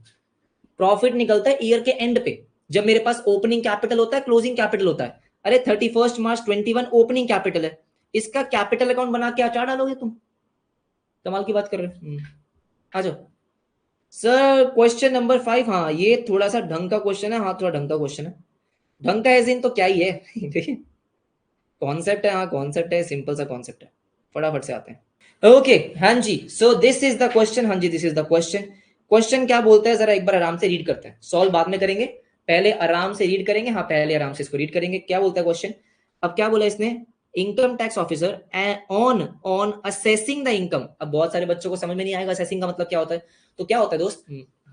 प्रॉफिट निकलता है ईयर के एंड पे, जब मेरे पास ओपनिंग कैपिटल होता है, क्लोजिंग कैपिटल होता है। अरे 31 मार्च 21 ओपनिंग कैपिटल है, इसका कैपिटल अकाउंट बना के अचार डालोगे तुम, कमाल की बात कर रहे हो। आ जाओ सर, क्वेश्चन नंबर 5। हाँ ये थोड़ा सा ढंग का क्वेश्चन है, हाँ थोड़ा ढंग का क्वेश्चन है, ढंग का एज इन तो क्या ही है देखिए कॉन्सेप्ट है, हाँ कॉन्सेप्ट है, सिंपल सा कॉन्सेप्ट है, फटाफट से आते हैं। ओके हाँ जी, so this is the question, हाँ जी this is the question. Question क्या बोलता है, जरा एक बार आराम से रीड करते हैं, सॉल्व बाद में करेंगे, पहले आराम से रीड करेंगे। हाँ पहले आराम से इसको रीड करेंगे, क्या बोलता है क्वेश्चन। अब क्या बोला इसने, income tax officer on on assessing the income. अब बहुत सारे बच्चों को समझ में नहीं आएगा असेसिंग का मतलब क्या होता है, तो क्या होता है दोस्त,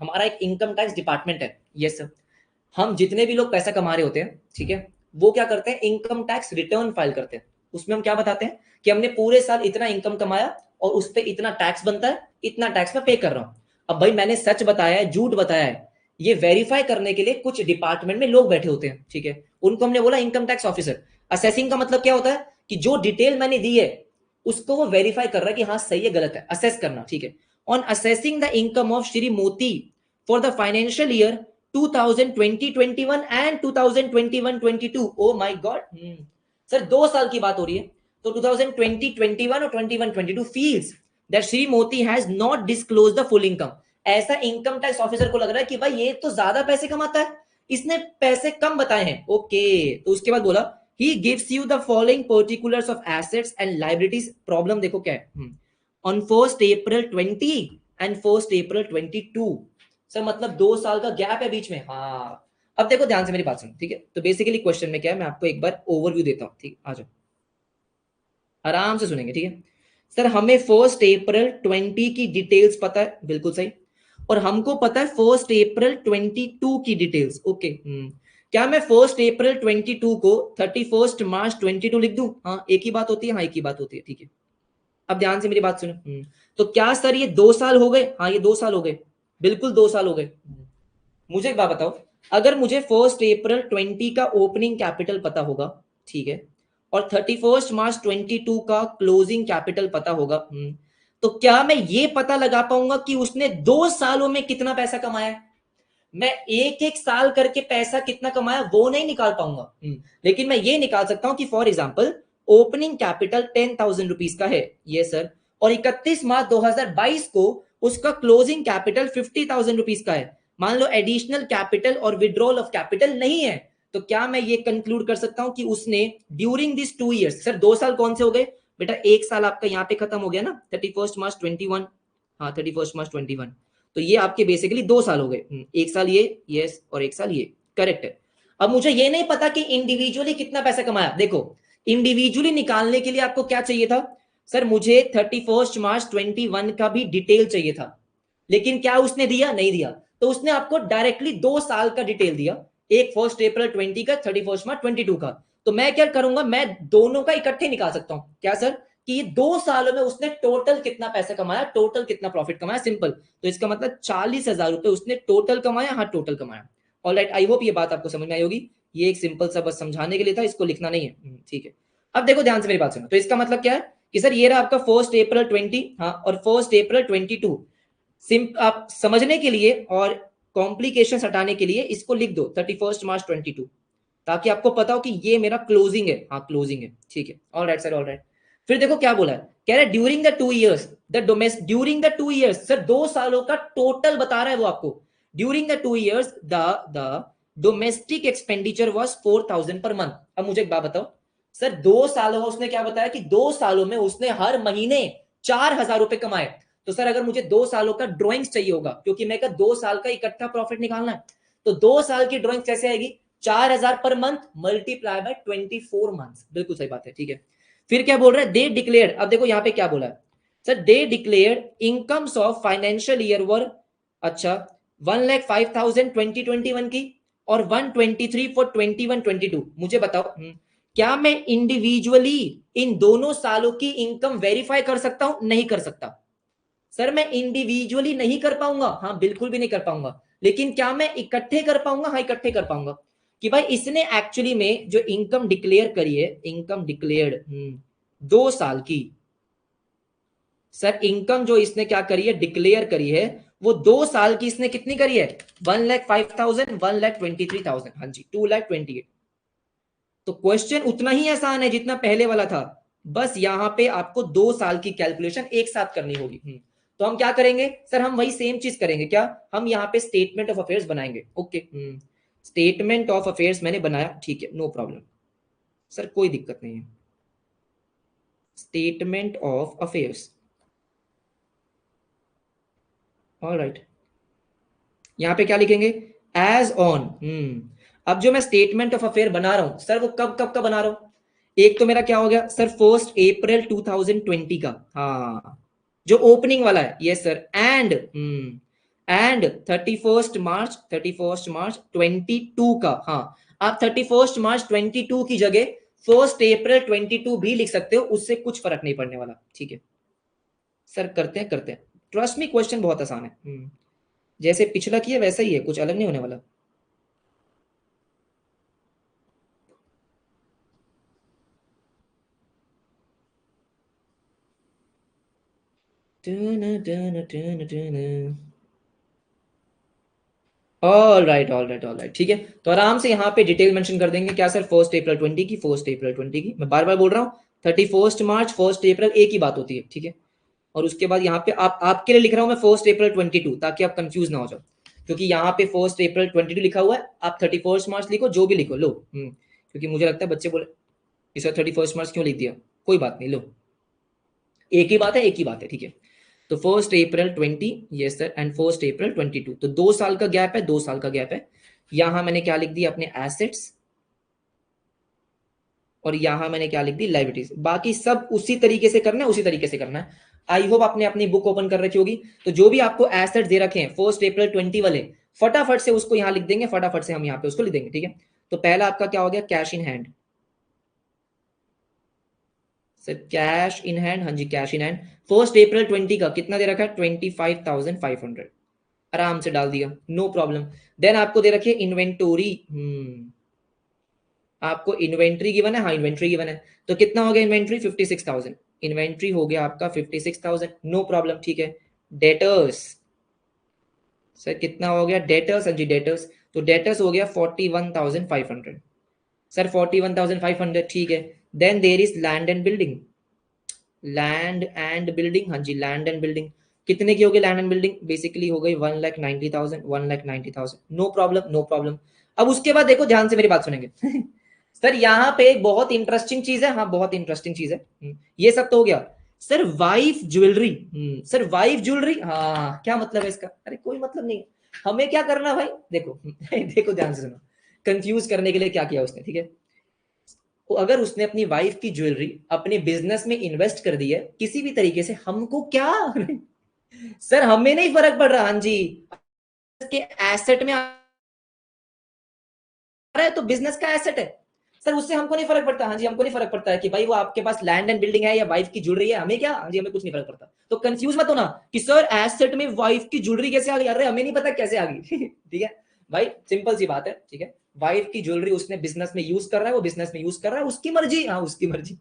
हमारा एक इनकम टैक्स डिपार्टमेंट है, यस सर। हम जितने भी लोग पैसा कमा रहे होते हैं, ठीक है, वो क्या करते हैं, इनकम टैक्स रिटर्न फाइल करते हैं। उसमें हम क्या बताते हैं कि हमने पूरे साल इतना इनकम कमाया और उस पर इतना टैक्स बनता है, इतना टैक्स मैं पे कर रहा हूं। अब भाई मैंने सच बताया है झूठ बताया है, ये वेरीफाई करने के लिए कुछ डिपार्टमेंट में लोग बैठे होते हैं, ठीक है, उनको हमने बोला इनकम टैक्स ऑफिसर। असेसिंग का मतलब क्या होता है कि जो डिटेल मैंने दी है उसको वो वेरीफाई कर रहा है कि हाँ सही है गलत है, असेस करना, ठीक है। On assessing the income of Shri Moti for the financial year 2020-21 and 2021-22, oh my god sir 2 साल की बात हो रही है, तो 2020-21 और 21-22 फील्स दैट श्री मोती has not disclose the full income. ऐसा इनकम टैक्स ऑफिसर को लग रहा है कि भाई ये तो ज्यादा पैसे कमाता है, इसने पैसे कम बताए हैं, ओके। तो उसके बाद बोला he gives you the following particulars of assets and liabilities। Problem देखो क्या है, on 1st April 20 and 1st April 22। Sir मतलब 2 साल का गैप है बीच में, हाँ। अब देखो ध्यान से मेरी बात सुनो, ठीक है, तो बेसिकली क्वेश्चन में क्या है, मैं आपको एक बार ओवरव्यू देता हूँ, ठीक, आ जाओ आराम से सुनेंगे, ठीक है। सर हमें 1st April 20 की डिटेल्स पता है, बिल्कुल सही, और हमको पता है 1st April 22 की डिटेल्स, ओके। क्या मैं 1st April 22 को 31st March 22 लिख दूं, हाँ एक ही बात होती है, हाँ एक ही बात होती है, ठीक है। अब ध्यान से मेरी बात सुनो, तो क्या सर ये 2 साल हो गए, हाँ ये 2 साल हो गए, बिल्कुल 2 साल हो गए। मुझे एक बात बताओ, अगर मुझे 1 अप्रैल 20 का ओपनिंग कैपिटल पता होगा, ठीक है, और 31 मार्च 22 का क्लोजिंग कैपिटल पता होगा, तो क्या मैं ये पता लगा पाऊंगा कि उसने 2 सालों में कितना पैसा कमाया? मैं एक एक साल करके पैसा कितना कमाया वो नहीं निकाल पाऊंगा, लेकिन मैं ये निकाल सकता हूं कि for example opening capital 10,000 rupees का है, ये सर, और 31 मार्च 2022 को उसका क्लोजिंग कैपिटल 50,000 रुपीज का है। मान लो एडिशनल कैपिटल और विड्रॉल ऑफ कैपिटल नहीं है, तो क्या मैं ये कंक्लूड कर सकता हूं कि उसने ड्यूरिंग दिस 2 ईयर्स, सर 2 साल कौन से हो गए बेटा, एक साल आपका यहाँ पे खत्म हो गया ना 31 मार्च 21, हाँ 31 मार्च 21, तो ये आपके बेसिकली 2 साल हो गए, एक साल ये, यस, और एक साल ये, करेक्ट है। अब मुझे ये नहीं पता कि इंडिविजुअली कितना पैसा कमाया। देखो इंडिविजुअली निकालने के लिए आपको क्या चाहिए था, सर मुझे 31 मार्च 21 का भी डिटेल चाहिए था, लेकिन क्या उसने दिया? नहीं दिया। तो उसने आपको डायरेक्टली 2 साल का डिटेल दिया, एक 1 अप्रैल 20 का, 31 मार्च 22 का। तो मैं क्या करूंगा, मैं दोनों का इकट्ठे निकाल सकता हूं, क्या सर, कि ये 2 सालों में उसने टोटल कितना पैसा कमाया, टोटल कितना प्रॉफिट कमाया, सिंपल। तो इसका मतलब 40,000 रुपए उसने टोटल कमाया, हाँ टोटल कमाया। ऑलराइट, आई होप ये बात आपको समझ में आई होगी। ये एक सिंपल सा बस समझाने के लिए था, इसको लिखना नहीं है, ठीक है। अब देखो ध्यान से मेरी बात सुनो, तो इसका मतलब क्या है कि सर ये रहा आपका 1 अप्रैल 20, हाँ, और 1 अप्रैल 22। आप समझने के लिए और कॉम्प्लिकेशन हटाने के लिए इसको लिख दो 31 मार्च 22, ताकि आपको पता हो कि ये मेरा क्लोजिंग है, हाँ क्लोजिंग है, ठीक है। All right sir, all right. फिर देखो क्या बोला है, कह रहा है during the 2 years the domestic, during the 2 years, sir 2 सालों का टोटल बता रहा है वो आपको। During the 2 years the domestic expenditure was 4,000 per month. अब मुझे एक बात बताओ, सर 2 सालों में उसने क्या बताया कि 2 सालों में उसने हर महीने 4,000 रुपए कमाए। तो सर अगर मुझे 2 सालों का ड्रॉइंग्स चाहिए होगा, क्योंकि मैं 2 साल का इकट्ठा प्रॉफिट निकालना है, तो 2 साल की ड्रॉइंग कैसे आएगी, 4,000 per month multiply by 24 months, बिल्कुल सही बात है, ठीक है। फिर क्या बोल रहा है, दे डिक्लेयर, अब देखो यहाँ पे क्या बोला है, sir they declare incomes of financial year वर, अच्छा 1,05,000 2021 की, और 123 फॉर 21-22। मुझे बताओ, क्या मैं इंडिविजुअली इन दोनों सालों की इनकम वेरीफाई कर सकता हूं? नहीं कर सकता। सर मैं इंडिविजुअली नहीं कर पाऊंगा, हाँ बिल्कुल भी नहीं कर पाऊंगा, लेकिन क्या मैं इकट्ठे कर पाऊंगा? हाँ इकट्ठे कर पाऊंगा, कि भाई इसने एक्चुअली में जो इनकम डिक्लेयर करी है, इनकम डिक्लेयर्ड 2 साल की, सर इनकम जो इसने क्या करी है, डिक्लेयर करी है, वो 2 साल की इसने कितनी करी है, 1,05,000, 1,23,000, हाँ जी 2,28,000। तो क्वेश्चन उतना ही आसान है जितना पहले वाला था, बस यहाँ पे आपको 2 साल की कैलकुलेशन एक साथ करनी होगी। तो हम क्या करेंगे सर, हम वही सेम चीज करेंगे, क्या हम यहाँ पे स्टेटमेंट ऑफ अफेयर्स बनाएंगे, ओके। स्टेटमेंट ऑफ अफेयर्स मैंने बनाया, ठीक है, नो प्रॉब्लम सर, कोई दिक्कत नहीं है। Statement of affairs, alright. यहाँ पे क्या लिखेंगे, एज ऑन, अब जो मैं स्टेटमेंट ऑफ अफेयर बना रहा हूं सर, वो कब कब का बना रहा हूं, एक तो मेरा क्या हो गया सर 1 अप्रैल 2020 का, हाँ जो ओपनिंग वाला है, यस सर, एंड 31 मार्च 22 का, हाँ आप 31 मार्च 22 की जगह 1 अप्रैल 22 भी लिख सकते हो, उससे कुछ फर्क नहीं पड़ने वाला, ठीक है सर। करते हैं ट्रस्ट मी, क्वेश्चन बहुत आसान है, जैसे पिछला किया वैसा ही है, कुछ अलग नहीं होने वाला। All right, all right, all right, ठीक है। तो आराम से यहाँ पे डिटेल मेंशन कर देंगे, क्या सर 1 अप्रैल 20 की, 1 अप्रैल 20 की, मैं बार बार बोल रहा हूँ 31 मार्च 1 अप्रैल एक ही बात होती है, ठीक है। और उसके बाद यहाँ पे आपके लिए लिख रहा हूँ मैं 1 अप्रैल 22, ताकि आप कंफ्यूज ना हो जाओ, क्योंकि यहाँ पे 1 अप्रैल 22 लिखा हुआ है, आप 31 मार्च लिखो, जो भी लिखो लो, क्योंकि मुझे लगता है बच्चे बोले इस 31 मार्च क्यों लिख दिया, कोई बात नहीं, लो एक ही बात है, एक ही बात है, ठीक है। तो 1 अप्रैल 20, यस सर, एंड 1 अप्रैल 22, तो 2 साल का गैप है, 2 साल का गैप है। यहां मैंने क्या लिख दिया, अपने एसेट्स, और यहां मैंने क्या लिख दी, लाइबिलिटीज। बाकी सब उसी तरीके से करना है, उसी तरीके से करना है। आई होप आपने अपनी बुक ओपन कर रखी होगी, तो जो भी आपको एसेट्स दे रखे हैं 1 अप्रैल 20 वाले, फटाफट से उसको यहां लिख देंगे, फटाफट से हम यहाँ पे उसको लिख देंगे, ठीक है। तो पहला आपका क्या हो गया, cash in hand, sir cash in hand, हाँ जी कैश इन हैंड। 1 अप्रैल 20 का कितना दे रखा है, 25,500, आराम से डाल दिया, नो प्रॉब्लम। देन आपको दे रखी है इन्वेंटोरी, आपको इन्वेंट्री गिवन है, हाँ इन्वेंट्री गिवन है, तो कितना हो गया इन्वेंट्री 56,000, इन्वेंट्री हो गया आपका 56,000, नो प्रॉब्लम, ठीक है। डेटर्स, सर कितना हो गया डेटर्स, हाँ जी डेटर्स, तो डेटर्स हो गया 41,500, सर 41,500, ठीक है। Then there is land and building, land and building, हाँ जी लैंड एंड बिल्डिंग, कितने की हो गई लैंड एंड बिल्डिंग, बेसिकली हो गई 1,90,000, 1,90,000, नो प्रॉब्लम नो प्रॉब्लम। अब उसके बाद देखो ध्यान से मेरी बात सुनेंगे सर यहाँ पे एक बहुत इंटरेस्टिंग चीज है, हाँ बहुत इंटरेस्टिंग चीज है, ये सब तो हो गया। Sir wife jewellery, sir wife jewellery, हाँ क्या मतलब है इसका, अरे कोई मतलब नहीं, हमें क्या करना भाई, देखो देखो ध्यान से सुनो, कंफ्यूज करने के लिए क्या किया उसने, ठीक है। तो अगर उसने अपनी वाइफ की ज्वेलरी अपने बिजनेस में इन्वेस्ट कर दी है किसी भी तरीके से, हमको क्या सर हमें नहीं फर्क पड़ रहा, हाँ जी के एसेट में आ रहा है तो बिजनेस का एसेट है, सर उससे हमको नहीं फर्क पड़ता, हाँ जी हमको नहीं फर्क पड़ता है कि भाई वो आपके पास लैंड एंड बिल्डिंग है या वाइफ की ज्वेलरी है, हमें क्या, हाँ जी हमें कुछ नहीं फर्क पड़ता। तो कंफ्यूज मत होना कि सर एसेट में वाइफ की ज्वेलरी कैसे आ गई, अरे हमें नहीं पता कैसे आ गई ठीक है भाई, सिंपल सी बात है, ठीक है। वाइफ की ज्वेलरी उसने बिजनेस में यूज कर रहा है, वो बिजनेस में यूज कर रहा है, उसकी मर्जी, हाँ उसकी मर्जी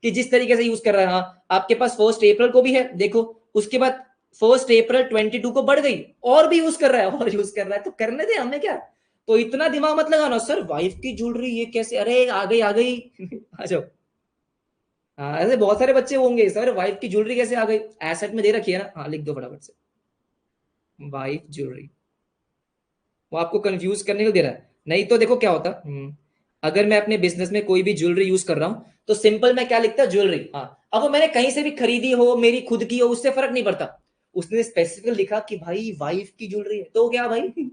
कि जिस तरीके से यूज कर रहा है। हाँ आपके पास 1 अप्रैल को भी है, देखो उसके बाद 1 अप्रैल 22 को बढ़ गई, और भी यूज कर रहा है, और यूज कर रहा है, तो करने दे हमें क्या, तो इतना दिमाग मत लगाना सर वाइफ की ज्वेलरी ये कैसे, अरे आ गई आ गई आ जाओ। हाँ ऐसे बहुत सारे बच्चे होंगे, सर वाइफ की ज्वेलरी कैसे आ गई, एसेट में दे रखी है ना, हाँ लिख दो फटाफट से वाइफ ज्वेलरी, वो आपको कंफ्यूज करने को दे रहा है, नहीं तो देखो क्या होता, अगर मैं अपने बिजनेस में कोई भी ज्वेलरी यूज कर रहा हूं तो सिंपल मैं क्या लिखता ज्वेलरी, हाँ अब वो मैंने कहीं से भी खरीदी हो, मेरी खुद की हो, उससे फर्क नहीं पड़ता, उसने स्पेसिफिक लिखा कि भाई वाइफ की ज्वेलरी है, तो क्या भाई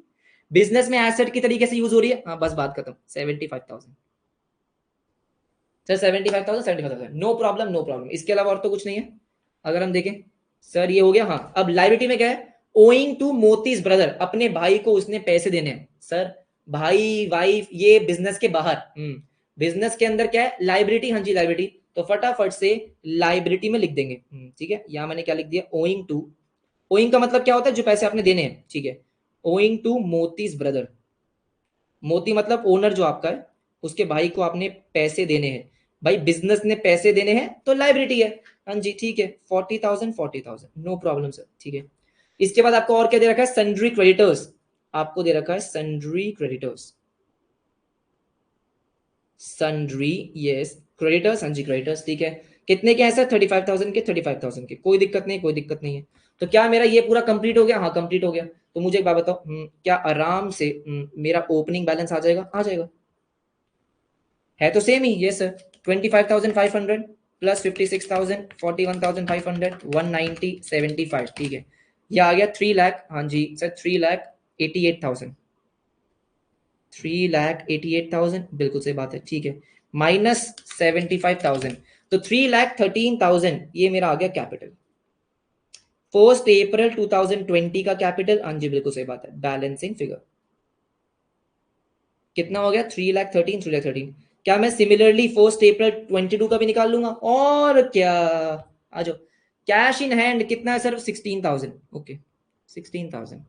बिजनेस में एसेट की तरीके से यूज हो रही है, हाँ बस बात खत्म। 75,000, sir 75,000 75,000, no problem no problem, इसके अलावा और तो कुछ नहीं है। अगर हम देखें सर ये हो गया, हाँ अब लाइबिलिटी में क्या है, ओइंग टू मोतीज ब्रदर, अपने भाई को उसने पैसे देने हैं, सर भाई वाइफ ये बिजनेस के बाहर, बिजनेस के अंदर क्या है लाइबिलिटी, हाँ जी लाइबिलिटी, तो फटाफट से लाइबिलिटी में लिख देंगे, ठीक है। यहां मैंने क्या लिख दिया ओइंग टू, ओइंग का मतलब क्या होता है जो पैसे आपने देने हैं, ठीक है। ओइंग टू मोतीज ब्रदर, मोती मतलब ओनर जो आपका है, उसके भाई को आपने पैसे देने हैं, भाई बिजनेस ने पैसे देने हैं तो लाइबिलिटी है, हाँ जी ठीक है 40,000 40,000, नो प्रॉब्लम सर, ठीक है। इसके बाद आपको और क्या दे रखा है सन्ड्री क्रेडिटर्स, आपको दे रखा है sundry creditors, sundry yes creditors, हाँ जी क्रेडिटर्स, ठीक है। कितने के हैं सर 35,000 के, 35,000 के, कोई दिक्कत नहीं कोई दिक्कत नहीं है। तो क्या मेरा ये पूरा कंप्लीट हो गया, हाँ कंप्लीट हो गया। तो मुझे एक बात बताओ, क्या आराम से मेरा ओपनिंग बैलेंस आ जाएगा, आ जाएगा, है तो सेम ही, ये सर 25,500 प्लस 56,000 41,500 190 75, ठीक है। ये आ गया 3 लाख, हाँ जी सर 3,88,000, 3,88,000 बिल्कुल सही बात है, ठीक है। माइनस 75,000, तो 3,13,000 ये मेरा आ गया कैपिटल, 1 अप्रैल 2020 का कैपिटल, हाँ जी बिल्कुल सही बात है, बैलेंसिंग फिगर कितना हो गया 3,13,000 3,13,000। क्या मैं सिमिलरली 1 अप्रैल 22 का भी निकाल लूंगा, और क्या आ जाओ। कैश इन हैंड कितना है सर 16,000, ओके 16,000,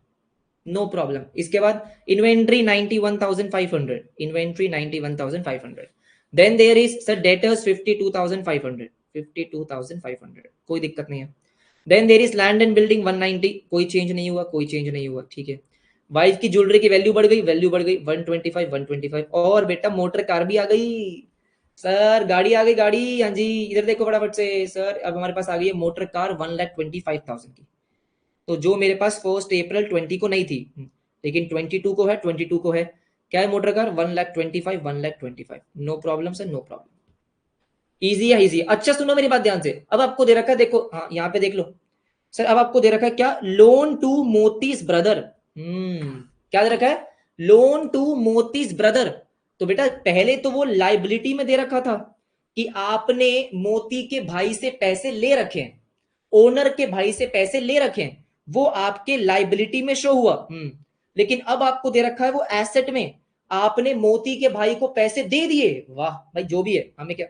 नो प्रॉब्लम। इसके बाद inventory 91,500, inventory 91,500, then there is sir debtors 52,500, 52,500, कोई दिक्कत नहीं है। Then there is land and building 190, कोई चेंज नहीं हुआ कोई चेंज नहीं हुआ, ठीक है। वाइफ की ज्वेलरी की वैल्यू बढ़ गई, वैल्यू बढ़ गई 125 125, और बेटा मोटर कार भी आ गई, सर गाड़ी आ गई गाड़ी, हाँ जी इधर देखो फटाफट से सर, अब हमारे पास आ गई है मोटर कार 1,25,000 की, तो जो मेरे पास 1 अप्रैल 20 को नहीं थी, लेकिन 22 को है, 22 को है, क्या है motor car 1,25,000 1,25,000, no problem sir no problem, easy है इजी। अच्छा सुनो मेरी बात ध्यान से, अब आपको दे रखा है देखो, हाँ यहाँ पे देख लो सर, अब आपको दे रखा है क्या लोन टू मोतीज ब्रदर, क्या दे रखा है लोन टू मोतीज ब्रदर, तो बेटा पहले तो वो लाइबिलिटी में दे रखा था कि आपने मोती के भाई से पैसे ले रखे हैं, ओनर के भाई से पैसे ले रखे हैं, वो आपके लाइबिलिटी में शो हुआ, लेकिन अब आपको दे रखा है वो एसेट में, आपने मोती के भाई को पैसे दे दिए, वाह भाई जो भी है हमें क्या,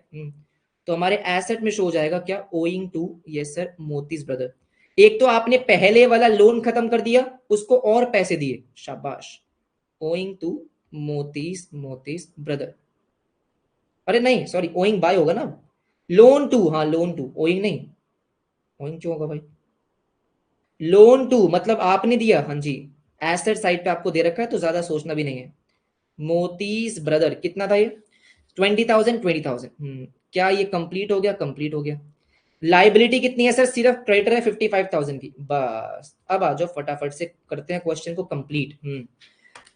तो हमारे एसेट में शो हो जाएगा क्या owing to, yes sir Moti's brother. एक तो आपने पहले वाला लोन खत्म कर दिया, उसको और पैसे दिए, शाबाश। ओइंग टू मोतीस ब्रदर, अरे नहीं सॉरी, ओइंग बाय होगा ना, लोन टू, हाँ लोन टू, ओइंग नहीं, ओइंग क्यों होगा भाई, लोन टू मतलब आपने दिया, हाँ जी, एसेट साइड पे आपको दे रखा है तो ज्यादा सोचना भी नहीं है। मोतीस ब्रदर कितना था ये, 20,000 20,000, क्या ये कंप्लीट हो गया, कंप्लीट हो गया। लाइबिलिटी कितनी है सर, सिर्फ क्रेडिटर है 55,000 की, बस अब आ जाओ फटाफट से करते हैं क्वेश्चन को कंप्लीट।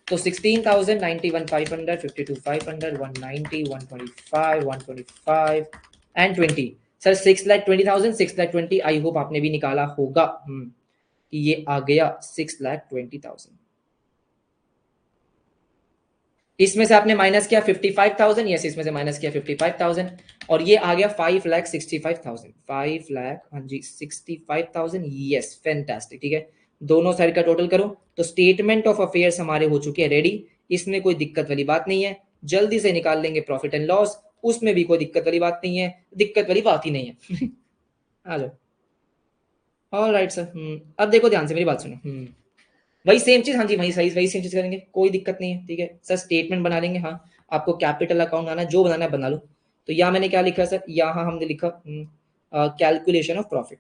तो 16,000, 91, 500, 52, 500, 190, 125, 125 एंड 20, सर 6,20,000, 6,20,000, आई होप आपने भी निकाला होगा। कि ये आ गया 6,20,000, इसमें से आपने माइनस किया 55,000, यस इसमें से माइनस किया 55,000, और ये आ गया 5,65,000, 5,00,000, हाँ जी 65,000, यस फैंटास्टिक, ठीक है। दोनों साइड का टोटल करो, तो स्टेटमेंट ऑफ अफेयर्स हमारे हो चुके हैं रेडी, इसमें कोई दिक्कत वाली बात नहीं है, जल्दी से निकाल लेंगे प्रॉफिट एंड लॉस, उसमें भी कोई दिक्कत वाली बात नहीं है, दिक्कत वाली बात ही नहीं है। आ जाओ, ऑल राइट सर। अब देखो ध्यान से मेरी बात सुनो, वही सेम चीज, हाँ जी वही सही, वही सेम चीज करेंगे, कोई दिक्कत नहीं है, ठीक है सर। स्टेटमेंट बना लेंगे, हाँ आपको कैपिटल अकाउंट बनाना है, जो बनाना है बना लो। तो यहाँ मैंने क्या लिखा सर, यहाँ हमने लिखा calculation of profit,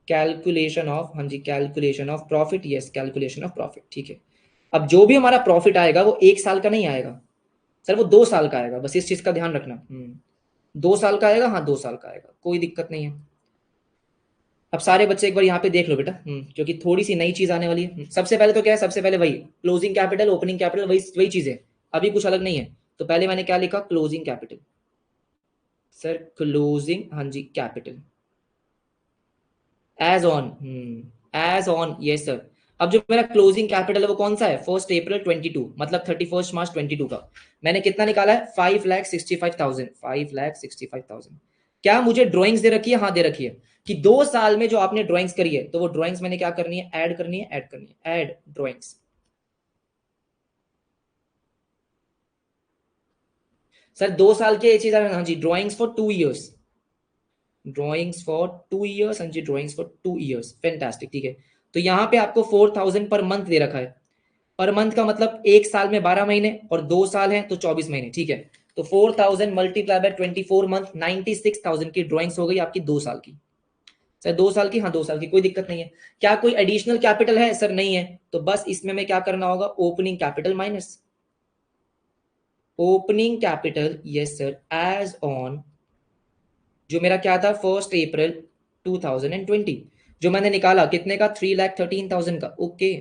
calculation of, हाँ जी calculation of profit, yes calculation of profit, ठीक है। अब जो भी हमारा प्रॉफिट आएगा वो 1 साल का नहीं आएगा सर, वो 2 साल का आएगा, बस इस चीज का ध्यान रखना। 2 साल का आएगा, हाँ 2 साल का आएगा, कोई दिक्कत नहीं है। अब सारे बच्चे एक बार यहाँ पे देख लो बेटा, क्योंकि थोड़ी सी नई चीज आने वाली है। सबसे पहले तो क्या है, सबसे पहले वही क्लोजिंग कैपिटल, ओपनिंग कैपिटल, वही वही चीज है, अभी कुछ अलग नहीं है। तो पहले मैंने क्या लिखा, क्लोजिंग कैपिटल, सर क्लोजिंग, हाँ जी capital as on yes sir. अब जो मेरा क्लोजिंग कैपिटल है वो कौन सा है, 1 अप्रैल 22, मतलब 31 मार्च 22 का मैंने कितना निकाला है, 5,65,000, 5,65,000। क्या मुझे ड्रॉइंग्स दे रखी है, हाँ दे रखी है, कि 2 साल में जो आपने ड्रॉइंग्स करी है, तो वो ड्रॉइंग्स मैंने क्या करनी है, ऐड करनी है, ऐड करनी है, ऐड ड्रॉइंग्स। सर 2 साल के चीज, हाँ जी drawings for 2 years, drawings for 2 years, हाँ जी ड्रॉइंग्स फॉर 2 ईयर्स, फैंटास्टिक, ठीक है। तो यहाँ पे आपको 4,000 पर मंथ दे रखा है, पर मंथ का मतलब 1 साल में 12 महीने, और 2 साल है तो 24 महीने, ठीक है। तो 4,000 मल्टीप्लाई बाय 24 मंथ, 96,000 की ड्रॉइंग्स हो गई आपकी 2 साल की। सर 2 साल की, हाँ 2 साल की, कोई दिक्कत नहीं है। क्या कोई एडिशनल कैपिटल है, सर नहीं है, तो बस इसमें मैं क्या करना होगा, opening capital minus opening capital, yes sir, as on जो मेरा क्या था, 1 अप्रैल 2020, जो मैंने निकाला कितने का, 3,13,000 का, ओके।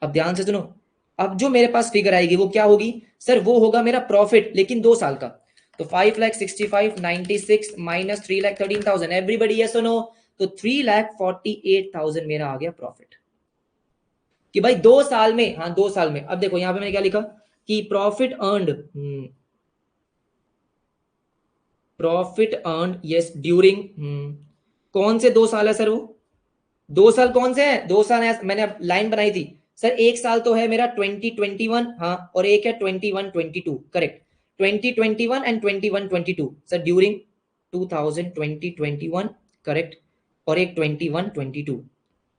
अब ध्यान से सुनो, अब जो मेरे पास फिगर आएगी वो क्या होगी, सर वो होगा मेरा प्रॉफिट, लेकिन 2 साल का। तो 5,65,96 माइनस 3,13,000, एवरीबडी यस और नो, तो 3,48,000 मेरा आ गया प्रॉफिट। कि भाई 2 साल में, हाँ 2 साल में। अब देखो यहाँ पे मैंने क्या लिखा, कि profit earned, profit earn yes during, कौन से 2 साल है सर वो, 2 साल कौन से हैं, 2 साल है, मैंने लाइन बनाई थी सर। 1 साल तो है मेरा 2021, हाँ, और एक है 21-22, correct, 2021 and 21-22 sir, during 2020-21, correct, और एक 21-22,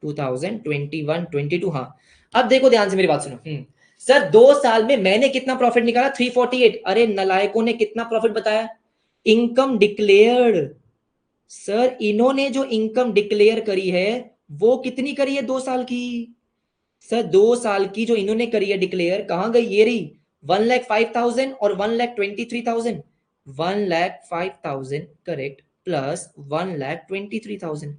2021-22, हाँ। अब देखो ध्यान से मेरी बात सुनो, सर 2 साल में मैंने कितना प्रॉफिट निकाला, 348, अरे नलायकों ने कितना प्रॉफिट बताया, इनकम डिक्लेयर्ड, सर इन्होंने जो इनकम डिक्लेयर करी है वो कितनी करी है, 2 साल की। सर 2 साल की जो इन्होंने करी है डिक्लेयर, कहां गई, ये रही, 1,05,000 और 1,23,000, 1,05,000 करेक्ट, प्लस 1,23,000,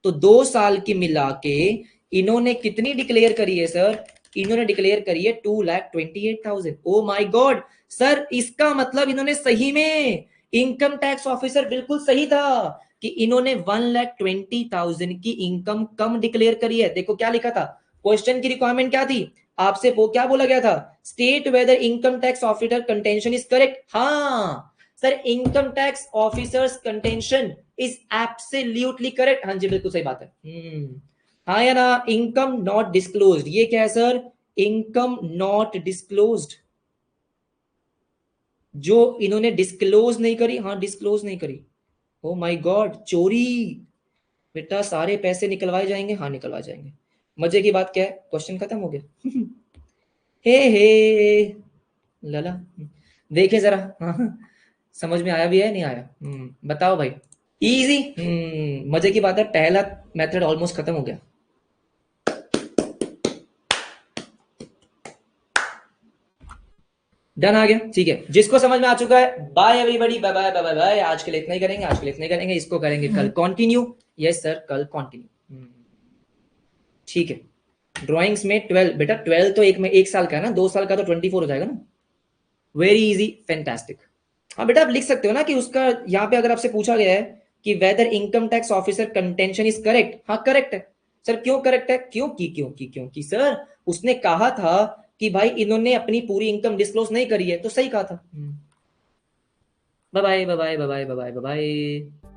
तो 2 साल की मिला के इन्होंने कितनी डिक्लेयर करी है सर, इन्होंने डिक्लेयर करी है 2,28,000। ओ माय गॉड, सर इसका मतलब इन्होंने सही में, इनकम टैक्स ऑफिसर बिल्कुल सही था, कि इन्होंने 1,20,000 की इनकम कम डिक्लेयर करी है। देखो क्या लिखा था, क्वेश्चन की रिक्वायरमेंट क्या थी, आपसे वो क्या बोला गया था, state whether income tax officer contention is correct, हाँ sir income tax officers contention is absolutely correct, हाँ जी बिल्कुल सही बात है। हाँ या ना, इनकम नॉट डिस्क्लोज्ड, ये क्या है सर, इनकम नॉट डिस्क्लोज्ड, जो इन्होंने डिस्क्लोज नहीं करी, हाँ डिस्क्लोज नहीं करी, ओ माय गॉड, चोरी। बेटा सारे पैसे निकलवाए जाएंगे? हाँ निकलवाए जाएंगे। मजे की बात क्या है, क्वेश्चन खत्म हो गया। हे लला, देखे जरा। हाँ, समझ में आया भी है नहीं आया? बताओ भाई। इजी। मजे की बात है, पहला मेथड ऑलमोस्ट खत्म हो गया। डन आ गया, ठीक है। जिसको समझ में आ चुका है, bye everybody, bye bye bye bye bye. आज के लिए इतना ही करेंगे, आज के लिए इतना ही करेंगे। इसको करेंगे कल कंटिन्यू। यस सर, कल कंटिन्यू। ठीक है। ड्राइंग्स में 12 बेटा, 12 तो एक में 1 साल का है ना, 2 साल का तो 24 हो जाएगा ना। Very easy, fantastic. हाँ बेटा, आप लिख सकते हो ना कि उसका यहाँ पे अगर आपसे पूछा गया है कि whether income tax officer contention is correct, हाँ करेक्ट है सर। क्यों करेक्ट है? क्योंकि सर उसने कहा था कि भाई इन्होंने अपनी पूरी इनकम डिस्क्लोज नहीं करी है, तो सही कहा था। Bye bye bye bye bye bye bye bye.